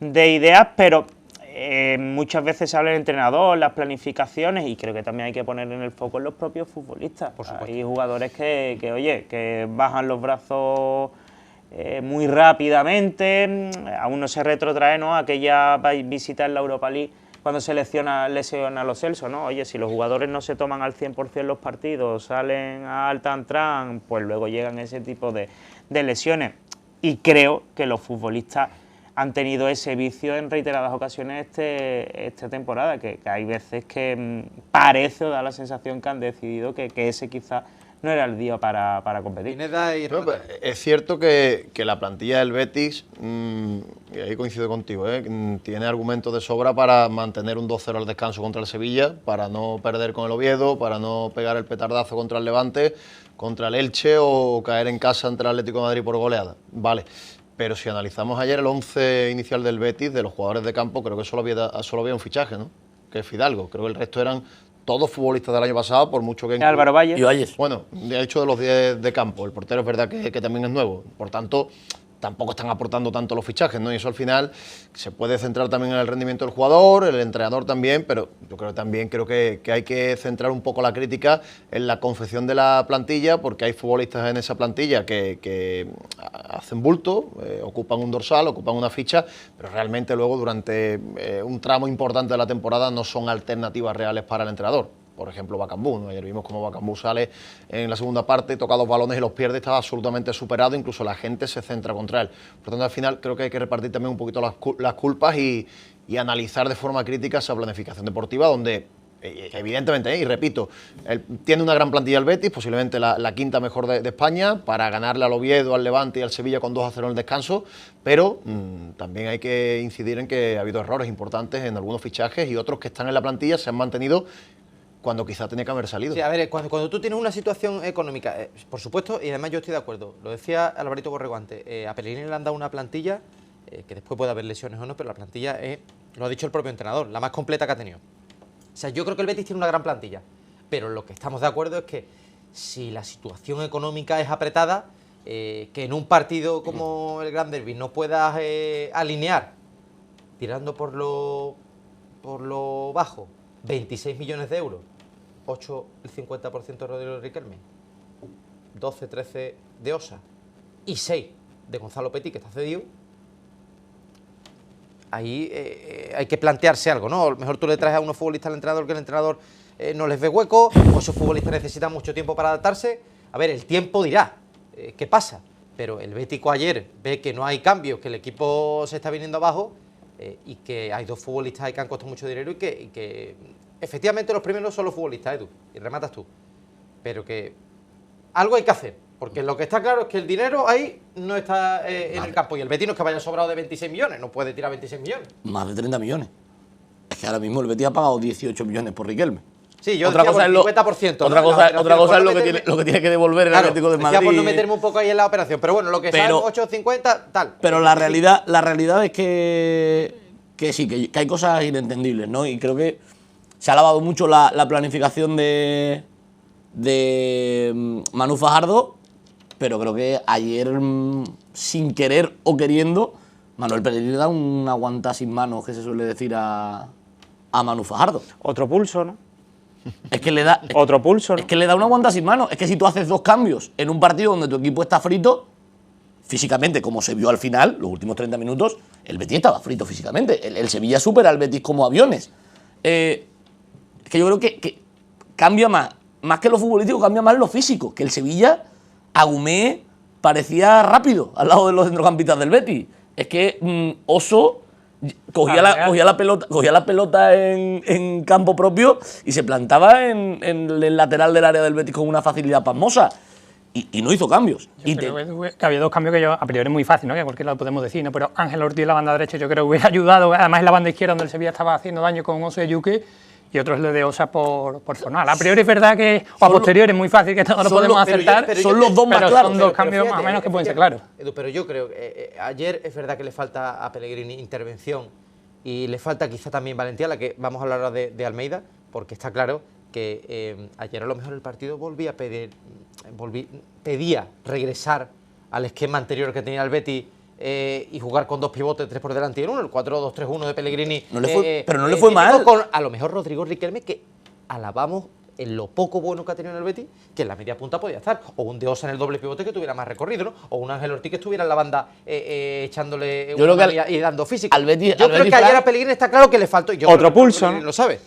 ideas, pero muchas veces se habla del entrenador, las planificaciones, y creo que también hay que poner en el foco en los propios futbolistas. Hay jugadores que bajan los brazos muy rápidamente, aún no se retrotrae, ¿no?, aquella visita en la Europa League cuando se lesiona a Lo Celso, ¿no? Oye, si los jugadores no se toman al 100% los partidos, salen al tran-tran, pues luego llegan ese tipo de lesiones. Y creo que los futbolistas han tenido ese vicio en reiteradas ocasiones esta temporada, que hay veces que parece o da la sensación que han decidido que ese quizás no era el día para competir. Es cierto que la plantilla del Betis, y ahí coincido contigo, tiene argumentos de sobra para mantener un 2-0 al descanso contra el Sevilla, para no perder con el Oviedo, para no pegar el petardazo contra el Levante, contra el Elche o caer en casa ante el Atlético de Madrid por goleada. Vale. Pero si analizamos ayer el 11 inicial del Betis, de los jugadores de campo, creo que solo había un fichaje, ¿no?, que es Fidalgo. Creo que el resto eran todos futbolistas del año pasado, por mucho que... Álvaro Valle. Y Valles. Bueno, de hecho de los 10 de campo, el portero es verdad que también es nuevo, por tanto tampoco están aportando tanto los fichajes, ¿no? Y eso al final se puede centrar también en el rendimiento del jugador, el entrenador también, pero yo creo que hay que centrar un poco la crítica en la confección de la plantilla, porque hay futbolistas en esa plantilla que hacen bulto, ocupan un dorsal, ocupan una ficha, pero realmente luego durante un tramo importante de la temporada no son alternativas reales para el entrenador. Por ejemplo, Bakambu, ¿no? Ayer vimos cómo Bakambu sale en la segunda parte, toca dos balones y los pierde, estaba absolutamente superado, incluso la gente se centra contra él. Por tanto, al final creo que hay que repartir también un poquito las culpas y analizar de forma crítica esa planificación deportiva, donde evidentemente, y repito, tiene una gran plantilla el Betis, posiblemente la quinta mejor de España, para ganarle al Oviedo, al Levante y al Sevilla con 2-0 en el descanso, pero también hay que incidir en que ha habido errores importantes en algunos fichajes y otros que están en la plantilla se han mantenido cuando quizá tenía que haber salido. Sí, a ver, cuando tú tienes una situación económica, por supuesto, y además yo estoy de acuerdo, lo decía Alvarito Borrego antes, a Pellegrini le han dado una plantilla, que después puede haber lesiones o no, pero la plantilla es, lo ha dicho el propio entrenador, la más completa que ha tenido. O sea, yo creo que el Betis tiene una gran plantilla, pero lo que estamos de acuerdo es que si la situación económica es apretada, que en un partido como el Gran Derby no puedas alinear, tirando por lo bajo, 26 millones de euros, 8 el 50% de Rodrigo Riquelme, 12, 13 de Osa y 6 de Gonzalo Petit, que está cedido, ahí hay que plantearse algo, ¿no? A lo mejor tú le traes a unos futbolistas al entrenador que el entrenador no les ve hueco, o esos futbolistas necesitan mucho tiempo para adaptarse. A ver, el tiempo dirá qué pasa, pero el Bético ayer ve que no hay cambios, que el equipo se está viniendo abajo y que hay dos futbolistas ahí que han costado mucho dinero y que efectivamente los primeros son los futbolistas, Edu, y rematas tú, pero que algo hay que hacer, porque lo que está claro es que el dinero ahí no está en el campo, y el Betis no es que vaya sobrado de 26 millones, no puede tirar 26 millones. Más de 30 millones. Es que ahora mismo el Betis ha pagado 18 millones por Riquelme. Sí, yo decía por el 50%. Otra cosa es lo que tiene que devolver el Atlético de Madrid. Decía por no meterme un poco ahí en la operación, pero bueno, lo que sale 8.50, tal. Pero la realidad es que sí, que hay cosas inentendibles, ¿no? Y creo que se ha alabado mucho la planificación de Manu Fajardo, pero creo que ayer, sin querer o queriendo, Manuel Pellegrini da un aguanta sin manos, que se suele decir a Manu Fajardo. Otro pulso, ¿no? Es que le da otro pulso, ¿no? Es que le da una aguanta sin manos. Es que si tú haces dos cambios en un partido donde tu equipo está frito, físicamente, como se vio al final, los últimos 30 minutos, el Betis estaba frito físicamente. El Sevilla supera al Betis como aviones. Es que yo creo que cambia más que lo futbolístico, cambia más lo físico. Que el Sevilla, Agumé, parecía rápido al lado de los centrocampistas del Betis. Es que Oso cogía la pelota en campo propio y se plantaba en el lateral del área del Betis con una facilidad pasmosa. Y no hizo cambios. Creo que había dos cambios que yo, a priori, muy fácil, ¿no? Que a cualquier lado podemos decir, ¿no? Pero Ángel Ortiz en la banda derecha yo creo que hubiera ayudado, además en la banda izquierda donde el Sevilla estaba haciendo daño con Oso y Yuque, y otro es el de Osa por zona. A priori es verdad que, o a posteriori es muy fácil que no lo podemos acertar, son los dos más claros. Son dos cambios más o menos que pueden ser claros. Edu, pero yo creo que ayer es verdad que le falta a Pellegrini intervención y le falta quizá también valentía, la que vamos a hablar ahora de Almeida, porque está claro que ayer a lo mejor el partido pedía regresar al esquema anterior que tenía el Betis y jugar con dos pivotes, tres por delante y en uno, el 4-2-3-1 de Pellegrini. Pero no le fue mal. Con, a lo mejor Rodrigo Riquelme, que alabamos en lo poco bueno que ha tenido en el Betis, que en la media punta podía estar, o un De Osa en el doble pivote que tuviera más recorrido, ¿no? O un Ángel Ortiz que estuviera en la banda echándole y dando físico. Al Betis, yo creo que ayer a Pellegrini está claro que le faltó. Otro pulso, ¿no? Lo sabe.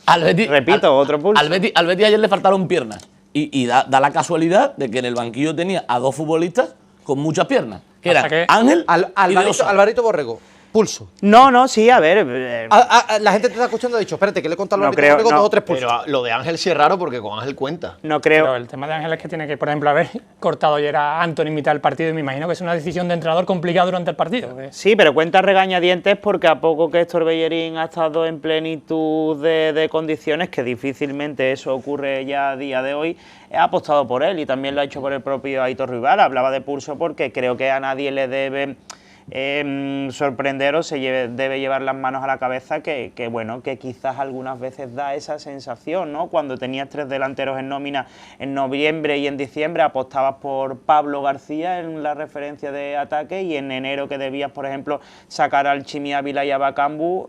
Otro pulso. Al Betis ayer le faltaron piernas. Y da la casualidad de que en el banquillo tenía a dos futbolistas con muchas piernas, que eran Ángel y De Osa. Alvarito Borrego. Pulso. No, sí, a ver. La gente te está escuchando ha dicho, espérate, que le he contado no Alvarito Borrego 2 o 3 pulsos. Pero lo de Ángel sí es raro porque con Ángel cuenta. No creo. Pero el tema de Ángel es que tiene que, por ejemplo, haber cortado ayer a Anthony en mitad del partido y me imagino que es una decisión de entrenador complicada durante el partido. Sí, pero cuenta regañadientes porque a poco que Héctor Bellerín ha estado en plenitud de condiciones, que difícilmente eso ocurre ya a día de hoy, ha apostado por él y también lo ha hecho por el propio Aitor Rival. Hablaba de pulso porque creo que a nadie le debe sorprender o debe llevar las manos a la cabeza que bueno, que quizás algunas veces da esa sensación, ¿no? Cuando tenías 3 delanteros en nómina en noviembre y en diciembre apostabas por Pablo García en la referencia de ataque y en enero que debías, por ejemplo, sacar al Chimi Ávila y a Bakambu,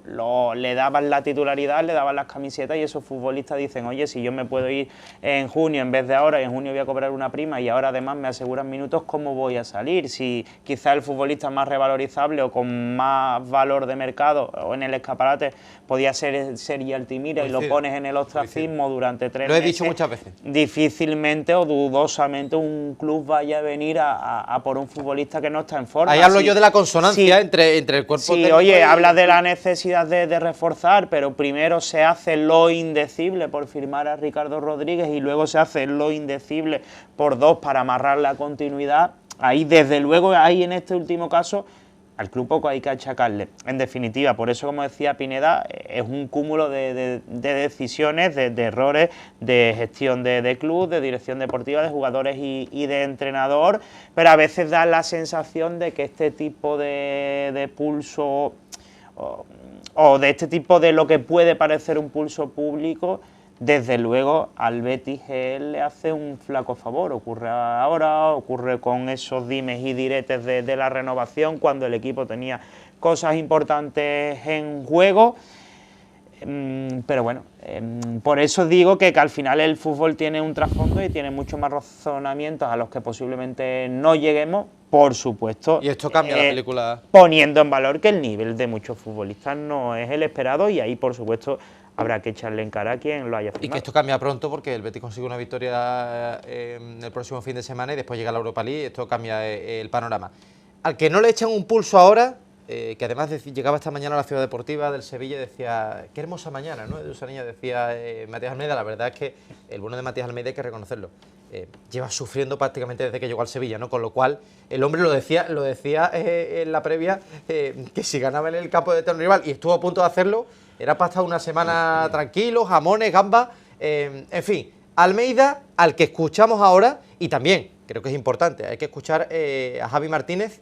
le dabas la titularidad, le dabas las camisetas y esos futbolistas dicen, oye, si yo me puedo ir en junio en vez de ahora, y en junio voy a cobrar una prima y ahora además me aseguran minutos, ¿cómo voy a salir? Si quizás el futbolista más revalorizable o con más valor de mercado o en el escaparate podía ser Sergi Altimira y lo pones en el ostracismo durante 3 meses. Lo he dicho muchas veces. Difícilmente o dudosamente un club vaya a venir a por un futbolista que no está en forma. Ahí hablo yo de la consonancia entre el cuerpo técnico. Sí, oye, hablas de la necesidad de reforzar, pero primero se hace lo indecible por firmar a Ricardo Rodríguez y luego se hace lo indecible por 2 para amarrar la continuidad. Ahí, desde luego, ahí en este último caso, al club poco hay que achacarle. En definitiva, por eso, como decía Pineda, es un cúmulo de decisiones, de errores, de gestión de club, de dirección deportiva, de jugadores y de entrenador, pero a veces da la sensación de que este tipo de pulso o de este tipo de lo que puede parecer un pulso público, desde luego al Betis él le hace un flaco favor. Ocurre ahora, ocurre con esos dimes y diretes de la renovación cuando el equipo tenía cosas importantes en juego. Pero bueno, por eso digo que al final el fútbol tiene un trasfondo y tiene muchos más razonamientos a los que posiblemente no lleguemos, por supuesto. Y esto cambia la película. Poniendo en valor que el nivel de muchos futbolistas no es el esperado y ahí, por supuesto, habrá que echarle en cara a quien lo haya firmado. Y que esto cambia pronto porque el Betis consigue una victoria el próximo fin de semana y después llega la Europa League y esto cambia el panorama. Al que no le echan un pulso ahora, que además llegaba esta mañana a la Ciudad Deportiva del Sevilla y decía, qué hermosa mañana, ¿no? De esa niña decía Matías Almeida. La verdad es que el bueno de Matías Almeida hay que reconocerlo. Lleva sufriendo prácticamente desde que llegó al Sevilla, ¿no? Con lo cual, el hombre lo decía en la previa, que si ganaba en el campo de eterno rival y estuvo a punto de hacerlo, era para estar una semana tranquilo, jamones, gambas, en fin. Almeida, al que escuchamos ahora, y también, creo que es importante, hay que escuchar a Javi Martínez,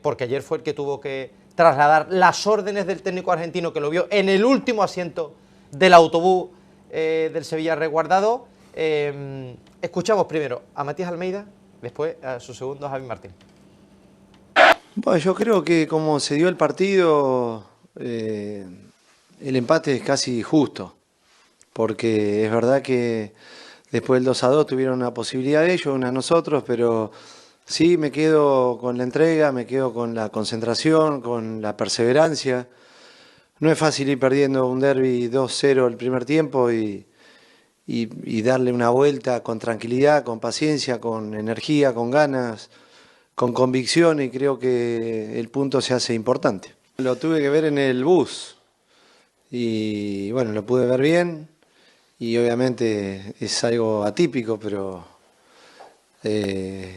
porque ayer fue el que tuvo que trasladar las órdenes del técnico argentino que lo vio en el último asiento del autobús del Sevilla resguardado. Escuchamos primero a Matías Almeida, después a su segundo a Javi Martínez. Bueno, yo creo que como se dio el partido, el empate es casi justo, porque es verdad que después del 2-2 tuvieron una posibilidad de ellos, una nosotros, pero sí me quedo con la entrega, me quedo con la concentración, con la perseverancia. No es fácil ir perdiendo un derbi 2-0 el primer tiempo y darle una vuelta con tranquilidad, con paciencia, con energía, con ganas, con convicción, y creo que el punto se hace importante. Lo tuve que ver en el bus y bueno, lo pude ver bien y obviamente es algo atípico, pero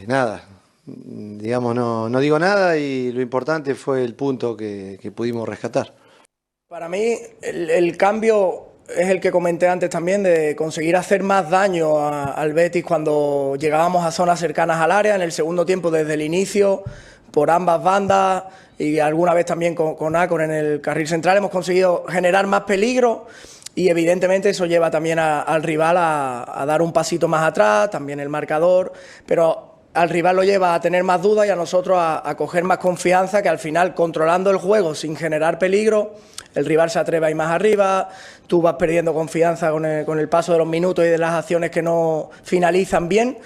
nada, digamos, no digo nada y lo importante fue el punto que pudimos rescatar. Para mí el cambio es el que comenté antes también, de conseguir hacer más daño al Betis cuando llegábamos a zonas cercanas al área, en el segundo tiempo desde el inicio, por ambas bandas y alguna vez también con Acon en el carril central, hemos conseguido generar más peligro y evidentemente eso lleva también al rival a dar un pasito más atrás, también el marcador, pero al rival lo lleva a tener más dudas y a nosotros a coger más confianza, que al final, controlando el juego sin generar peligro, el rival se atreve a ir más arriba, tú vas perdiendo confianza con el paso de los minutos y de las acciones que no finalizan bien.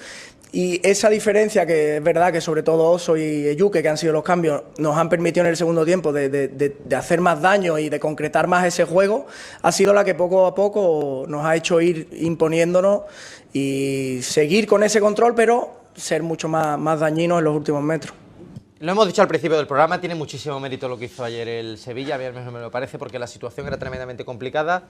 Y esa diferencia, que es verdad que sobre todo Oso y Eyuke, que han sido los cambios, nos han permitido en el segundo tiempo de hacer más daño y de concretar más ese juego, ha sido la que poco a poco nos ha hecho ir imponiéndonos y seguir con ese control, pero ser mucho más dañinos en los últimos metros. Lo hemos dicho al principio del programa, tiene muchísimo mérito lo que hizo ayer el Sevilla, a mí al menos me lo parece, porque la situación era tremendamente complicada,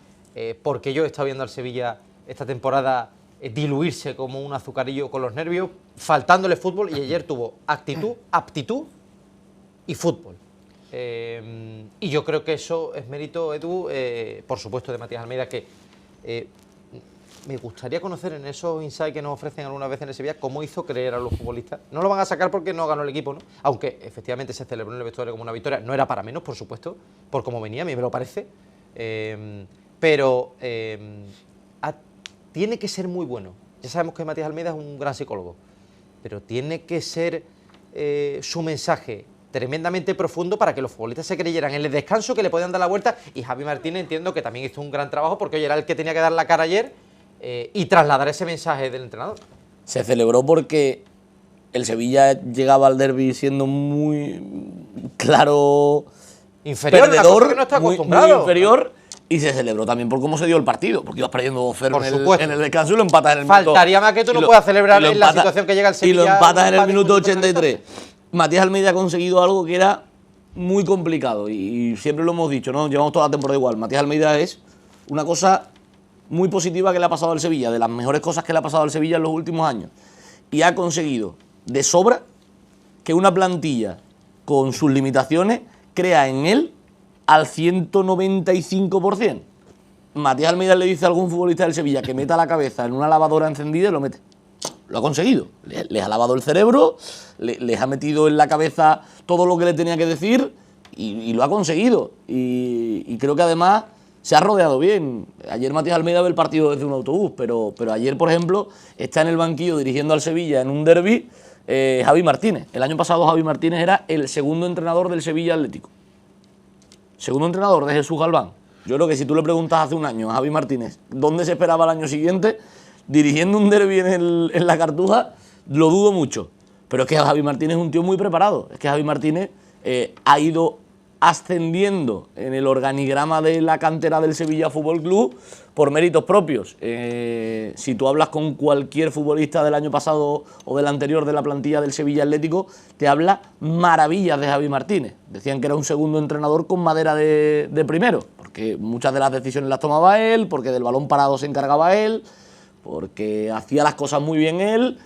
porque yo he estado viendo al Sevilla esta temporada diluirse como un azucarillo con los nervios, faltándole fútbol, y ayer tuvo actitud, aptitud y fútbol. Y yo creo que eso es mérito, Edu, por supuesto, de Matías Almeida, que me gustaría conocer en esos insights que nos ofrecen alguna vez en el Sevilla cómo hizo creer a los futbolistas. No lo van a sacar porque no ganó el equipo, ¿no? Aunque efectivamente se celebró en el vestuario como una victoria, no era para menos, por supuesto, por cómo venía, a mí me lo parece. Pero tiene que ser muy bueno. Ya sabemos que Matías Almeida es un gran psicólogo, pero tiene que ser su mensaje tremendamente profundo para que los futbolistas se creyeran en el descanso que le podían dar la vuelta. Y Javi Martínez, entiendo que también hizo un gran trabajo, porque hoy era el que tenía que dar la cara ayer y trasladar ese mensaje del entrenador. Se celebró porque el Sevilla llegaba al derbi siendo muy claro inferior, perdedor, que no está muy inferior, y se celebró también por cómo se dio el partido, porque ibas perdiendo 2-0 en el descanso y lo empatas en el minuto. Faltaría más que tú no puedas celebrar en la situación que llega el Sevilla. Y lo empatas en el minuto 83. Matías Almeida ha conseguido algo que era muy complicado y siempre lo hemos dicho, ¿no? Llevamos toda la temporada igual. Matías Almeida es una cosa muy positiva que le ha pasado al Sevilla, de las mejores cosas que le ha pasado al Sevilla en los últimos años. Y ha conseguido de sobra que una plantilla con sus limitaciones crea en él al 195%. Matías Almeida le dice a algún futbolista del Sevilla que meta la cabeza en una lavadora encendida y lo mete. Lo ha conseguido. Les ha lavado el cerebro, les ha metido en la cabeza todo lo que le tenía que decir y lo ha conseguido. Y creo que además se ha rodeado bien. Ayer Matías Almeida ve el partido desde un autobús, pero ayer, por ejemplo, está en el banquillo dirigiendo al Sevilla en un derbi Javi Martínez. El año pasado Javi Martínez era el segundo entrenador del Sevilla Atlético. Segundo entrenador de Jesús Galván. Yo creo que si tú le preguntas hace un año a Javi Martínez dónde se esperaba el año siguiente, dirigiendo un derbi en la Cartuja, lo dudo mucho. Pero es que Javi Martínez es un tío muy preparado. Es que Javi Martínez ha ido ascendiendo en el organigrama de la cantera del Sevilla Fútbol Club por méritos propios. Si tú hablas con cualquier futbolista del año pasado o del anterior de la plantilla del Sevilla Atlético, te habla maravillas de Javi Martínez. Decían que era un segundo entrenador con madera de primero, porque muchas de las decisiones las tomaba él, porque del balón parado se encargaba él, porque hacía las cosas muy bien él,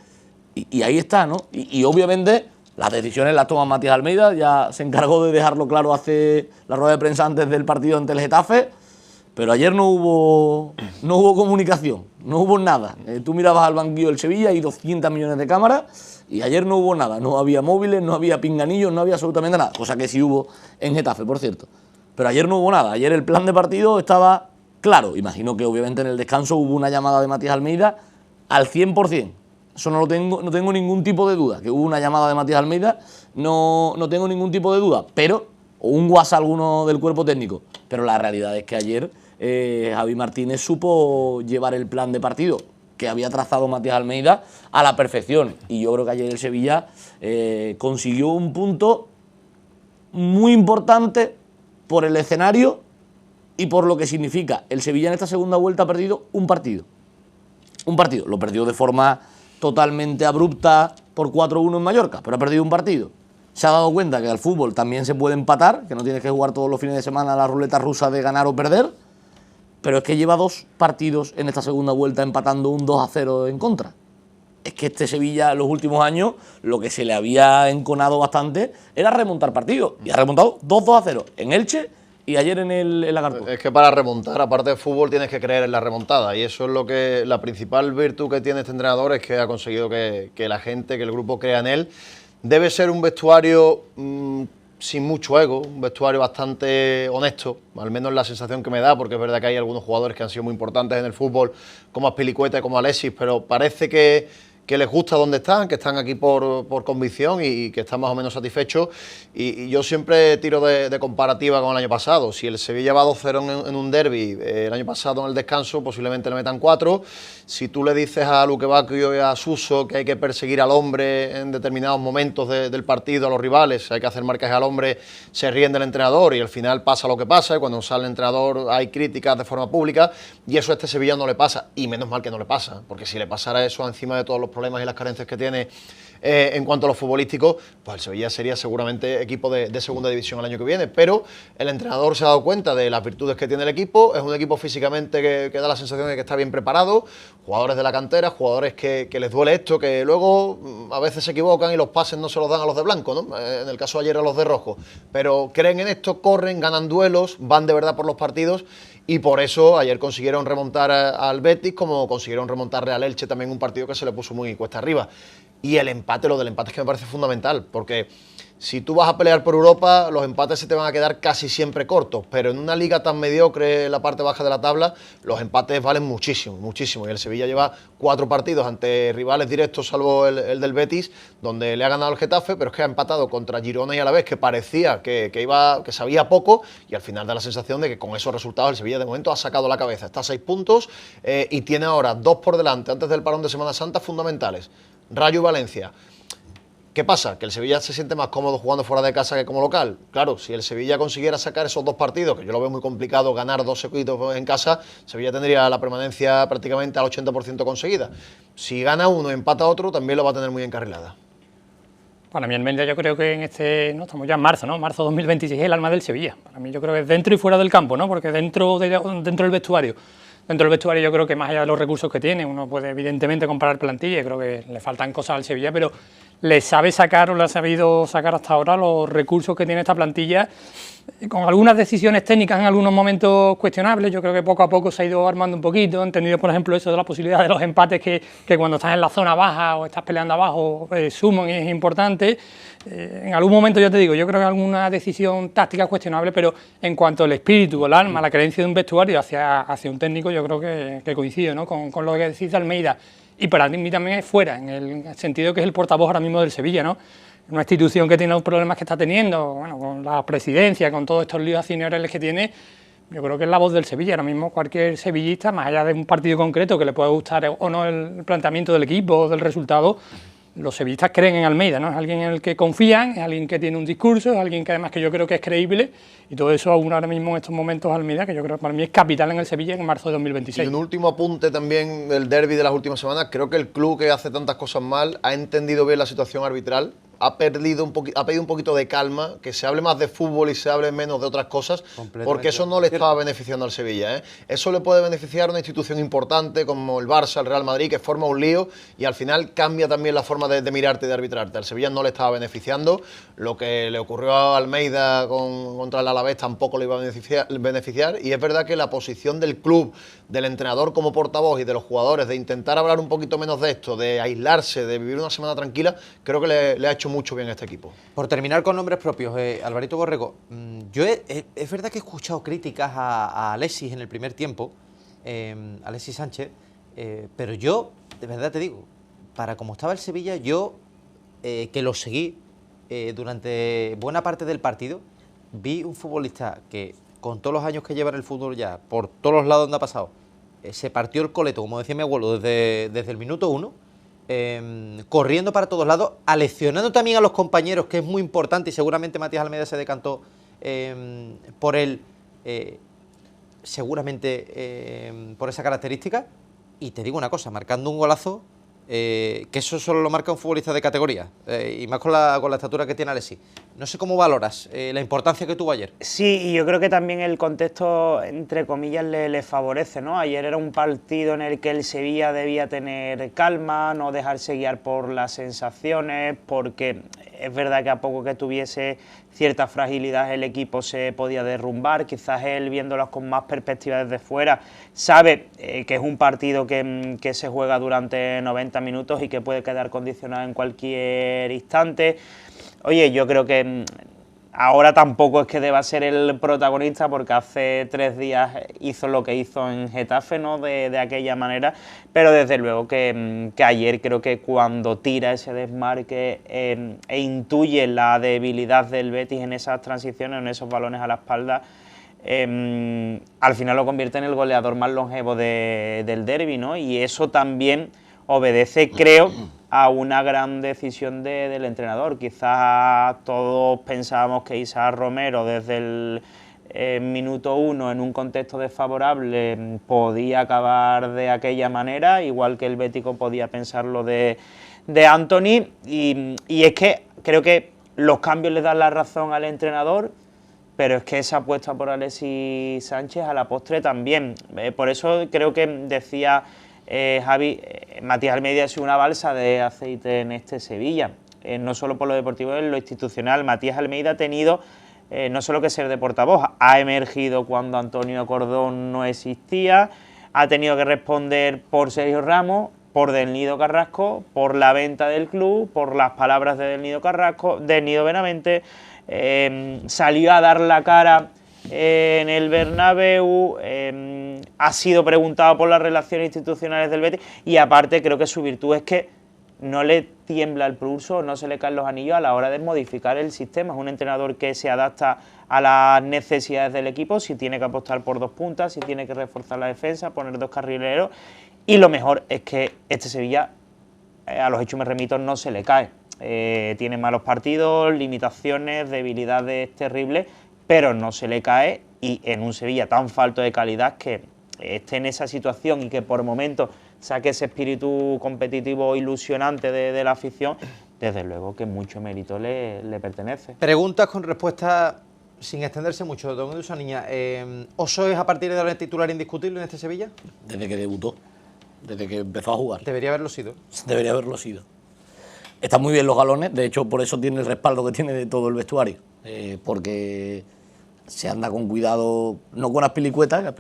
y ahí está, ¿no? Y obviamente las decisiones las toma Matías Almeida, ya se encargó de dejarlo claro hace la rueda de prensa antes del partido ante el Getafe, pero ayer no hubo comunicación, no hubo nada. Tú mirabas al banquillo del Sevilla y 200 millones de cámaras, y ayer no hubo nada, no había móviles, no había pinganillos, no había absolutamente nada, cosa que sí hubo en Getafe, por cierto. Pero ayer no hubo nada, ayer el plan de partido estaba claro. Imagino que obviamente en el descanso hubo una llamada de Matías Almeida al 100%. Eso no tengo ningún tipo de duda. Que hubo una llamada de Matías Almeida, no tengo ningún tipo de duda. Pero, o un WhatsApp alguno del cuerpo técnico. Pero la realidad es que ayer Javi Martínez supo llevar el plan de partido que había trazado Matías Almeida a la perfección. Y yo creo que ayer el Sevilla consiguió un punto muy importante por el escenario y por lo que significa. El Sevilla en esta segunda vuelta ha perdido un partido. Un partido. Lo perdió de forma totalmente abrupta por 4-1 en Mallorca, pero ha perdido un partido. se ha dado cuenta que al fútbol también se puede empatar, que no tienes que jugar todos los fines de semana a la ruleta rusa de ganar o perder, pero es que lleva 2 partidos en esta segunda vuelta empatando un 2-0 en contra. Es que este Sevilla en los últimos años lo que se le había enconado bastante era remontar partidos, y ha remontado 2-0 en Elche y ayer en la Cartuja. Es que para remontar, aparte de fútbol, tienes que creer en la remontada, y eso es lo que la principal virtud que tiene este entrenador, es que ha conseguido que la gente, que el grupo crea en él. Debe ser un vestuario sin mucho ego, un vestuario bastante honesto, al menos la sensación que me da, porque es verdad que hay algunos jugadores que han sido muy importantes en el fútbol, como Azpilicueta y como Alexis, pero parece que les gusta donde están, que están aquí por convicción y que están más o menos satisfechos. Y yo siempre tiro de comparativa con el año pasado. Si el Sevilla va 2-0 en un derbi, el año pasado en el descanso posiblemente le metan 4. Si tú le dices a Luque Bacchio y a Suso que hay que perseguir al hombre en determinados momentos del partido, a los rivales, hay que hacer marcaje al hombre, se ríen del entrenador y al final pasa lo que pasa, y cuando sale el entrenador hay críticas de forma pública, y eso a este Sevilla no le pasa, y menos mal que no le pasa, porque si le pasara eso encima de todos los problemas y las carencias que tiene en cuanto a lo futbolístico, pues el Sevilla sería seguramente equipo de segunda división el año que viene. Pero el entrenador se ha dado cuenta de las virtudes que tiene el equipo. Es un equipo físicamente que da la sensación de que está bien preparado, jugadores de la cantera, jugadores que les duele esto, que luego a veces se equivocan y los pases no se los dan a los de blanco, ¿no? En el caso de ayer a los de rojo, pero creen en esto, corren, ganan duelos, van de verdad por los partidos. Y por eso ayer consiguieron remontar al Betis, como consiguieron remontarle al Elche, también un partido que se le puso muy cuesta arriba. Y el empate, lo del empate es que me parece fundamental, porque si tú vas a pelear por Europa, los empates se te van a quedar casi siempre cortos, pero en una liga tan mediocre en la parte baja de la tabla, los empates valen muchísimo, muchísimo. Y el Sevilla lleva 4 partidos ante rivales directos, salvo el del Betis, donde le ha ganado el Getafe, pero es que ha empatado contra Girona y Alavés, que parecía que sabía poco, y al final da la sensación de que con esos resultados el Sevilla de momento ha sacado la cabeza. Está a 6 puntos y tiene ahora 2 por delante antes del parón de Semana Santa fundamentales. Rayo y Valencia. ¿Qué pasa? Que el Sevilla se siente más cómodo jugando fuera de casa que como local. Claro, si el Sevilla consiguiera sacar esos 2 partidos, que yo lo veo muy complicado, ganar 2 seguidos en casa, Sevilla tendría la permanencia prácticamente al 80% conseguida. Si gana uno y empata otro, también lo va a tener muy encarrilada. Para mí Almeida, yo creo que estamos ya en marzo, ¿no? Marzo 2026 es el alma del Sevilla. Para mí yo creo que es dentro y fuera del campo, ¿no? Porque dentro del vestuario. Dentro del vestuario yo creo que más allá de los recursos que tiene, uno puede evidentemente comparar plantilla, creo que le faltan cosas al Sevilla, pero le sabe sacar o le ha sabido sacar hasta ahora los recursos que tiene esta plantilla, con algunas decisiones técnicas en algunos momentos cuestionables. Yo creo que poco a poco se ha ido armando un poquito, entendido por ejemplo eso de la posibilidad de los empates que cuando estás en la zona baja o estás peleando abajo suman y es importante. En algún momento, yo te digo, yo creo que alguna decisión táctica cuestionable, pero en cuanto al espíritu, el alma, la creencia de un vestuario hacia un técnico, yo creo que coincide, ¿no? con lo que decís de Almeida. Y para mí también es fuera, en el sentido que es el portavoz ahora mismo del Sevilla, ¿no? Una institución que tiene los problemas que está teniendo, bueno, con la presidencia, con todos estos líos accionariales que tiene, yo creo que es la voz del Sevilla. Ahora mismo cualquier sevillista, más allá de un partido concreto que le pueda gustar o no el planteamiento del equipo o del resultado, los sevillistas creen en Almeida, ¿no? Es alguien en el que confían, es alguien que tiene un discurso, es alguien que además que yo creo que es creíble, y todo eso aún ahora mismo en estos momentos Almeida, que yo creo que para mí es capital en el Sevilla en marzo de 2026. Y un último apunte también del derbi de las últimas semanas. Creo que el club, que hace tantas cosas mal, ha entendido bien la situación arbitral, ha pedido un poquito de calma, que se hable más de fútbol y se hable menos de otras cosas, porque eso no le estaba beneficiando al Sevilla, ¿eh? Eso le puede beneficiar a una institución importante como el Barça, el Real Madrid, que forma un lío y al final cambia también la forma de mirarte y de arbitrarte. Al Sevilla no le estaba beneficiando. Lo que le ocurrió a Almeida contra el Alavés tampoco le iba a beneficiar, y es verdad que la posición del club, del entrenador como portavoz y de los jugadores, de intentar hablar un poquito menos de esto, de aislarse, de vivir una semana tranquila, creo que le ha hecho mucho bien a este equipo. Por terminar con nombres propios, Alvarito Borrego, es verdad que he escuchado críticas a Alexis en el primer tiempo, Alexis Sánchez, pero yo, de verdad te digo, para como estaba el Sevilla, yo, que lo seguí durante buena parte del partido, vi un futbolista que, con todos los años que lleva en el fútbol ya, por todos los lados donde ha pasado, se partió el coleto, como decía mi abuelo, desde el minuto 1, corriendo para todos lados, aleccionando también a los compañeros, que es muy importante, y seguramente Matías Almeida se decantó por él, seguramente por esa característica. Y te digo una cosa, marcando un golazo que eso solo lo marca un futbolista de categoría, y más con la estatura que tiene Alexis. No sé cómo valoras la importancia que tuvo ayer. Sí, y yo creo que también el contexto, entre comillas, le favorece, ¿no? Ayer era un partido en el que el Sevilla debía tener calma, no dejarse guiar por las sensaciones, porque es verdad que a poco que tuviese cierta fragilidad el equipo se podía derrumbar. Quizás él, viéndolos con más perspectiva desde fuera, sabe que es un partido que se juega durante 90 minutos y que puede quedar condicionado en cualquier instante. Oye, yo creo que ahora tampoco es que deba ser el protagonista, porque hace 3 días hizo lo que hizo en Getafe, ¿no? De aquella manera, pero desde luego que ayer creo que cuando tira ese desmarque e intuye la debilidad del Betis en esas transiciones, en esos balones a la espalda, al final lo convierte en el goleador más longevo del derbi, ¿no? Y eso también obedece, creo, a una gran decisión del entrenador. Quizás todos pensábamos que Isaac Romero desde el minuto 1 en un contexto desfavorable podía acabar de aquella manera, igual que el bético podía pensarlo de Antony, y es que creo que los cambios le dan la razón al entrenador, pero es que esa apuesta por Alexis Sánchez a la postre también. Por eso creo que decía Javi, Matías Almeida ha sido una balsa de aceite en este Sevilla, no solo por lo deportivo, en lo institucional. Matías Almeida ha tenido no solo que ser de portavoz, ha emergido cuando Antonio Cordón no existía, ha tenido que responder por Sergio Ramos, por Del Nido Carrasco, por la venta del club, por las palabras de Del Nido Carrasco, Del Nido Benavente, salió a dar la cara en el Bernabéu, ha sido preguntado por las relaciones institucionales del Betis, y aparte creo que su virtud es que no le tiembla el pulso, no se le caen los anillos a la hora de modificar el sistema. Es un entrenador que se adapta a las necesidades del equipo, si tiene que apostar por 2 puntas, si tiene que reforzar la defensa, poner 2 carrileros, y lo mejor es que este Sevilla, a los hechos me remito, no se le cae. Tiene malos partidos, limitaciones, debilidades terribles, pero no se le cae, y en un Sevilla tan falto de calidad, que esté en esa situación y que por momentos saque ese espíritu competitivo ilusionante de la afición, desde luego que mucho mérito le pertenece. Preguntas con respuesta sin extenderse mucho. Don Edu Saniña, ¿Oso es a partir de ahora el titular indiscutible en este Sevilla? Desde que debutó, desde que empezó a jugar. Debería haberlo sido. Debería haberlo sido. Están muy bien los galones, de hecho por eso tiene el respaldo que tiene de todo el vestuario, porque se anda con cuidado, no con Azpilicueta,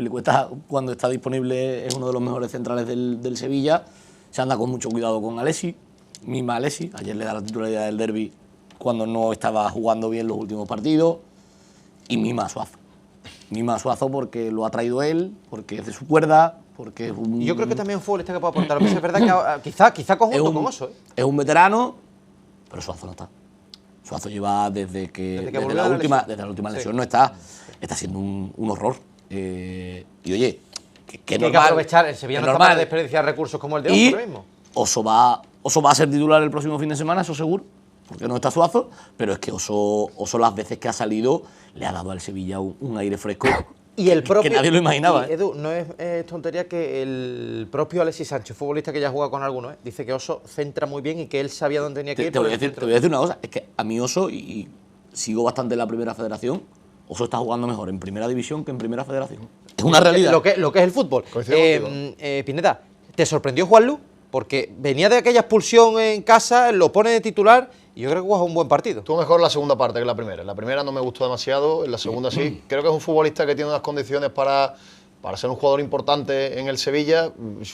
cuando está disponible es uno de los mejores centrales del Sevilla, se anda con mucho cuidado con Alexis, mima Alexis, ayer le da la titularidad del derbi cuando no estaba jugando bien los últimos partidos, y mima a Suazo porque lo ha traído él, porque es de su cuerda, porque es un... Yo creo que también es un futbolista que puede aportar, es verdad que quizá conjunto con Oso. Es un veterano, pero Suazo no está. Suazo lleva desde la última lesión no está siendo un horror. Y oye, que hay que aprovechar, el Sevilla no está para desperdiciar recursos como el de Oso ahora mismo. Oso va a ser titular el próximo fin de semana, eso seguro, porque no está Suazo, pero es que Oso las veces que ha salido le ha dado al Sevilla un aire fresco. Y el propio, que nadie lo imaginaba. Edu, no es tontería que el propio Alexis Sánchez, futbolista que ya juega con algunos, dice que Oso centra muy bien y que él sabía dónde tenía que ir. Te voy a decir una cosa, es que a mí Oso, y sigo bastante en la Primera Federación, Oso está jugando mejor en Primera División que en Primera Federación. Es una realidad. Lo que es el fútbol. Pineda, ¿te sorprendió Juanlu? Porque venía de aquella expulsión en casa, lo pone de titular, y yo creo que jugó un buen partido. Estuvo mejor la segunda parte que la primera. La primera no me gustó demasiado, en la segunda sí. Creo que es un futbolista que tiene unas condiciones para ser un jugador importante en el Sevilla.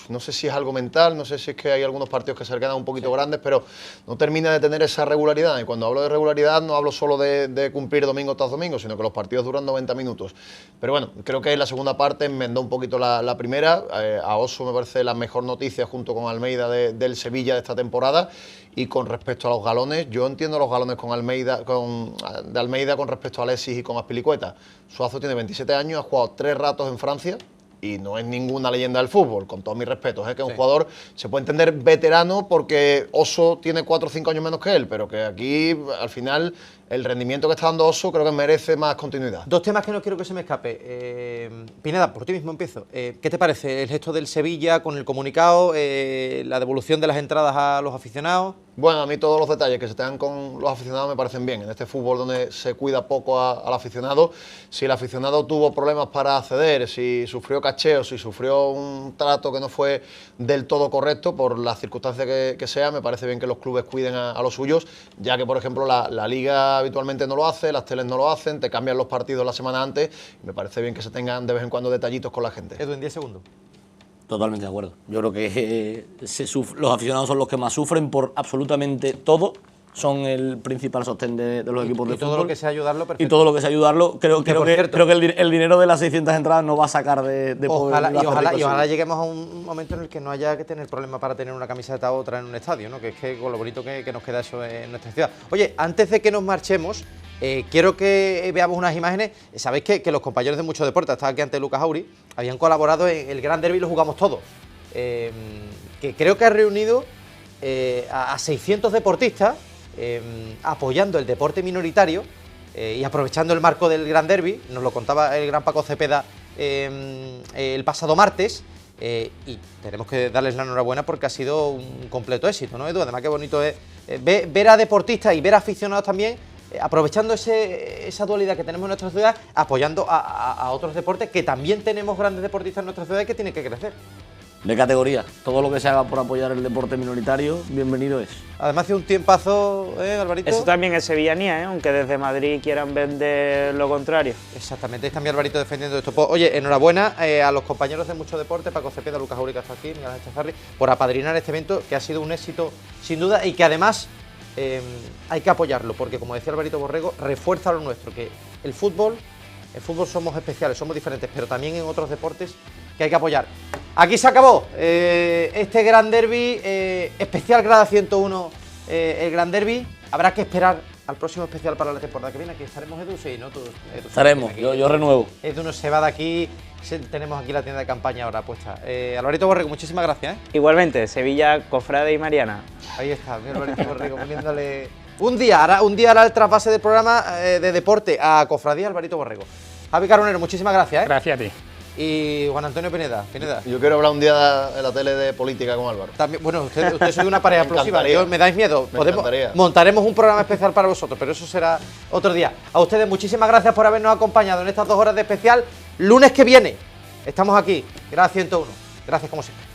No sé si es algo mental, no sé si es que hay algunos partidos que se le quedan un poquito grandes, pero no termina de tener esa regularidad. Y cuando hablo de regularidad no hablo solo de cumplir domingo tras domingo, sino que los partidos duran 90 minutos. Pero bueno, creo que en la segunda parte enmendó un poquito la primera. A Oso me parece la mejor noticia junto con Almeida del Sevilla de esta temporada. Y con respecto a los galones, yo entiendo los galones con Almeida, de Almeida con respecto a Alexis y con Azpilicueta. Suazo tiene 27 años, ha jugado 3 ratos en Francia y no es ninguna leyenda del fútbol, con todos mis respetos, que es un jugador, se puede entender veterano porque Oso tiene 4 o 5 años menos que él, pero que aquí al final el rendimiento que está dando Oso creo que merece más continuidad. Dos temas que no quiero que se me escape. Pineda, por ti mismo empiezo. ¿Qué te parece el gesto del Sevilla con el comunicado, la devolución de las entradas a los aficionados? Bueno, a mí todos los detalles que se tengan con los aficionados me parecen bien. En este fútbol donde se cuida poco al aficionado, si el aficionado tuvo problemas para acceder, si sufrió cacheos, si sufrió un trato que no fue del todo correcto, por las circunstancias que sea, me parece bien que los clubes cuiden a los suyos, ya que, por ejemplo, la Liga habitualmente no lo hace, las teles no lo hacen, te cambian los partidos la semana antes, y me parece bien que se tengan de vez en cuando detallitos con la gente. Edu, en 10 segundos. Totalmente de acuerdo. Yo creo que los aficionados son los que más sufren por absolutamente todo. Son el principal sostén de los equipos de fútbol. Y todo lo que sea ayudarlo, perfecto. Y todo lo que sea ayudarlo. Creo que el dinero de las 600 entradas no va a sacar de ojalá lleguemos a un momento en el que no haya que tener problema para tener una camiseta u otra en un estadio, ¿no? Que es que con lo bonito que nos queda eso en nuestra ciudad. Oye, antes de que nos marchemos, quiero que veamos unas imágenes. Sabéis que los compañeros de Mucho Deporte, estaba aquí ante Lucas Auri, habían colaborado en el Gran Derby, lo jugamos todos. Que creo que ha reunido a 600 deportistas apoyando el deporte minoritario y aprovechando el marco del Gran Derby. Nos lo contaba el gran Paco Cepeda el pasado martes. Y tenemos que darles la enhorabuena porque ha sido un completo éxito, ¿no, Edu? Además, qué bonito es ver a deportistas y ver a aficionados también aprovechando esa dualidad que tenemos en nuestra ciudad, apoyando a otros deportes, que también tenemos grandes deportistas en nuestra ciudad y que tienen que crecer. De categoría. Todo lo que se haga por apoyar el deporte minoritario, bienvenido es. Además, hace un tiempazo, Alvarito. Eso también es sevillanía, aunque desde Madrid quieran vender lo contrario. Exactamente, está mi Alvarito defendiendo esto. Pues, oye, enhorabuena a los compañeros de Mucho Deporte, Paco Cepeda, Lucas Auri, que está aquí, Miguel Ángel Chazarri, por apadrinar este evento, que ha sido un éxito sin duda y que además hay que apoyarlo, porque como decía Alvarito Borrego, refuerza lo nuestro, que el fútbol somos especiales, somos diferentes, pero también en otros deportes que hay que apoyar. Aquí se acabó este Gran Derby, especial Grada 101, el Gran Derby. Habrá que esperar al próximo especial para la temporada que viene. Aquí estaremos, Edu, sí, ¿no? Edu, estaremos, yo renuevo. Edu no se va de aquí, tenemos aquí la tienda de campaña ahora puesta. Alvarito Borrego, muchísimas gracias. Igualmente, Sevilla, Cofrade y Mariana. Ahí está, mi Alvarito Borrego, poniéndole... Un día hará el trasvase del programa de deporte a Cofradía Alvarito Borrego. Javi Carbonero, muchísimas gracias. Gracias a ti. Y Juan Antonio Pineda. Yo quiero hablar un día en la tele de política con Álvaro. También, bueno, usted es una pareja explosiva. Me dais miedo. Me montaremos un programa especial para vosotros, pero eso será otro día. A ustedes muchísimas gracias por habernos acompañado en estas 2 horas de especial. Lunes que viene estamos aquí. Grada 101. Gracias como siempre.